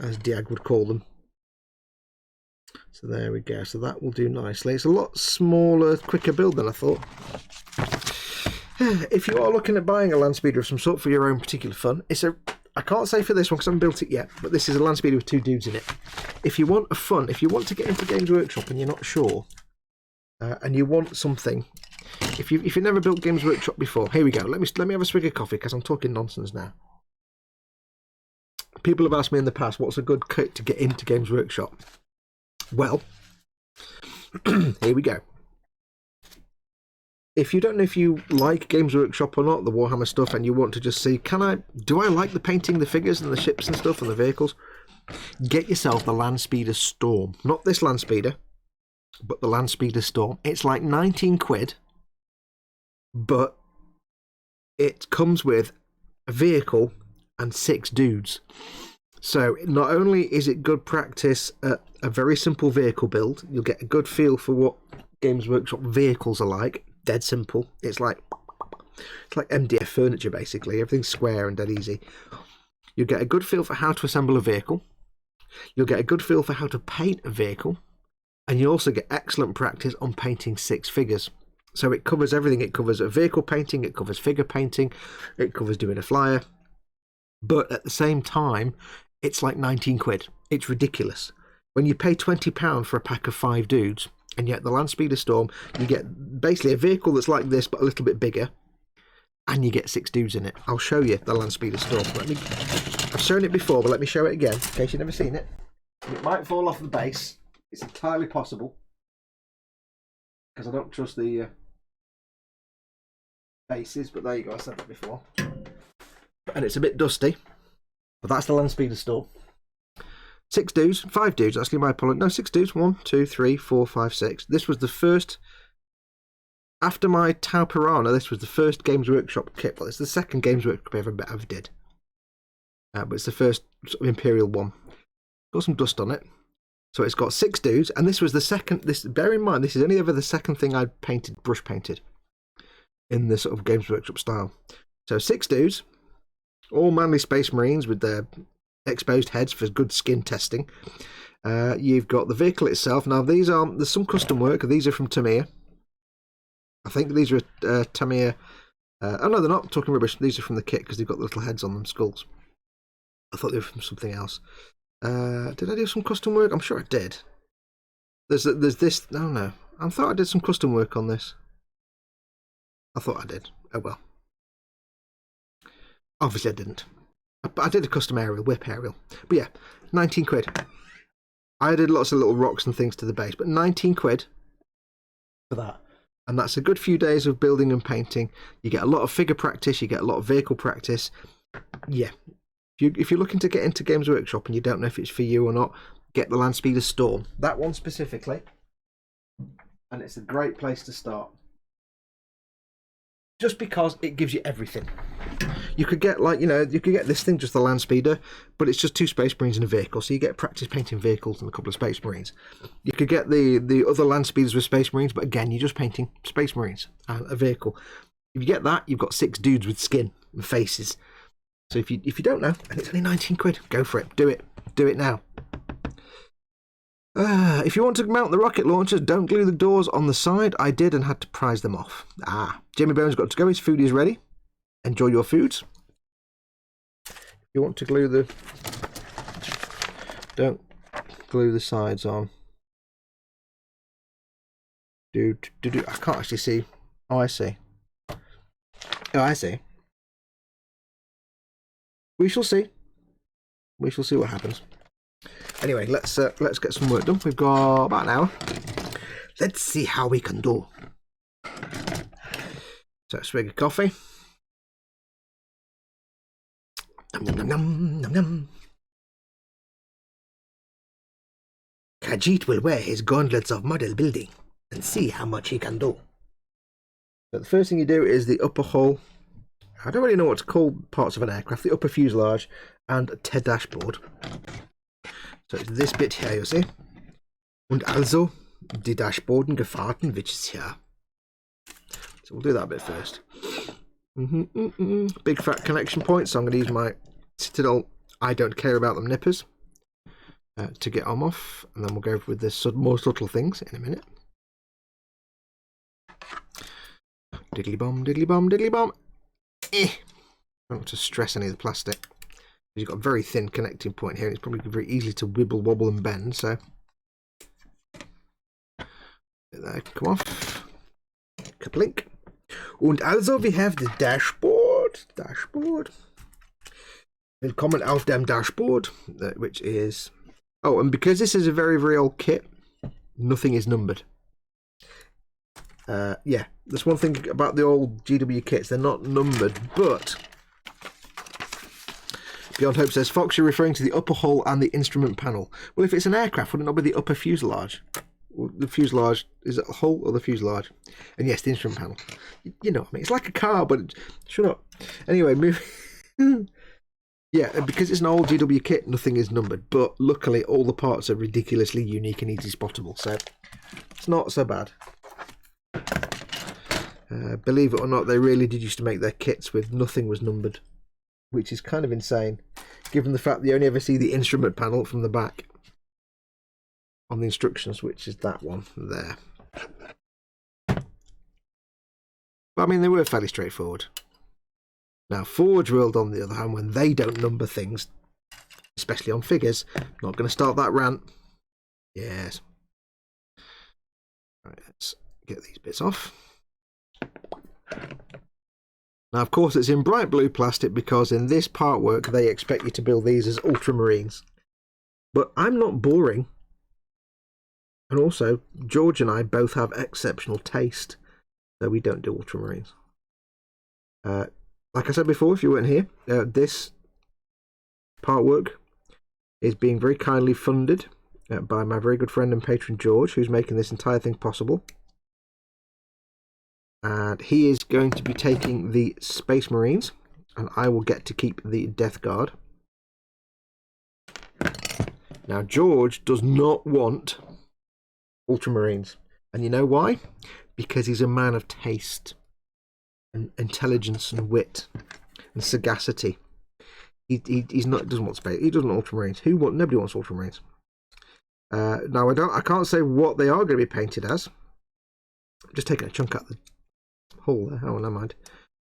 as Diag would call them. So there we go. So that will do nicely. It's a lot smaller, quicker build than I thought. If you are looking at buying a land speeder of some sort for your own particular fun, I can't say for this one because I haven't built it yet, but this is a land speeder with 2 dudes in it. If you want if you want to get into Games Workshop and you're not sure, and you want something, if you've never built Games Workshop before, here we go. Let me have a swig of coffee because I'm talking nonsense now. People have asked me in the past, what's a good kit to get into Games Workshop? Well, here we go. If you don't know if you like Games Workshop or not, the Warhammer stuff, and you want to just see, do I like the painting, the figures and the ships and stuff and the vehicles? Get yourself the Land Speeder Storm. Not this Land Speeder, but the Land Speeder Storm. It's like 19 quid, but it comes with a vehicle and 6 dudes. So not only is it good practice at a very simple vehicle build, you'll get a good feel for what Games Workshop vehicles are like. Dead simple. It's like MDF furniture basically. Everything's square and dead easy. You'll get a good feel for how to assemble a vehicle. You'll get a good feel for how to paint a vehicle. And you also get excellent practice on painting 6 figures. So it covers everything. It covers a vehicle painting, it covers figure painting, it covers doing a flyer. But at the same time, it's like 19 quid. It's ridiculous. When you pay £20 for a pack of 5 dudes, and yet the Land Speeder Storm, you get basically a vehicle that's like this, but a little bit bigger, and you get 6 dudes in it. I'll show you the Land Speeder Storm. I've shown it before, but let me show it again, in case you've never seen it. It might fall off the base. It's entirely possible, because I don't trust the bases, but there you go, I said that before. And it's a bit dusty, but that's the Land Speeder Storm. 6 dudes, 5 dudes, actually, my apologies. No, 6 dudes. 1, 2, 3, 4, 5, 6. This was the first, after my Tau Piranha, this was the first Games Workshop kit. Well, it's the second Games Workshop I ever did. But it's the first sort of Imperial one. Got some dust on it. So it's got 6 dudes, and this was the second, bear in mind, this is only ever the second thing I'd painted, brush painted, in the sort of Games Workshop style. So 6 dudes, all manly Space Marines with their exposed heads for good skin testing. You've got the vehicle itself. Now there's some custom work. These are from Tamiya. I think these are Tamiya. Oh no, they're not. I'm talking rubbish. These are from the kit because they've got little heads on them, skulls. I thought they were from something else. Did I do some custom work? I'm sure I did. There's this. Oh no, I thought I did some custom work on this. I thought I did. Oh well. Obviously I didn't. I did a custom aerial, whip aerial. But yeah, 19 quid. I did lots of little rocks and things to the base, but 19 quid for that. And that's a good few days of building and painting. You get a lot of figure practice, you get a lot of vehicle practice. Yeah. If you're looking to get into Games Workshop and you don't know if it's for you or not, get the Land Speeder Storm. That one specifically. And it's a great place to start. just because it gives you everything. You could get, like, you could get this thing, just the land speeder, but it's just 2 Space Marines in a vehicle, so you get practice painting vehicles and a couple of Space Marines. You could get the other land speeders with Space Marines, but again, you're just painting Space Marines and a vehicle. If you get that, you've got 6 dudes with skin and faces. So if you don't know, and it's only 19 quid, go for it. Do it now. If you want to mount the rocket launchers, don't glue the doors on the side. I did and had to prise them off. Jamie Bones got to go. His food is ready. Enjoy your foods. If you want to glue don't glue the sides on. I can't actually see. Oh, I see. Oh, I see. We shall see. We shall see what happens. Anyway, let's get some work done. We've got about an hour. Let's see how we can do. So, a swig of coffee. Nom, nom, nom, nom, nom, nom. Khajiit will wear his gauntlets of model building and see how much he can do. So the first thing you do is the upper hull. I don't really know what to call parts of an aircraft. The upper fuselage and the dashboard. So it's this bit here, you see. Und also die Dashboden Gefahrten, which is here. So we'll do that bit first. Big fat connection point, so I'm going to use my Citadel I don't care about them nippers to get them off, and then we'll go with the more subtle things in a minute. Diddly bomb, diddly bomb, diddly bomb. I don't want to stress any of the plastic. You've got a very thin connecting point here, and it's probably very easy to wibble, wobble, and bend. So that can come off. Kaplink. Und also we have the dashboard. Willkommen auf dem Dashboard, which is... Oh, and because this is a very, very old kit, nothing is numbered. Yeah, there's one thing about the old GW kits, they're not numbered, but... Beyond Hope says, Fox, you're referring to the upper hull and the instrument panel. Well, if it's an aircraft, wouldn't it not be the upper fuselage? The fuselage, is it the hull or the fuselage? And yes, the instrument panel. You know what I mean? It's like a car, but shut up. Anyway, move. Yeah, because it's an old GW kit, nothing is numbered. But luckily, all the parts are ridiculously unique and easy spottable, so it's not so bad. Believe it or not, they really did used to make their kits with nothing was numbered, which is kind of insane, given the fact that you only ever see the instrument panel from the back on the instructions, which is that one there. But I mean, they were fairly straightforward. Now, Forge World, on the other hand, when they don't number things, especially on figures, not going to start that rant. Yes. Right, let's get these bits off. Now, of course, it's in bright blue plastic because in this part work, they expect you to build these as Ultramarines. But I'm not boring. And also, George and I both have exceptional taste, so we don't do Ultramarines. Like I said before, if you weren't here, this part work is being very kindly funded by my very good friend and patron George, who's making this entire thing possible. And he is going to be taking the Space Marines, and I will get to keep the Death Guard. Now, George does not want Ultramarines. And you know why? Because he's a man of taste and intelligence and wit and sagacity. He's not, doesn't want space. He doesn't want Ultramarines. Nobody wants Ultramarines. Now, I can't say what they are going to be painted as. I'm just taking a chunk out of the hole there. Oh, never mind.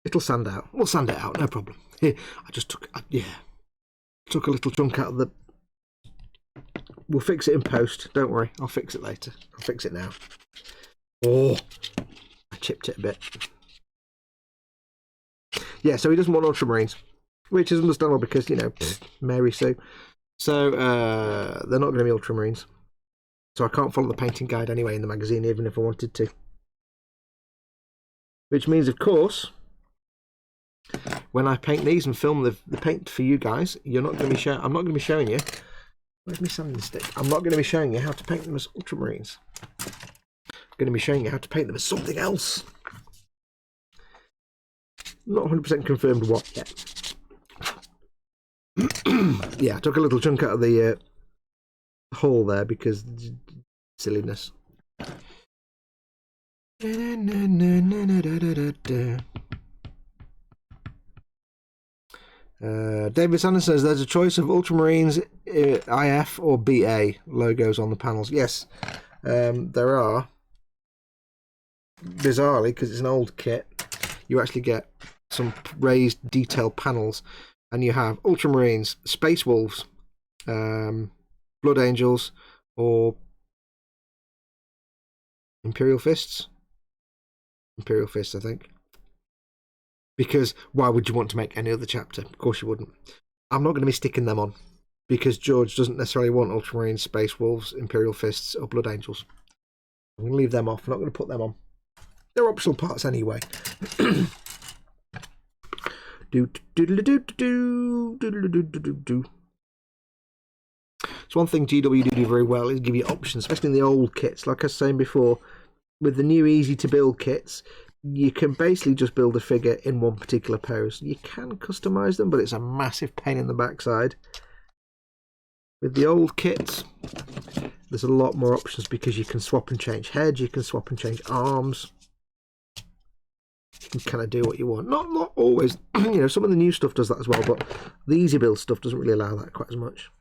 It'll sand out. We'll sand it out, no problem. Here, I just took a little chunk out of the... We'll fix it in post. Don't worry, I'll fix it later. I'll fix it now. Oh, I chipped it a bit. Yeah, so he doesn't want Ultramarines, which is understandable because, you know, Mary Sue. So they're not going to be Ultramarines. So I can't follow the painting guide anyway in the magazine, even if I wanted to. Which means, of course, when I paint these and film the paint for you guys, I'm not going to be showing you. Where's my sanding stick? I'm not going to be showing you how to paint them as Ultramarines. I'm going to be showing you how to paint them as something else. Not 100% confirmed what yet. Yeah, I took a little chunk out of the hole there because silliness. David Sanders says there's a choice of Ultramarines IF or BA logos on the panels. Yes, there are. Bizarrely, because it's an old kit, you actually get some raised detailed panels, and you have Ultramarines, Space Wolves, Blood Angels, or Imperial Fists. Imperial Fists, I think. Because why would you want to make any other chapter? Of course you wouldn't. I'm not going to be sticking them on, because George doesn't necessarily want Ultramarines, Space Wolves, Imperial Fists, or Blood Angels. I'm going to leave them off. I'm not going to put them on. They're optional parts anyway. So one thing GW do very well is give you options, especially in the old kits. Like I was saying before, with the new easy to build kits, you can basically just build a figure in one particular pose. You can customize them, but it's a massive pain in the backside. With the old kits, there's a lot more options because you can swap and change heads, you can swap and change arms. You can kind of do what you want. Not always. You know, some of the new stuff does that as well, but the easy build stuff doesn't really allow that quite as much.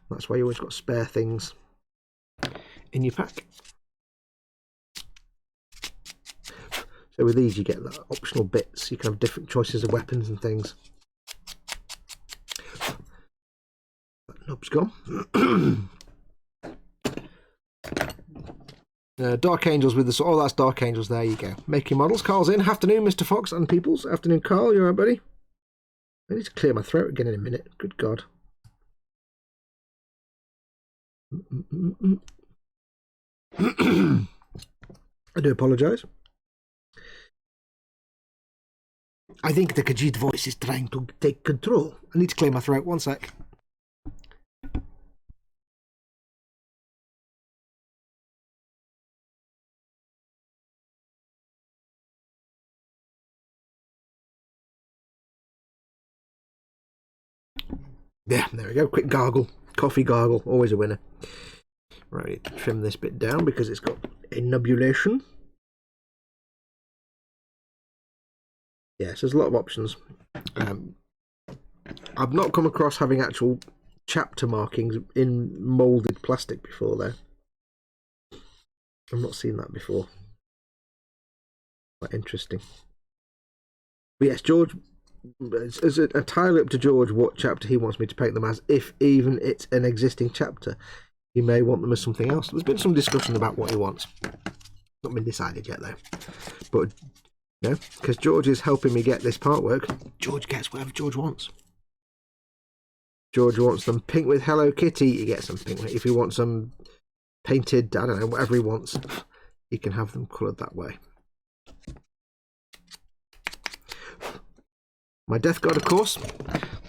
That's why you always got spare things in your pack. So with these you get the optional bits. You can have different choices of weapons and things. That knob's gone. Dark Angels with the... Oh, that's Dark Angels. There you go. Making models. Carl's in. Afternoon, Mr. Fox and Peoples. Afternoon, Carl. You alright, buddy? I need to clear my throat again in a minute. Good God. I do apologise. I think the Khajiit voice is trying to take control. I need to clear my throat. One sec. Yeah, there we go. Quick gargle. Coffee gargle. Always a winner. Right, trim this bit down because it's got annubulation. Yes, there's a lot of options. I've not come across having actual chapter markings in moulded plastic before, though. I've not seen that before. Quite interesting. But yes, George... It's entirely up to George what chapter he wants me to paint them as. If even it's an existing chapter, he may want them as something else. There's been some discussion about what he wants. Not been decided yet, though. But, you know, because George is helping me get this part work, George gets whatever George wants. George wants them pink with Hello Kitty, he gets them pink. If he wants them painted, I don't know, whatever he wants, he can have them coloured that way. My Death Guard, of course.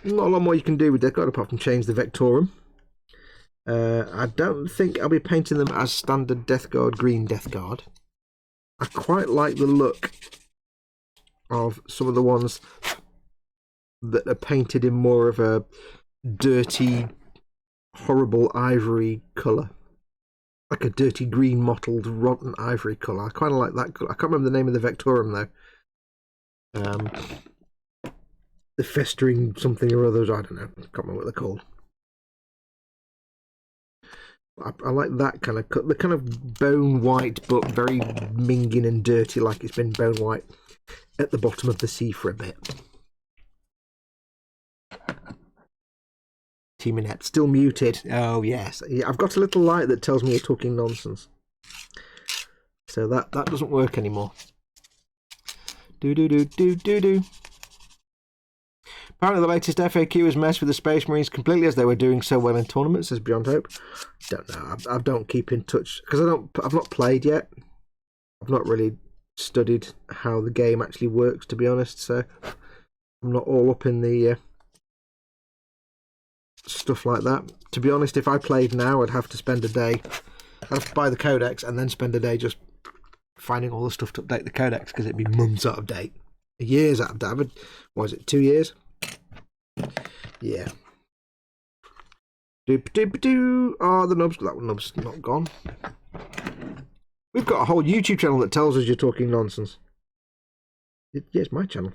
Not a lot more you can do with Death Guard apart from change the Vectorum. I don't think I'll be painting them as standard Death Guard, green Death Guard. I quite like the look of some of the ones that are painted in more of a dirty, horrible ivory colour. Like a dirty green mottled, rotten ivory colour. I kind of like that colour. I can't remember the name of the Vectorum though. The festering something or others, I don't know. I can't remember what they're called. I like that kind of, the kind of bone white, but very minging and dirty, like it's been bone white at the bottom of the sea for a bit. Team Inept, still muted. Oh yes, I've got a little light that tells me you're talking nonsense. So that doesn't work anymore. Do. Apparently the latest FAQ has messed with the Space Marines completely as they were doing so well in tournaments, says Beyond Hope. Don't know. I don't keep in touch because I've not played yet. I've not really studied how the game actually works, to be honest. So I'm not all up in the stuff like that. To be honest, if I played now, I'd have to spend a day. I'd have to buy the codex and then spend a day just finding all the stuff to update the codex because it'd be months out of date. Years out of date. What was it, 2 years? Yeah. Doop doop doo. Oh, the nubs. That nub's not gone. We've got a whole YouTube channel that tells us you're talking nonsense. Yeah, it's my channel.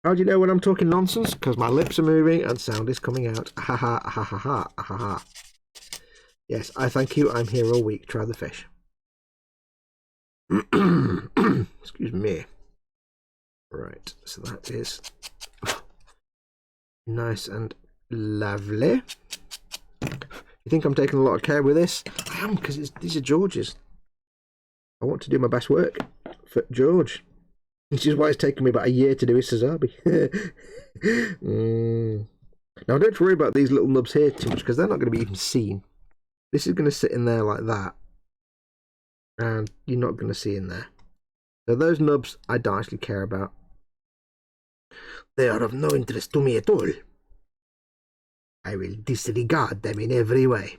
How do you know when I'm talking nonsense? Because my lips are moving and sound is coming out. Ha ha ha ha ha ha ha. Yes, I thank you. I'm here all week. Try the fish. Excuse me. Right, so that is nice and lovely. You think I'm taking a lot of care with this? I am, because these are George's. I want to do my best work for George. Which is why it's taken me about a year to do his Sazabi. Now, don't worry about these little nubs here too much, because they're not going to be even seen. This is going to sit in there like that. And you're not going to see in there. So those nubs, I don't actually care about. They are of no interest to me at all. I will disregard them in every way.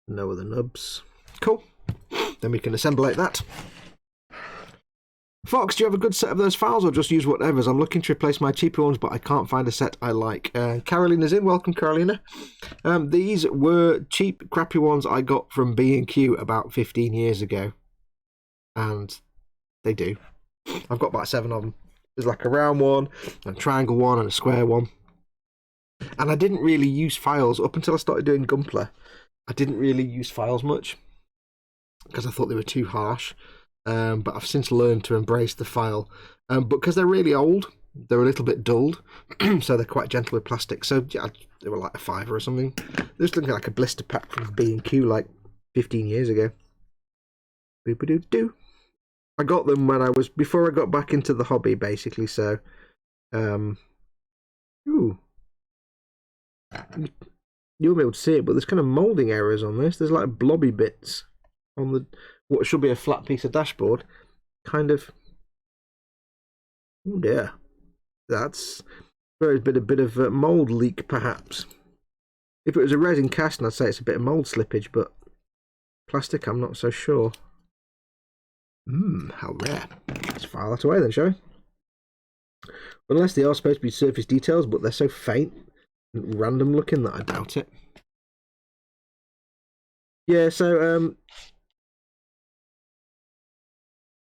No other nubs. Cool. Then we can assemblate that. Fox, do you have a good set of those files or just use whatever's? I'm looking to replace my cheaper ones, but I can't find a set I like. Carolina's in. Welcome, Carolina. These were cheap, crappy ones I got from B&Q about 15 years ago. And they do. I've got about 7 of them. There's like a round one, a triangle one, and a square one. And I didn't really use files up until I started doing Gunpla. I didn't really use files much because I thought they were too harsh. But I've since learned to embrace the file. But because they're really old, they're a little bit dulled, so they're quite gentle with plastic. So yeah, they were like a £5 or something. They just looked like a blister pack from B&Q like 15 years ago. Boop-a-doo-doo. I got them when before I got back into the hobby, basically. So, ooh, you'll be able to see it, but there's kind of moulding errors on this. There's like blobby bits on what should be a flat piece of dashboard. Kind of, oh dear, that's a bit of mould leak, perhaps. If it was a resin casting, I'd say it's a bit of mould slippage, but plastic, I'm not so sure. How rare. Let's file that away then, shall we? Unless they are supposed to be surface details, but they're so faint and random looking that I doubt it. Yeah, so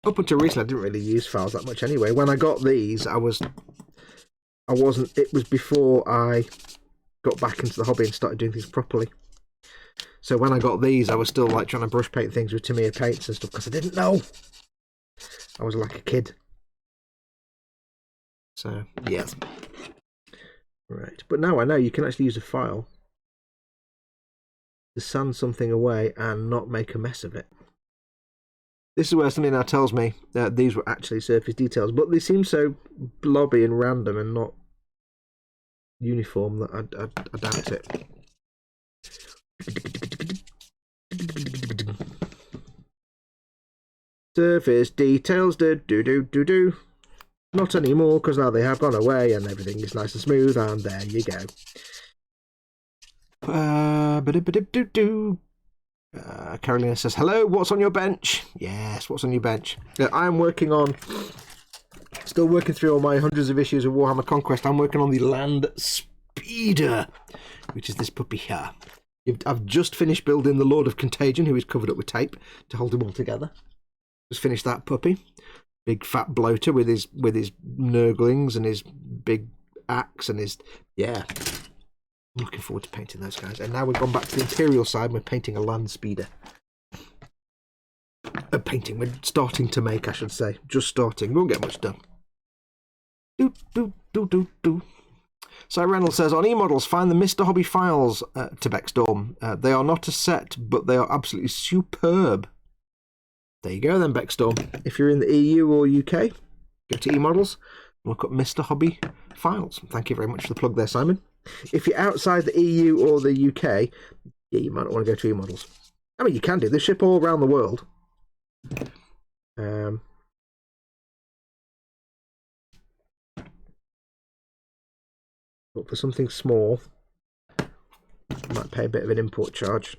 up until recently I didn't really use files that much anyway. When I got these, it was before I got back into the hobby and started doing things properly. So when I got these, I was still like trying to brush paint things with Tamiya paints and stuff because I didn't know. I was like a kid. So, yes. Right, but now I know you can actually use a file to sand something away and not make a mess of it. This is where something now tells me that these were actually surface details, but they seem so blobby and random and not uniform that I doubt it. Surface details, do. Not anymore, because now they have gone away and everything is nice and smooth, and there you go. Carolina says, hello, what's on your bench? Yes, what's on your bench? I'm still working through all my hundreds of issues of Warhammer Conquest. I'm working on the Land Speeder, which is this puppy here. I've just finished building the Lord of Contagion, who is covered up with tape to hold him all together. Just finished that puppy. Big fat bloater with his nurglings and his big axe and his... Yeah. I'm looking forward to painting those guys. And now we've gone back to the Imperial side and we're painting a Land Speeder. We're starting to make, I should say. Just starting. We won't get much done. Do. So Reynolds says, on e-models, find the Mr. Hobby files to Beckstorm. They are not a set, but they are absolutely superb. There you go then, Beckstorm. If you're in the EU or UK, go to eModels, look up Mr. Hobby files. Thank you very much for the plug there, Simon. If you're outside the EU or the UK, yeah, you might not want to go to eModels. I mean, you can do. They ship all around the world. But for something small, might pay a bit of an import charge,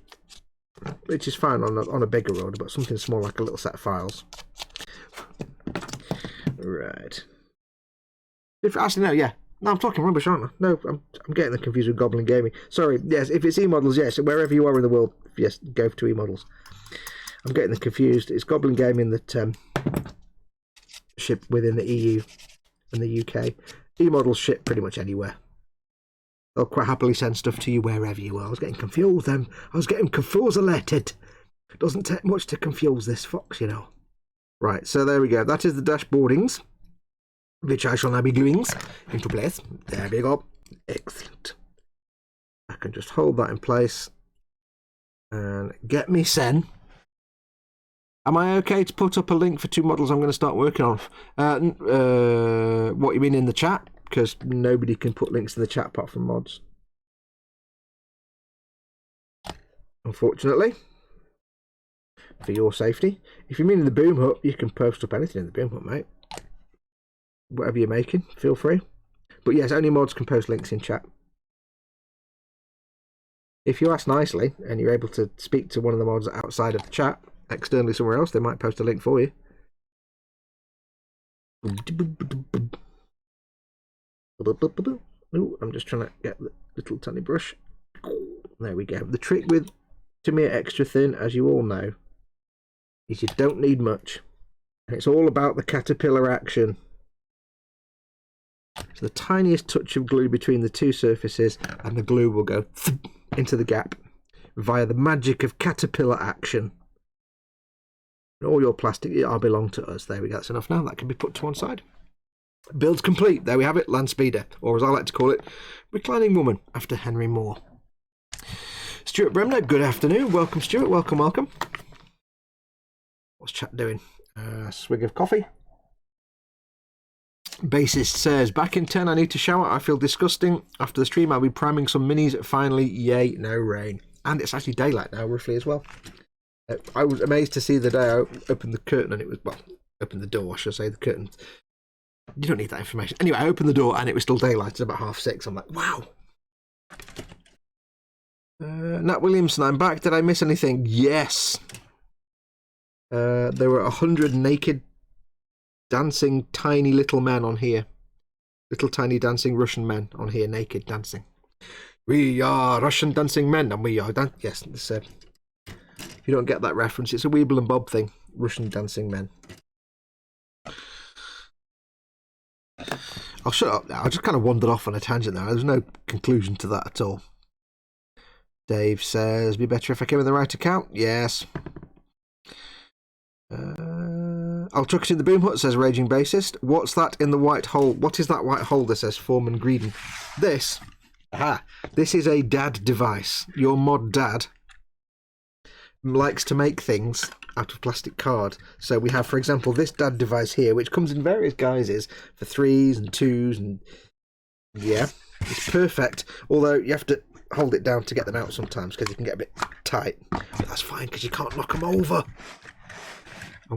which is fine on a bigger order, but something small like a little set of files. Right. Actually, no, yeah. No, I'm talking rubbish, aren't I? No, I'm getting them confused with Goblin Gaming. Sorry, yes, if it's e-models, yes, wherever you are in the world, yes, go to e-models. I'm getting them confused. It's Goblin Gaming that ship within the EU and the UK. E-models ship pretty much anywhere. They'll quite happily send stuff to you wherever you are. I was getting confused then. I was getting confused-alerted. It doesn't take much to confuse this fox, you know. Right, so there we go. That is the dashboardings, which I shall now be gluing into place. There we go. Excellent. I can just hold that in place and get me sen. Am I okay to put up a link for 2 models I'm going to start working on? What you mean in the chat? Because nobody can put links in the chat apart from mods. Unfortunately. For your safety. If you mean in the boom hut, you can post up anything in the boom hut, mate. Whatever you're making, feel free. But yes, only mods can post links in chat. If you ask nicely and you're able to speak to one of the mods outside of the chat, externally somewhere else, they might post a link for you. Ooh, I'm just trying to get the little tiny brush. There we go. The trick with Tamiya Extra Thin, as you all know, is you don't need much. And it's all about the caterpillar action. So the tiniest touch of glue between the 2 surfaces and the glue will go into the gap via the magic of caterpillar action. And all your plastic are belong to us. There we go. That's enough now. That can be put to one side. Build's complete. There we have it. Land Speeder, or as I like to call it, Reclining Woman, after Henry Moore. Stuart Bremner, good afternoon. Welcome, Stuart. Welcome, welcome. What's chat doing? Swig of coffee. Bassist says, back in 10, I need to shower. I feel disgusting. After the stream, I'll be priming some minis. Finally, yay, no rain. And it's actually daylight now, roughly, as well. I was amazed to see the day I opened the curtain and it was, well, opened the door, I should say, the curtain. You don't need that information. Anyway, I opened the door and it was still daylight at about 6:30. I'm like, wow. Nat Williamson, I'm back. Did I miss anything? Yes. There were 100 naked dancing tiny little men on here. Little tiny dancing Russian men on here, naked dancing. We are Russian dancing men and we are yes, this, if you don't get that reference, it's a Weeble and Bob thing. Russian dancing men. I'll shut up now. I just kind of wandered off on a tangent there. There's no conclusion to that at all. Dave says, be better if I came in the right account. Yes. I'll chuck it in the boom hut, says Raging Bassist. What's that in the white hole? What is that white hole that says Foreman Greedon? This. Aha. This is a dad device. Your mod dad likes to make things out of plastic card. So we have, for example, this dad device here, which comes in various guises for 3s and 2s, and yeah, it's perfect. Although you have to hold it down to get them out sometimes because it can get a bit tight. But that's fine because you can't knock them over.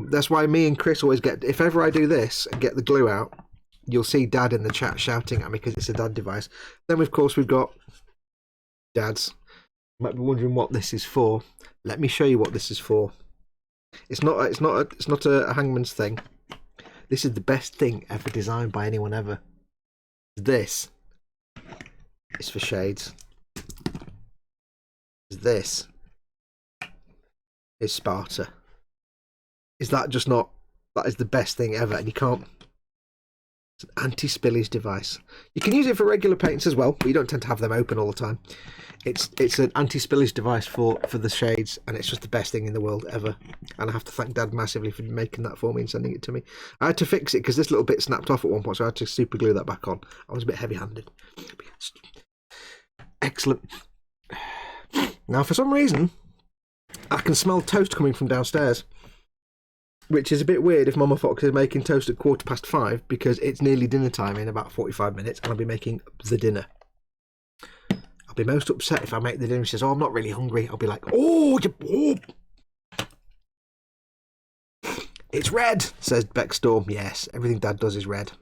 That's why me and Chris always get, if ever I do this and get the glue out, you'll see Dad in the chat shouting at me because it's a dad device. Then, of course, we've got dads. You might be wondering what this is for. Let me show you what this is for. It's not a hangman's thing. This is the best thing ever designed by anyone ever. This is for shades. This is Sparta. Is that just not? That is the best thing ever, and you can't. It's an anti-spillage device. You can use it for regular paints as well, but you don't tend to have them open all the time. It's an anti-spillage device for the shades, and it's just the best thing in the world ever. And I have to thank Dad massively for making that for me and sending it to me. I had to fix it because this little bit snapped off at one point, so I had to super glue that back on. I was a bit heavy-handed. Excellent. Now, for some reason, I can smell toast coming from downstairs, which is a bit weird if Mama Fox is making toast at 5:15 because it's nearly dinner time in about 45 minutes and I'll be making the dinner. I'll be most upset if I make the dinner and she says, oh, I'm not really hungry. I'll be like, oh. It's red, says Beck Storm. Yes, everything Dad does is red.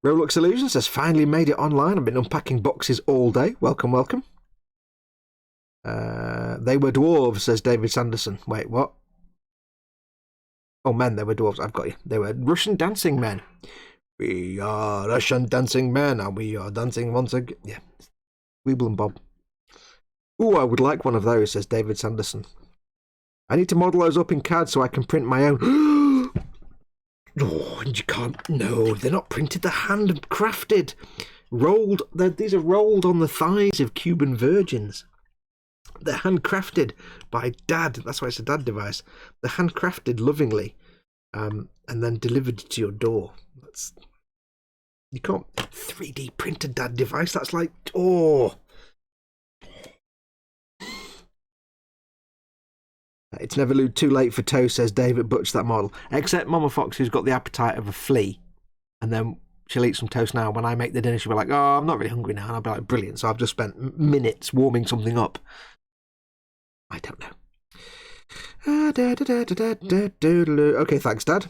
Rolux Illusion says, finally made it online. I've been unpacking boxes all day. Welcome, welcome. They were dwarves, says David Sanderson. Wait, what? Oh, men, they were dwarves. I've got you. They were Russian dancing men. We are Russian dancing men, and we are dancing once again. Yeah. Weeble and Bob. Ooh, I would like one of those, says David Sanderson. I need to model those up in CAD so I can print my own. Oh, and you can't. No, they're not printed. They're handcrafted. Rolled. These are rolled on the thighs of Cuban virgins. They're handcrafted by Dad. That's why it's a Dad device. They're handcrafted lovingly, and then delivered to your door. You can't 3D print a Dad device. That's like, oh. It's never too late for toast, says David Butch, that model. Except Mama Fox, who's got the appetite of a flea, and then she'll eat some toast now. When I make the dinner, she'll be like, oh, I'm not really hungry now. And I'll be like, brilliant. So I've just spent minutes warming something up. I don't know. Okay, thanks, Dad.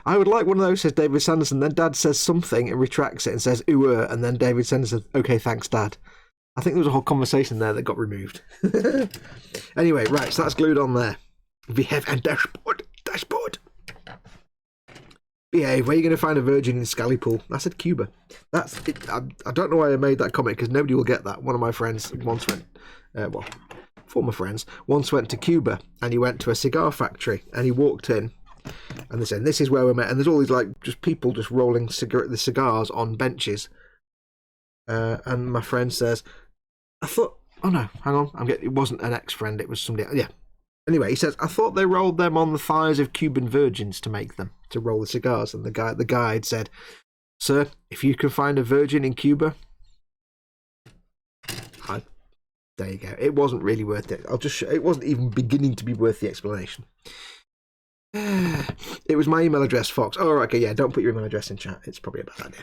I would like one of those, says David Sanderson. Then Dad says something and retracts it and says, ooh, and then David Sanderson, okay, thanks, Dad. I think there was a whole conversation there that got removed. Anyway, right, so that's glued on there. Behave and dashboard. Behave. Where are you going to find a virgin in Scallypool? I said Cuba. That's it. I don't know why I made that comment, because nobody will get that. One of my friends once went, former friends, once went to Cuba, and he went to a cigar factory, and he walked in, and they said, this is where we met, and there's all these, like, just people just rolling the cigars on benches. And my friend says, I thought, oh no, hang on, it wasn't an ex-friend, it was somebody else. Yeah. Anyway, he says, I thought they rolled them on the thighs of Cuban virgins to make them, to roll the cigars. And the guide said, sir, if you can find a virgin in Cuba, there you go. It wasn't really worth it. It wasn't even beginning to be worth the explanation. It was my email address, Fox. Oh, right, okay, yeah, don't put your email address in chat. It's probably a bad idea.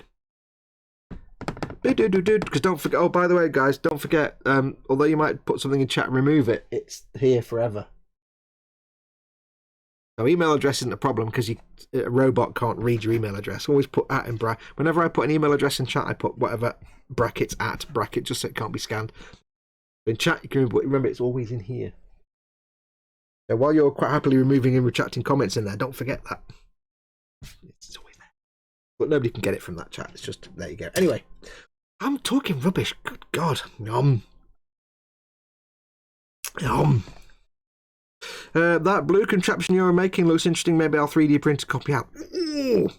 Because don't forget, oh, by the way, guys, don't forget, although you might put something in chat and remove it, it's here forever. So email address isn't a problem, because a robot can't read your email address. Always put at in bracket. Whenever I put an email address in chat, I put whatever brackets at bracket, just so it can't be scanned. But in chat, you can remember it's always in here. So while you're quite happily removing and retracting comments in there, don't forget that. It's always there. But nobody can get it from that chat. It's just, there you go. Anyway. I'm talking rubbish. Good God. Yum. That blue contraption you're making looks interesting. Maybe I'll 3D print a copy out. Ooh.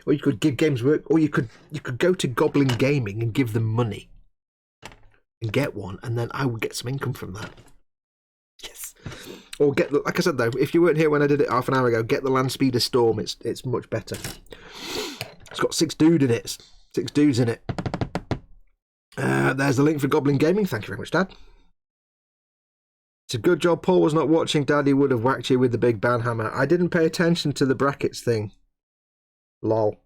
Or you could give Games Work, or you could go to Goblin Gaming and give them money and get one, and then I would get some income from that. Yes. Or like I said though, if you weren't here when I did it half an hour ago, get the Landspeeder Storm. It's much better. It's got 6 dudes in it. There's the link for Goblin Gaming. Thank you very much, Dad. It's a good job Paul was not watching. Daddy would have whacked you with the big banhammer. I didn't pay attention to the brackets thing. Lol.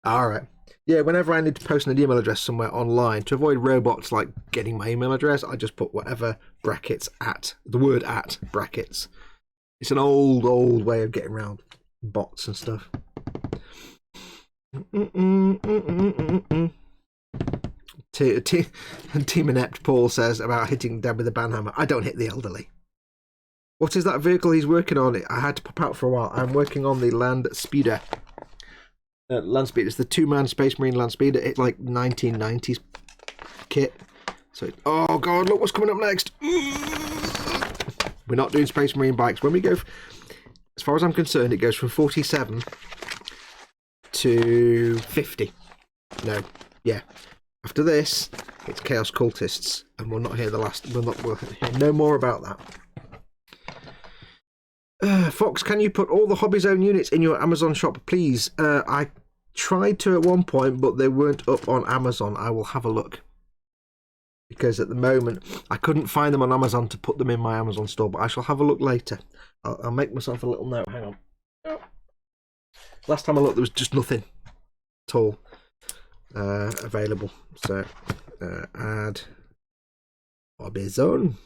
Alright. Yeah, whenever I need to post an email address somewhere online, to avoid robots like getting my email address, I just put whatever brackets at. The word at brackets. It's an old way of getting around bots and stuff. Team Inept Paul says about hitting Dad with a banhammer. I don't hit the elderly. What is that vehicle he's working on? I had to pop out for a while. I'm working on the Landspeeder. Landspeeder. It's the 2-man Space Marine Landspeeder. It's like 1990s kit. So, oh god, look what's coming up next. We're not doing Space Marine bikes. When we go, as far as I'm concerned, it goes from 47 to 50. No, yeah. After this, it's Chaos Cultists, and we'll not hear the last. We'll hear no more about that. Fox, can you put all the Hobby Zone units in your Amazon shop, please? I tried to at one point, but they weren't up on Amazon. I will have a look, because at the moment I couldn't find them on Amazon to put them in my Amazon store. But I shall have a look later. I'll make myself a little note. Hang on. Last time I looked, there was just nothing at all available. So add Hobby Zone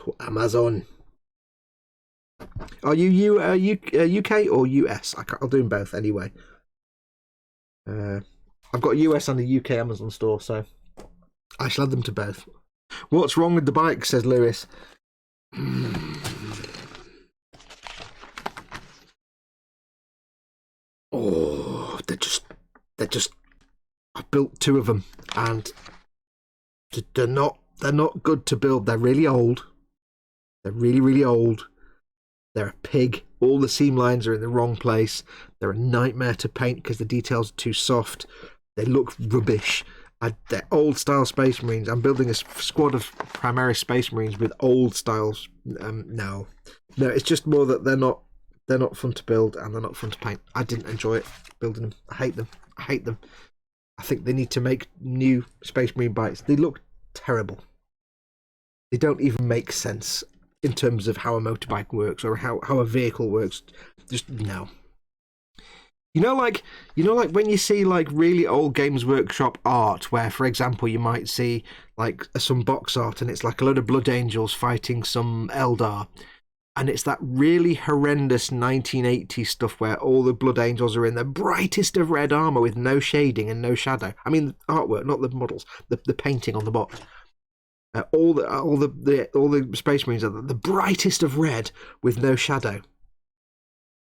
to Amazon. Are you UK or US? I'll do them both anyway. I've got a US and a UK Amazon store, so I shall add them to both. What's wrong with the bike, says Lewis. Oh, they're just. I built 2 of them, and they're not good to build. They're really old. They're really, really old. They're a pig. All the seam lines are in the wrong place. They're a nightmare to paint because the details are too soft. They look rubbish. They're old style Space Marines. I'm building a squad of Primaris Space Marines with old styles. No, it's just more that they're not fun to build and they're not fun to paint. I didn't enjoy it building them. I hate them. I think they need to make new Space Marine bikes. They look terrible. They don't even make sense in terms of how a motorbike works or how a vehicle works. Just no. You know, like when you see like really old Games Workshop art, where, for example, you might see like some box art and it's like a load of Blood Angels fighting some Eldar, and it's that really horrendous 1980s stuff where all the Blood Angels are in the brightest of red armor with no shading and no shadow. I mean, artwork, not the models, the painting on the box. All the Space Marines are the brightest of red with no shadow,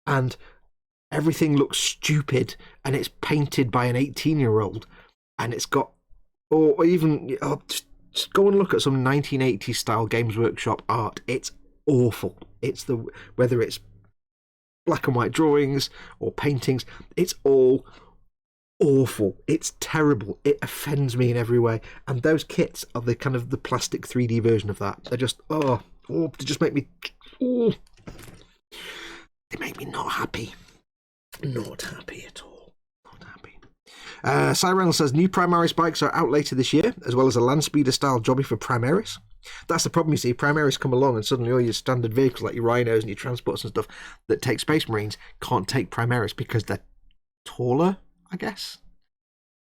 and everything looks stupid, and it's painted by an 18-year-old, and it's got, just go and look at some 1980s style Games Workshop art. It's awful. Whether it's black and white drawings or paintings, it's all awful. It's terrible. It offends me in every way. And those kits are the kind of the plastic 3D version of that. They're just they just make me they make me not happy. Not happy at all. Not happy. Cyril says new Primaris bikes are out later this year, as well as a Landspeeder style jobby for Primaris. That's the problem, you see. Primaris come along and suddenly all your standard vehicles like your Rhinos and your Transports and stuff that take Space Marines can't take Primaris because they're taller, I guess.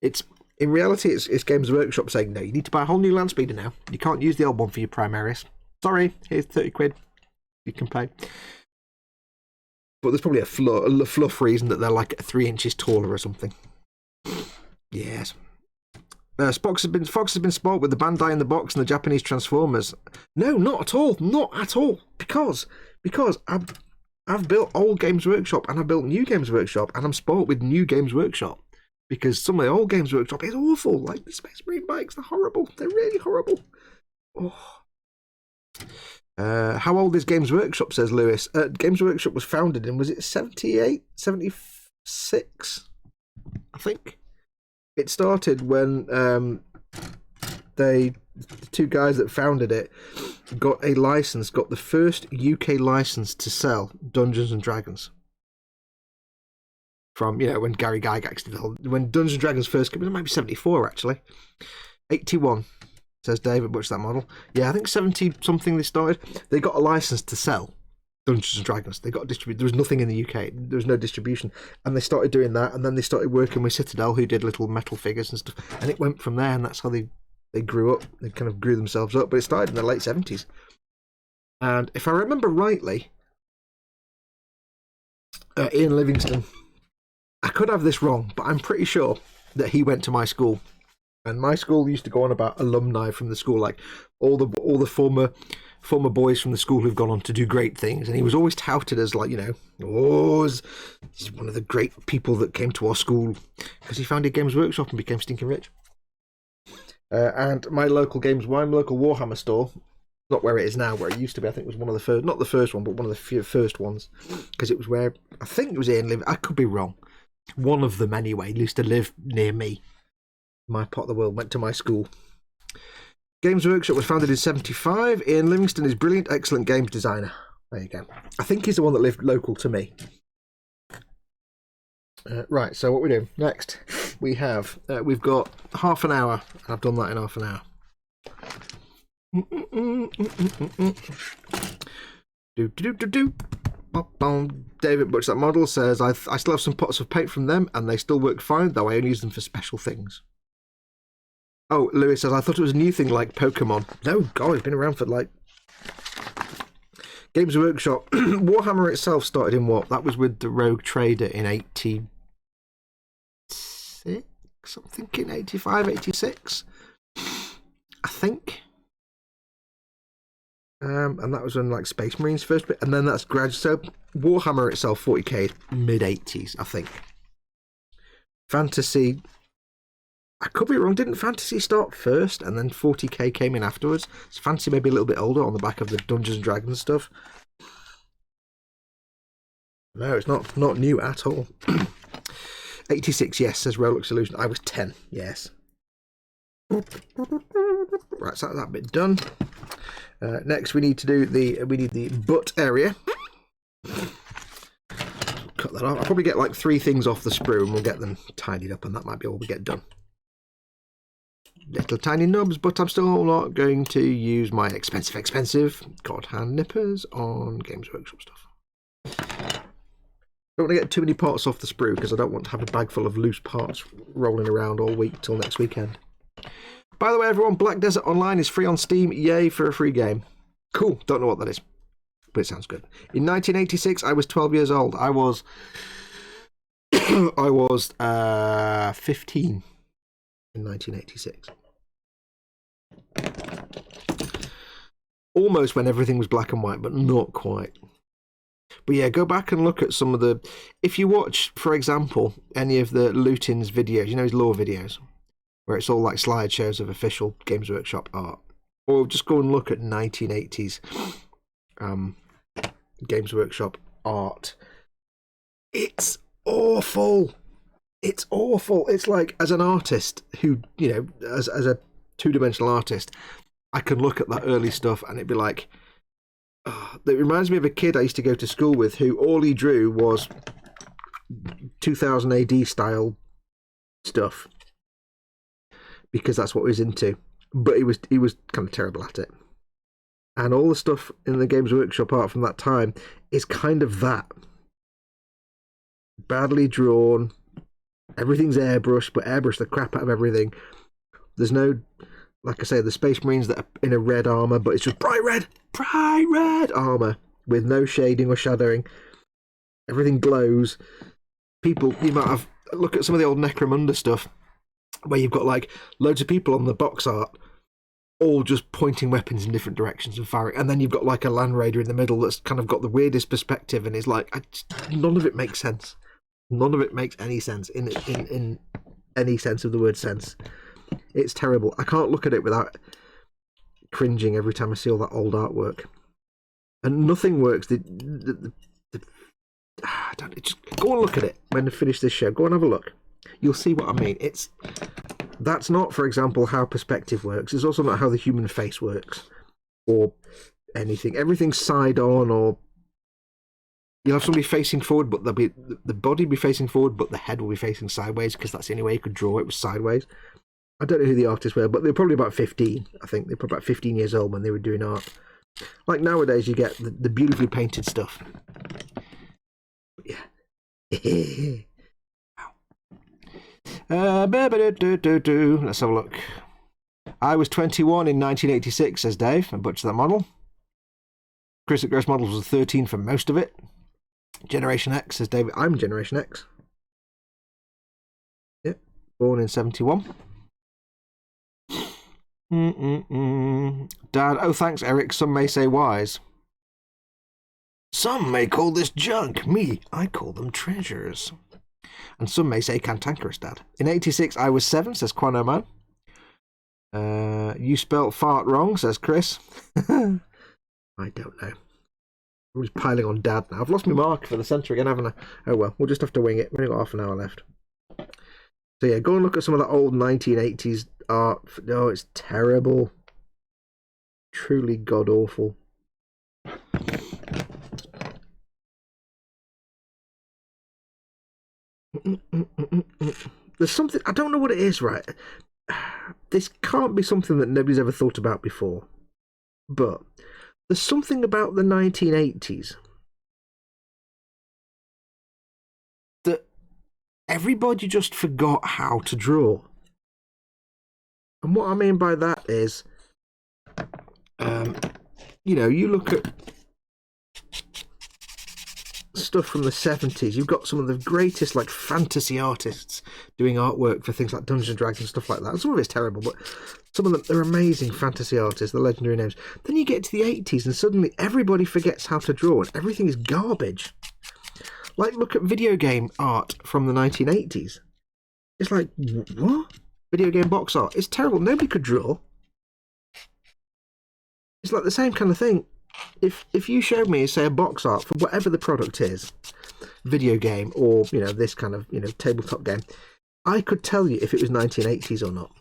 In reality, it's Games Workshop saying, no, you need to buy a whole new Landspeeder now. You can't use the old one for your Primaris. Sorry, here's 30 quid. You can pay. But there's probably a fluff reason that they're like 3 inches taller or something. Yes. Fox has been spoiled with the Bandai in the box and the Japanese Transformers. No, not at all. Not at all. Because I've built old Games Workshop and I've built new Games Workshop, and I'm spoiled with new Games Workshop. Because some of the old Games Workshop is awful. Like the Space Marine bikes, they're horrible. They're really horrible. Oh. How old is Games Workshop, says Lewis. Games Workshop was founded in, was it 78, 76? I think. It started when the 2 guys that founded it got the first UK license to sell Dungeons and Dragons. From, when Gary Gygax did when Dungeons and Dragons first came, it might be 74 actually. 81. Says David, watch that model. Yeah, I think 70-something they started. They got a license to sell Dungeons and Dragons. They got distributed. There was nothing in the UK. There was no distribution. And they started doing that, and then they started working with Citadel, who did little metal figures and stuff. And it went from there, and that's how they grew up. They kind of grew themselves up. But it started in the late 70s. And if I remember rightly, Ian Livingston, I could have this wrong, but I'm pretty sure that he went to my school. And my school used to go on about alumni from the school, like all the former boys from the school who've gone on to do great things. And he was always touted as like, he's one of the great people that came to our school because he founded Games Workshop and became stinking rich. And my local Warhammer store, not where it is now, where it used to be, I think it was one of the first, not the first one, but one of the few first ones, because it was where, I think it was Ian lived. I could be wrong. One of them anyway used to live near me. My part of the world, went to my school. Games Workshop was founded in 75. Ian Livingston is brilliant, excellent games designer. There you go. I think he's the one that lived local to me. Right, so what we do next? We've got half an hour. I've done that in half an hour. David Butch, that model, says, I still have some pots of paint from them, and they still work fine, though I only use them for special things. Oh, Lewis says, I thought it was a new thing like Pokemon. No, God, it's been around for like... Games Workshop. Warhammer itself started in what? That was with the Rogue Trader in 86? I'm thinking 85, 86. I think. And that was when like Space Marines first bit, and then that's gradually. So Warhammer itself, 40k, mid 80s, I think. Fantasy, I could be wrong. Didn't Fantasy start first, and then 40k came in afterwards? So Fantasy maybe a little bit older on the back of the Dungeons and Dragons stuff. No, it's not new at all. 86, yes, says Rolex Illusion. I was 10, yes. Right, so that bit done. Next, we need to do the butt area. Cut that off. I'll probably get like 3 things off the sprue, and we'll get them tidied up, and that might be all we get done. Little tiny nubs, but I'm still not going to use my expensive God hand nippers on Games Workshop stuff. Don't want to get too many parts off the sprue because I don't want to have a bag full of loose parts rolling around all week till next weekend. By the way, everyone, Black Desert Online is free on Steam. Yay for a free game. Cool. Don't know what that is, but it sounds good. In 1986, I was 12 years old. I was 15 in 1986. Almost when everything was black and white, but not quite. But yeah, go back and look at some of the... If you watch, for example, any of the Lutin's videos, you know, his lore videos, where it's all like slideshows of official Games Workshop art. Or just go and look at 1980s Games Workshop art. It's awful. It's awful. It's like, as an artist who, you know, as a two-dimensional artist, I can look at that early stuff and it'd be like... it reminds me of a kid I used to go to school with who all he drew was 2000 AD style stuff. Because that's what he was into, but he was kind of terrible at it. And all the stuff in the Games Workshop art from that time is kind of that. Badly drawn, everything's airbrushed, but airbrush the crap out of everything. There's no, like I say, the Space Marines that are in a red armour, but it's just bright red armour with no shading or shadowing. Everything glows. People, you might have, look at some of the old Necromunda stuff, where you've got like loads of people on the box art all just pointing weapons in different directions and firing, and then you've got like a Land Raider in the middle that's kind of got the weirdest perspective and is like, none of it makes sense. None of it makes any sense in any sense of the word sense. It's terrible. I can't look at it without cringing every time I see all that old artwork, and nothing works. Just go and look at it when I finish this show. Go and have a look. You'll see what I mean. That's not, for example, how perspective works. It's also not how the human face works, or anything. Everything's side on, or you'll have somebody facing forward, but the body will be facing forward, but the head will be facing sideways, because that's the only way you could draw it, was sideways. I don't know who the artists were, but they were probably about 15. I think they were probably about 15 years old when they were doing art. Like nowadays, you get the beautifully painted stuff. But yeah. Let's have a look. I was 21 in 1986, says Dave, and butcher that model. Chris at Gross Models was 13 for most of it. Generation X, says David. I'm Generation X. Yep, born in 71. Dad, oh thanks Eric, some may say wise. Some may call this junk. Me, I call them treasures. And some may say cantankerous, Dad. In 86, I was 7, says Quano Man. You spelt fart wrong, says Chris. I don't know. I'm just piling on Dad now. I've lost my mark for the centre again, haven't I? Oh well, we'll just have to wing it. We've only got half an hour left. So yeah, go and look at some of that old 1980s art. Oh, it's terrible. Truly god-awful. There's something, I don't know what it is, right? This can't be something that nobody's ever thought about before, but there's something about the 1980s that everybody just forgot how to draw. And what I mean by that is, you know, you look at stuff from the 70s. You've got some of the greatest like fantasy artists doing artwork for things like Dungeons and Dragons and stuff like that. And some of it's terrible, but some of them, they're amazing fantasy artists, the legendary names. Then you get to the 80s and suddenly everybody forgets how to draw and everything is garbage. Like, look at video game art from the 1980s. It's like, what? Video game box art. It's terrible. Nobody could draw. It's like the same kind of thing. If you showed me, say, a box art for whatever the product is, video game or, you know, this kind of, you know, tabletop game, I could tell you if it was 1980s or not.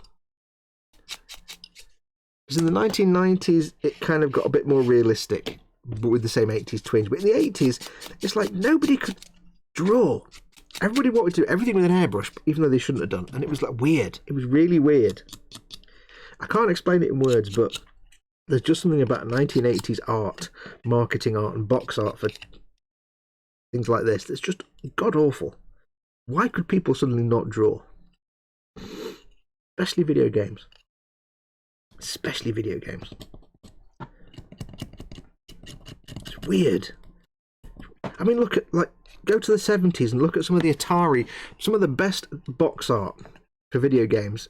Because in the 1990s, it kind of got a bit more realistic, but with the same 80s twinge. But in the 80s, it's like nobody could draw. Everybody wanted to do everything with an airbrush, even though they shouldn't have done. And it was like weird. It was really weird. I can't explain it in words, but there's just something about 1980s art, marketing art and box art for things like this that's just god-awful. Why could people suddenly not draw? Especially video games. Especially video games. It's weird. I mean, look at, like, go to the 70s and look at some of the Atari, some of the best box art for video games.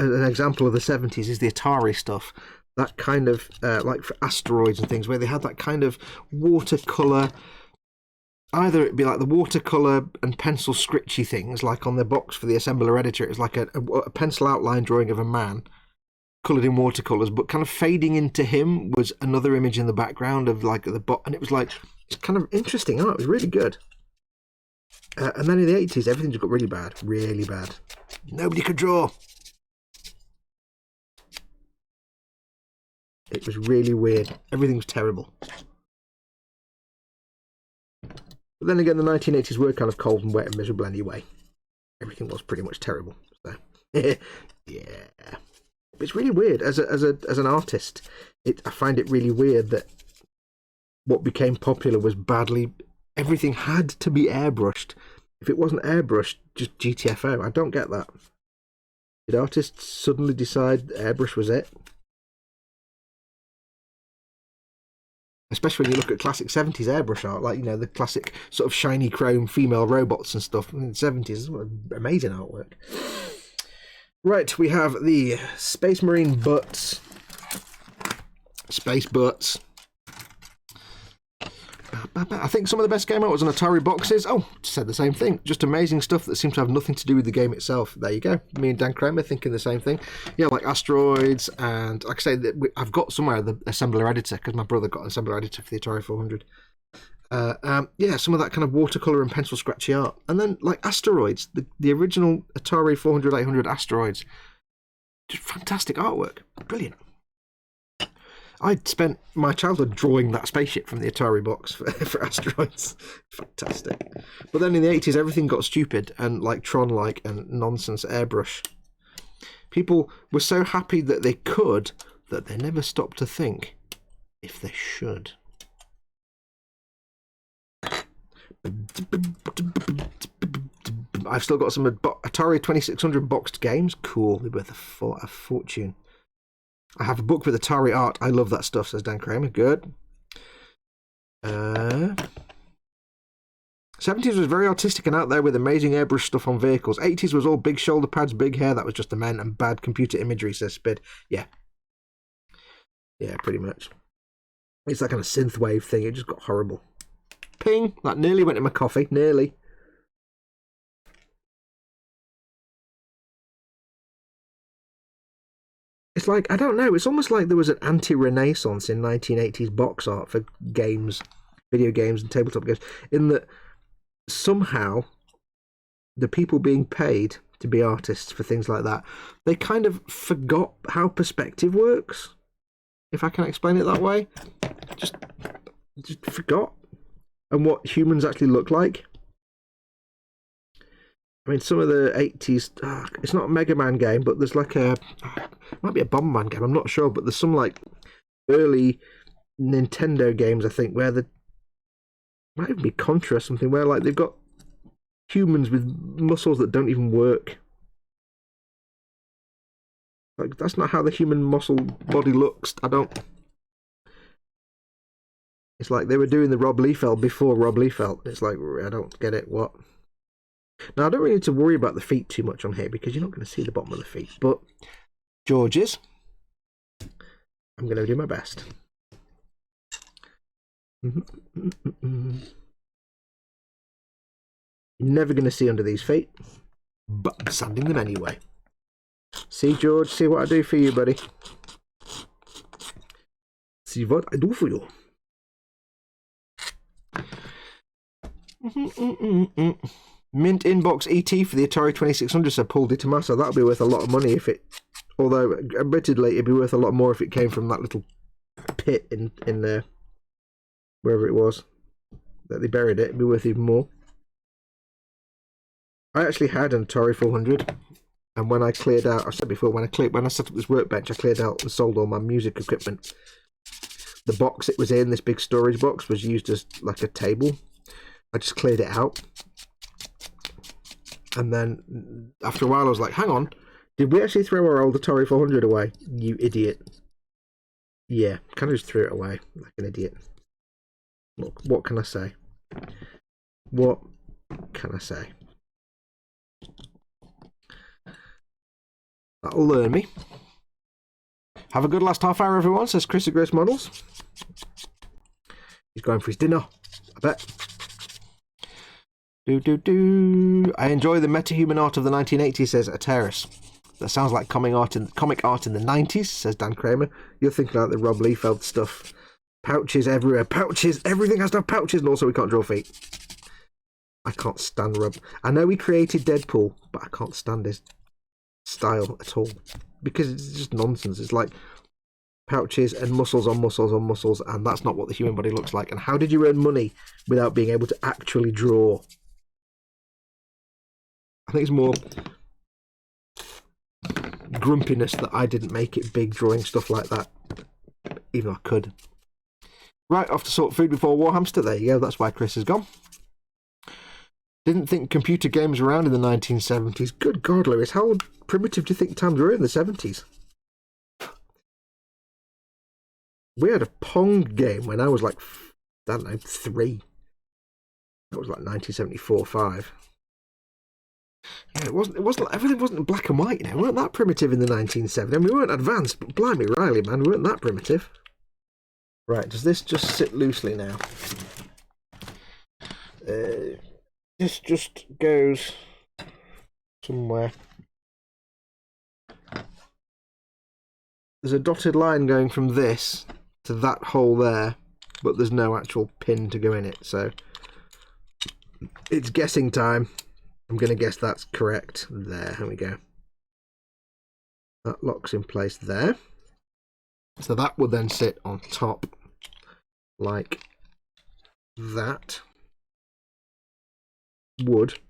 An example of the 70s is the Atari stuff. That kind of, like for asteroids and things, where they had that kind of watercolour, either it'd be like the watercolour and pencil scritchy things, like on the box for the assembler editor, it was like a pencil outline drawing of a man, coloured in watercolours, but kind of fading into him was another image in the background of like the bot, and it was like, it's kind of interesting art, it was really good. And then in the 80s, everything just got really bad, really bad. Nobody could draw. It was really weird. Everything was terrible. But then again, the 1980s were kind of cold and wet and miserable anyway. Everything was pretty much terrible. So, yeah. It's really weird. As an artist, I find it really weird that what became popular was badly... Everything had to be airbrushed. If it wasn't airbrushed, just GTFO. I don't get that. Did artists suddenly decide airbrush was it? Especially when you look at classic 70s airbrush art, like, you know, the classic sort of shiny chrome female robots and stuff in the 70s. Amazing artwork. Right, we have the Space Marine Butts. Space Butts. I think some of the best game art was on Atari boxes. Oh, said the same thing. Just amazing stuff that seems to have nothing to do with the game itself. There you go. Me and Dan Kramer thinking the same thing. Yeah, like asteroids, and like I say, I've got somewhere the assembler editor because my brother got an assembler editor for the Atari 400. Yeah, some of that kind of watercolor and pencil scratchy art, and then like asteroids, the original Atari 400 800 asteroids, just fantastic artwork, brilliant. I'd spent my childhood drawing that spaceship from the Atari box for asteroids. Fantastic. But then in the 80s, everything got stupid and like Tron-like and nonsense airbrush. People were so happy that they could that they never stopped to think if they should. I've still got some Atari 2600 boxed games. Cool. They're worth a fortune. I have a book with Atari art. I love that stuff, says Dan Kramer. Good. 70s was very artistic and out there with amazing airbrush stuff on vehicles. 80s was all big shoulder pads, big hair. That was just the men, and bad computer imagery, says Spid. Yeah. Yeah, pretty much. It's that kind of synthwave thing. It just got horrible. Ping! That nearly went in my coffee. Nearly. It's like, I don't know, it's almost like there was an anti-renaissance in 1980s box art for games, video games and tabletop games, in that somehow the people being paid to be artists for things like that, they kind of forgot how perspective works, if I can explain it that way. Just forgot. And what humans actually look like. I mean, some of the 80s, it's not a Mega Man game, but there's like it might be a Bomberman game, I'm not sure, but there's some like early Nintendo games, I think, where might even be Contra or something, where like they've got humans with muscles that don't even work. Like, that's not how the human muscle body looks. It's like they were doing the Rob Liefeld before Rob Liefeld. It's like, I don't get it. What? Now, I don't really need to worry about the feet too much on here because you're not going to see the bottom of the feet. But George's, I'm going to do my best. You're never going to see under these feet, but I'm sanding them anyway. See, George, see what I do for you, buddy. See what I do for you. Mint inbox ET for the Atari 2600, said Paul Di Tommaso. That'll be worth a lot of money if it, although admittedly it'd be worth a lot more if it came from that little pit in there, wherever it was that they buried it. It'd be worth even more. I actually had an Atari 400, and when I cleared out, I said before, when I set up this workbench, I cleared out and sold all my music equipment. The box it was in, this big storage box, was used as like a table. I just cleared it out. And then after a while I was like, hang on, did we actually throw our old Atari 400 away? You idiot. Yeah, kind of just threw it away like an idiot. Look, what can I say? What can I say? That'll learn me. Have a good last half hour, everyone, says Chris at Grace Models. He's going for his dinner, I bet. I enjoy the metahuman art of the 1980s, says Ateris. That sounds like comic art in the 90s, says Dan Kramer. You're thinking like the Rob Liefeld stuff. Pouches everywhere. Pouches. Everything has to have pouches, and also we can't draw feet. I can't stand Rob. I know he created Deadpool, but I can't stand his style at all. Because it's just nonsense. It's like pouches and muscles on muscles on muscles, and that's not what the human body looks like. And how did you earn money without being able to actually draw? I think it's more grumpiness that I didn't make it big drawing stuff like that, even though I could. Right, off to sort food before Warhamster. There you go, that's why Chris has gone. Didn't think computer games were around in the 1970s. Good God, Lewis, how primitive do you think times were in the 70s? We had a Pong game when I was like, I don't know, 3. That was like 1974-5. Yeah, it wasn't, everything wasn't black and white, you know. We weren't that primitive in the 1970s. I mean, we weren't advanced, but blimey, Riley, man, we weren't that primitive. Right, does this just sit loosely now? This just goes somewhere. There's a dotted line going from this to that hole there, but there's no actual pin to go in it, so it's guessing time. I'm going to guess that's correct. There we go. That locks in place there. So that will then sit on top like that. Would.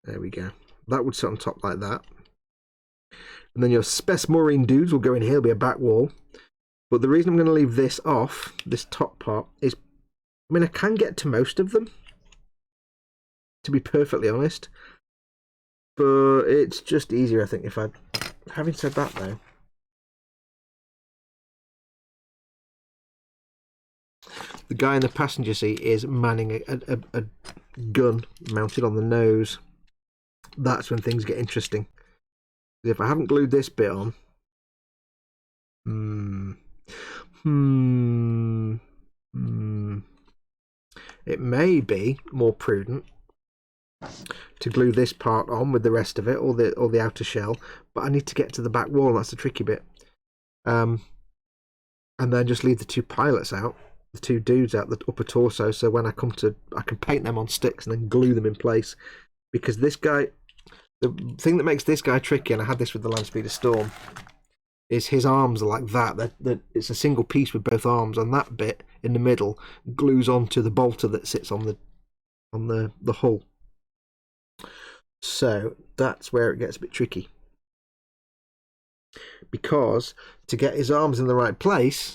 There we go. That would sit on top like that. And then your Spesmorine dudes will go in here. It'll be a back wall. But the reason I'm going to leave this off, this top part, is, I mean, I can get to most of them, to be perfectly honest, but it's just easier, I think, if I... Having said that, though, the guy in the passenger seat is manning a gun mounted on the nose. That's when things get interesting. If I haven't glued this bit on... It may be more prudent to glue this part on with the rest of it, or the outer shell, but I need to get to the back wall, and that's the tricky bit. And then just leave the two pilots out, the two dudes out, the upper torso, so when I come to, I can paint them on sticks and then glue them in place. Because this guy, the thing that makes this guy tricky, and I had this with the Landspeeder Storm, is his arms are like that. It's a single piece with both arms, and that bit in the middle glues onto the bolter that sits on the hull. So that's where it gets a bit tricky. Because to get his arms in the right place,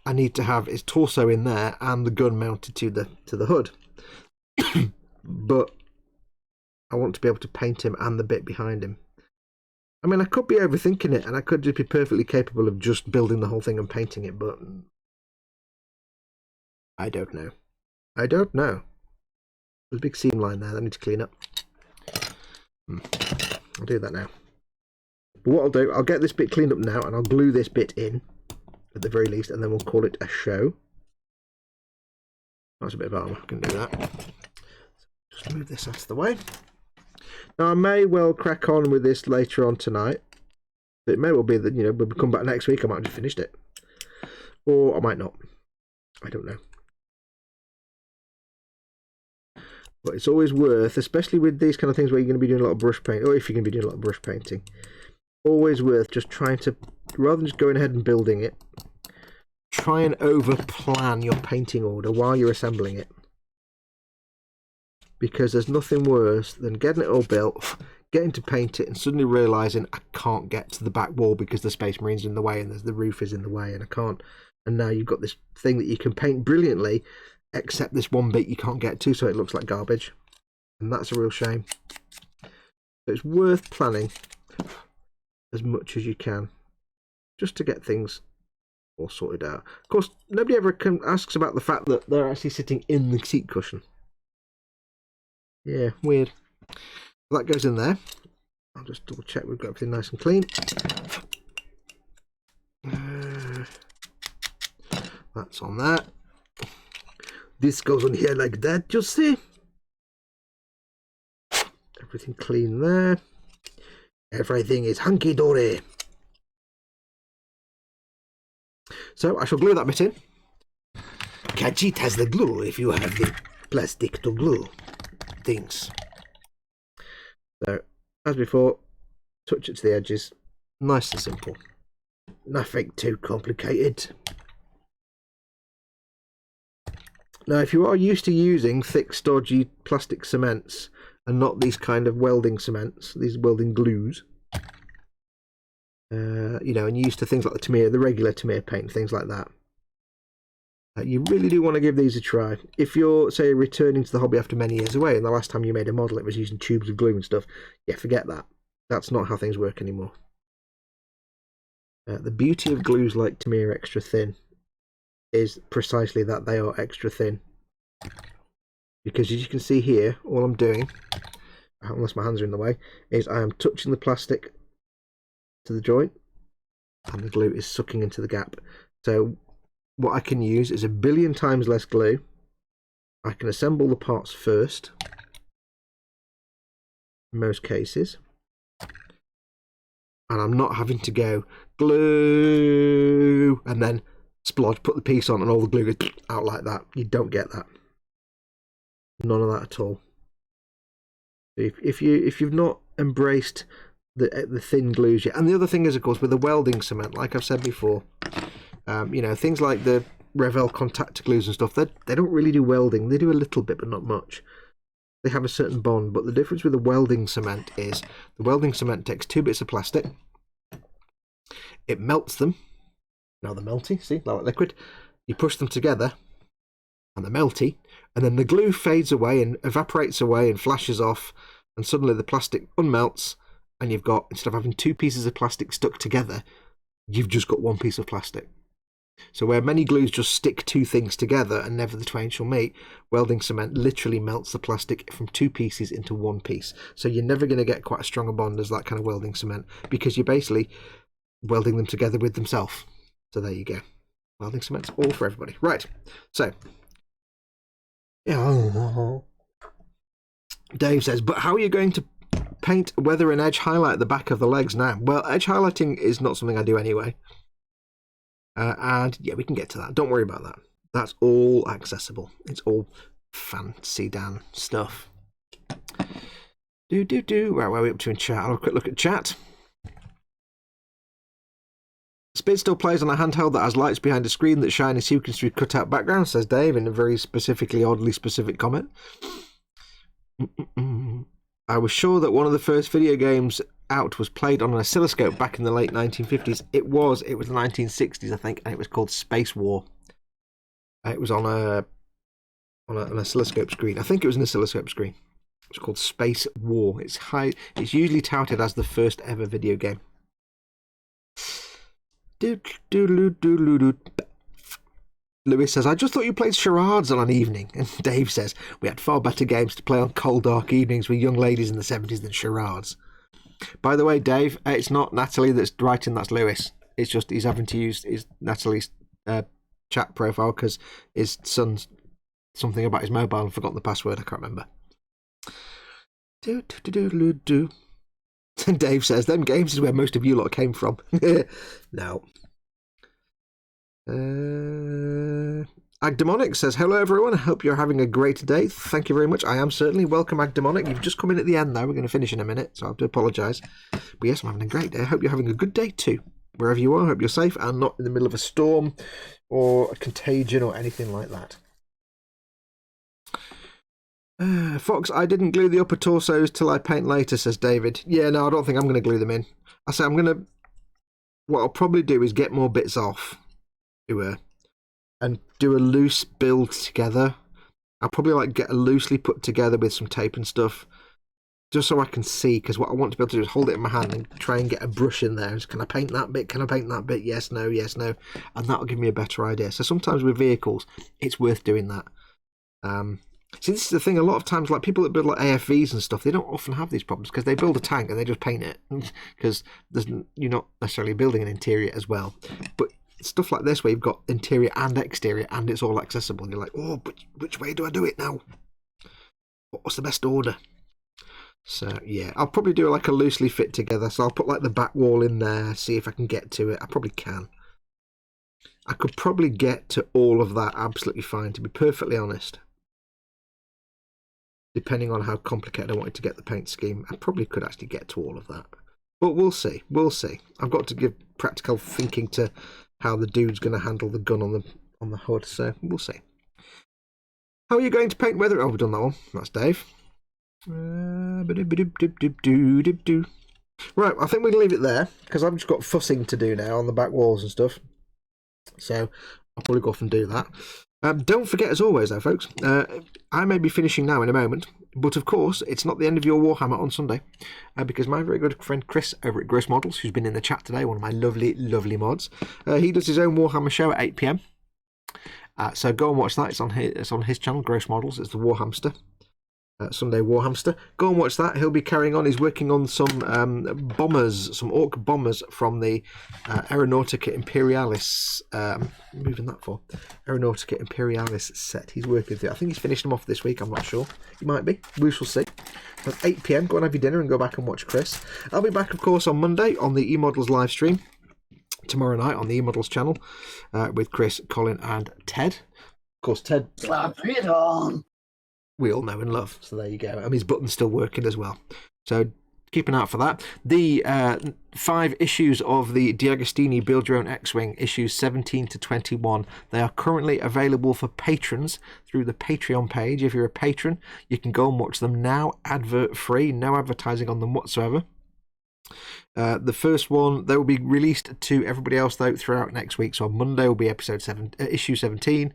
I need to have his torso in there and the gun mounted to the hood. But I want to be able to paint him and the bit behind him. I mean, I could be overthinking it, and I could just be perfectly capable of just building the whole thing and painting it, but I don't know. I don't know. There's a big seam line there that I need to clean up. I'll do that now. But what I'll do, I'll get this bit cleaned up now, and I'll glue this bit in, at the very least, and then we'll call it a show. That's a bit of armour, I can do that. Just move this out of the way. Now, I may well crack on with this later on tonight. It may well be that, you know, when we come back next week, I might have just finished it. Or I might not. I don't know. But it's always worth, especially with these kind of things where you're going to be doing a lot of brush paint, or if you're going to be doing a lot of brush painting, always worth just trying to, rather than just going ahead and building it, try and over-plan your painting order while you're assembling it. Because there's nothing worse than getting it all built, getting to paint it, and suddenly realising I can't get to the back wall because the Space Marine's in the way and the roof is in the way and I can't. And now you've got this thing that you can paint brilliantly, except this one bit you can't get to, so it looks like garbage. And that's a real shame. So it's worth planning as much as you can, just to get things all sorted out. Of course, nobody ever asks about the fact that they're actually sitting in the seat cushion. Yeah, weird. That goes in there. I'll just double check we've got everything nice and clean. That's on there. This goes on here like that, you see. Everything clean there. Everything is hunky-dory. So I shall glue that bit in. Khajiit has the glue if you have the plastic to glue things. So, as before, touch it to the edges. Nice and simple. Nothing too complicated. Now, if you are used to using thick, stodgy plastic cements and not these kind of welding cements, these welding glues, you know, and you're used to things like the Tamiya, the regular Tamiya paint, things like that, you really do want to give these a try. If you're, say, returning to the hobby after many years away and the last time you made a model it was using tubes of glue and stuff, yeah, forget that. That's not how things work anymore. The beauty of glues like Tamiya Extra Thin is precisely that they are extra thin. Because as you can see here, all I'm doing, unless my hands are in the way, is I am touching the plastic to the joint and the glue is sucking into the gap. So what I can use is 1 billion times less glue. I can assemble the parts first, in most cases, and I'm not having to go glue and then splodge, put the piece on and all the glue goes out like that. You don't get that. None of that at all. If you've not embraced the thin glues yet, and the other thing is, of course, with the welding cement, like I've said before, you know, things like the Revell contact glues and stuff, they don't really do welding. They do a little bit, but not much. They have a certain bond, but the difference with the welding cement is the welding cement takes 2 bits of plastic, it melts them. Now they're melty, see, like liquid. You push them together and they're melty, and then the glue fades away and evaporates away and flashes off, and suddenly the plastic unmelts, and you've got, instead of having 2 pieces of plastic stuck together, you've just got 1 piece of plastic. So where many glues just stick 2 things together and never the twain shall meet, welding cement literally melts the plastic from 2 pieces into 1 piece. So you're never going to get quite a strong a bond as that kind of welding cement, because you're basically welding them together with themselves. So there you go. Welding cement's all for everybody. Right. So, yeah. Dave says, but how are you going to paint, weather and edge highlight the back of the legs now? Well, edge highlighting is not something I do anyway. And yeah, we can get to that. Don't worry about that. That's all accessible. It's all fancy Dan stuff. Right, where are we up to in chat? I'll have a quick look at chat. Spid still plays on a handheld that has lights behind a screen that shine and sequence through cutout background, says Dave in a very specifically, oddly specific comment. I was sure that one of the first video games out was played on an oscilloscope back in the late 1950s. It was the 1960s, I think, and it was called Space War. It was on an oscilloscope screen. I think it was an oscilloscope screen. It's called Space War. It's usually touted as the first ever video game. Lewis says, I just thought you played charades on an evening. And Dave says, we had far better games to play on cold, dark evenings with young ladies in the 70s than charades. By the way, Dave, it's not Natalie that's writing, that's Lewis. It's just he's having to use Natalie's chat profile because his son's something about his mobile and forgotten the password. I can't remember. And Dave says, them games is where most of you lot came from. No. Agdemonic says, hello everyone, I hope you're having a great day. Thank you very much. I am certainly. Welcome, Agdemonic. You've just come in at the end though. We're going to finish in a minute, so I have to apologise. But yes, I'm having a great day. I hope you're having a good day too. Wherever you are, I hope you're safe and not in the middle of a storm or a contagion or anything like that. Fox, I didn't glue the upper torsos till I paint later, says David. Yeah, no, I don't think I'm going to glue them in. I say what I'll probably do is get more bits off and do a loose build together. I'll probably get a loosely put together with some tape and stuff, just so I can see, because what I want to be able to do is hold it in my hand and try and get a brush in there. Can I paint that bit? Can I paint that bit? Yes, no, and that'll give me a better idea. So sometimes with vehicles, it's worth doing that. See, this is the thing, a lot of times, people that build AFVs and stuff, they don't often have these problems because they build a tank and they just paint it, because you're not necessarily building an interior as well. But stuff like this, where you've got interior and exterior and it's all accessible, and you're like, oh, but which way do I do it now? What's the best order? So yeah, I'll probably do a loosely fit together. So I'll put the back wall in there, see if I can get to it. I probably can. I could probably get to all of that absolutely fine, to be perfectly honest. Depending on how complicated I wanted to get the paint scheme, I probably could actually get to all of that. But we'll see. I've got to give practical thinking to how the dude's going to handle the gun on the hood, so we'll see. How are you going to paint weather? Oh, we've done that one. That's Dave. Right, I think we'll leave it there, because I've just got fussing to do now on the back walls and stuff. So I'll probably go off and do that. Don't forget, as always, though, folks, I may be finishing now in a moment, but of course, it's not the end of your Warhammer on Sunday, because my very good friend Chris over at Gross Models, who's been in the chat today, one of my lovely, lovely mods, he does his own Warhammer show at 8 PM. So go and watch that. It's on his channel, Gross Models. It's the Warhamster. Sunday Warhamster. Go and watch that. He'll be carrying on. He's working on some bombers, some Orc bombers from the Aeronautica Imperialis. Moving that for Aeronautica Imperialis set. He's working through. I think he's finished them off this week. I'm not sure. He might be. We shall see. At 8 PM, go and have your dinner and go back and watch Chris. I'll be back, of course, on Monday on the eModels live stream. Tomorrow night on the eModels channel with Chris, Colin, and Ted. Of course, Ted. Slap it on. We all know and love. So there you go. And his button's still working as well. So keep an eye out for that. The 5 issues of the D'Agostini Build Your Own X-Wing, issues 17 to 21, they are currently available for patrons through the Patreon page. If you're a patron, you can go and watch them now, advert-free, no advertising on them whatsoever. The first one, they will be released to everybody else though throughout next week. So on Monday will be issue 17.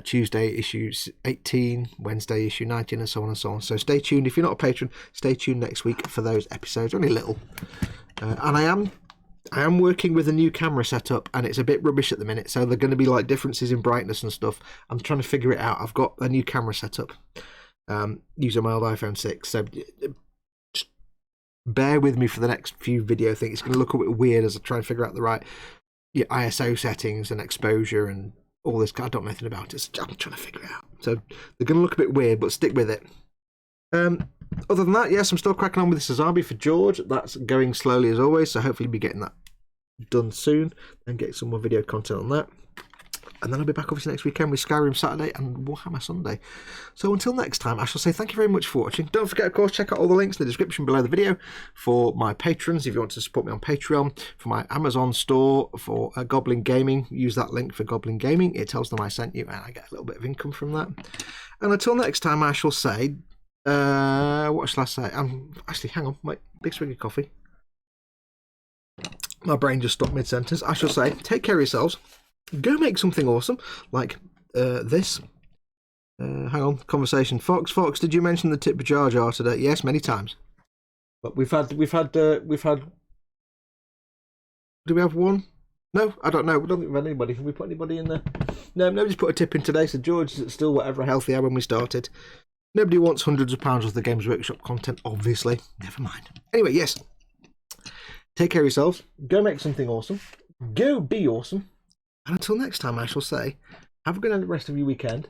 Tuesday issue 18, Wednesday issue 19, and so on and so on. So stay tuned. If you're not a patron, stay tuned next week for those episodes. Only a little. And I am working with a new camera setup, and it's a bit rubbish at the minute. So they're going to be differences in brightness and stuff. I'm trying to figure it out. I've got a new camera setup using my old iPhone 6. So just bear with me for the next few video things. It's going to look a bit weird as I try and figure out the right ISO settings and exposure and all this. I don't know anything about it, so I'm trying to figure it out. So they're going to look a bit weird, but stick with it. Other than that, yes, I'm still cracking on with the Sazabi for George. That's going slowly as always, so hopefully we'll be getting that done soon and get some more video content on that. And then I'll be back obviously next weekend with Skyrim Saturday and Warhammer Sunday. So until next time, I shall say thank you very much for watching. Don't forget, of course, check out all the links in the description below the video for my patrons, if you want to support me on Patreon, for my Amazon store, for Goblin Gaming. Use that link for Goblin Gaming. It tells them I sent you, and I get a little bit of income from that. And until next time, I shall say, what shall I say? Actually, hang on, wait, big swig of coffee. My brain just stopped mid-sentence. I shall say, take care of yourselves. Go make something awesome, like this. Hang on, conversation. Fox, did you mention the tip of Jar Jar today? Yes, many times. But we've had. Do we have one? No, I don't know. We don't think we've had anybody. Have we put anybody in there? No, nobody's put a tip in today, so George is still whatever health he had when we started. Nobody wants hundreds of pounds worth of the Games Workshop content, obviously. Never mind. Anyway, yes. Take care of yourselves. Go make something awesome. Go be awesome. And until next time, I shall say, have a good rest of your weekend.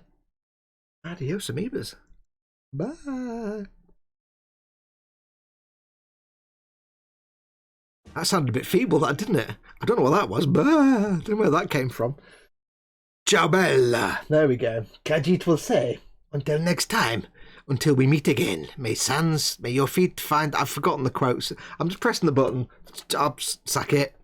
Adios, amoebas. Bye. That sounded a bit feeble, that, didn't it? I don't know what that was. Bah! I don't know where that came from. Ciao bella. There we go. Kajit will say, until next time, until we meet again, may your feet find... I've forgotten the quotes. I'm just pressing the button. Sack it.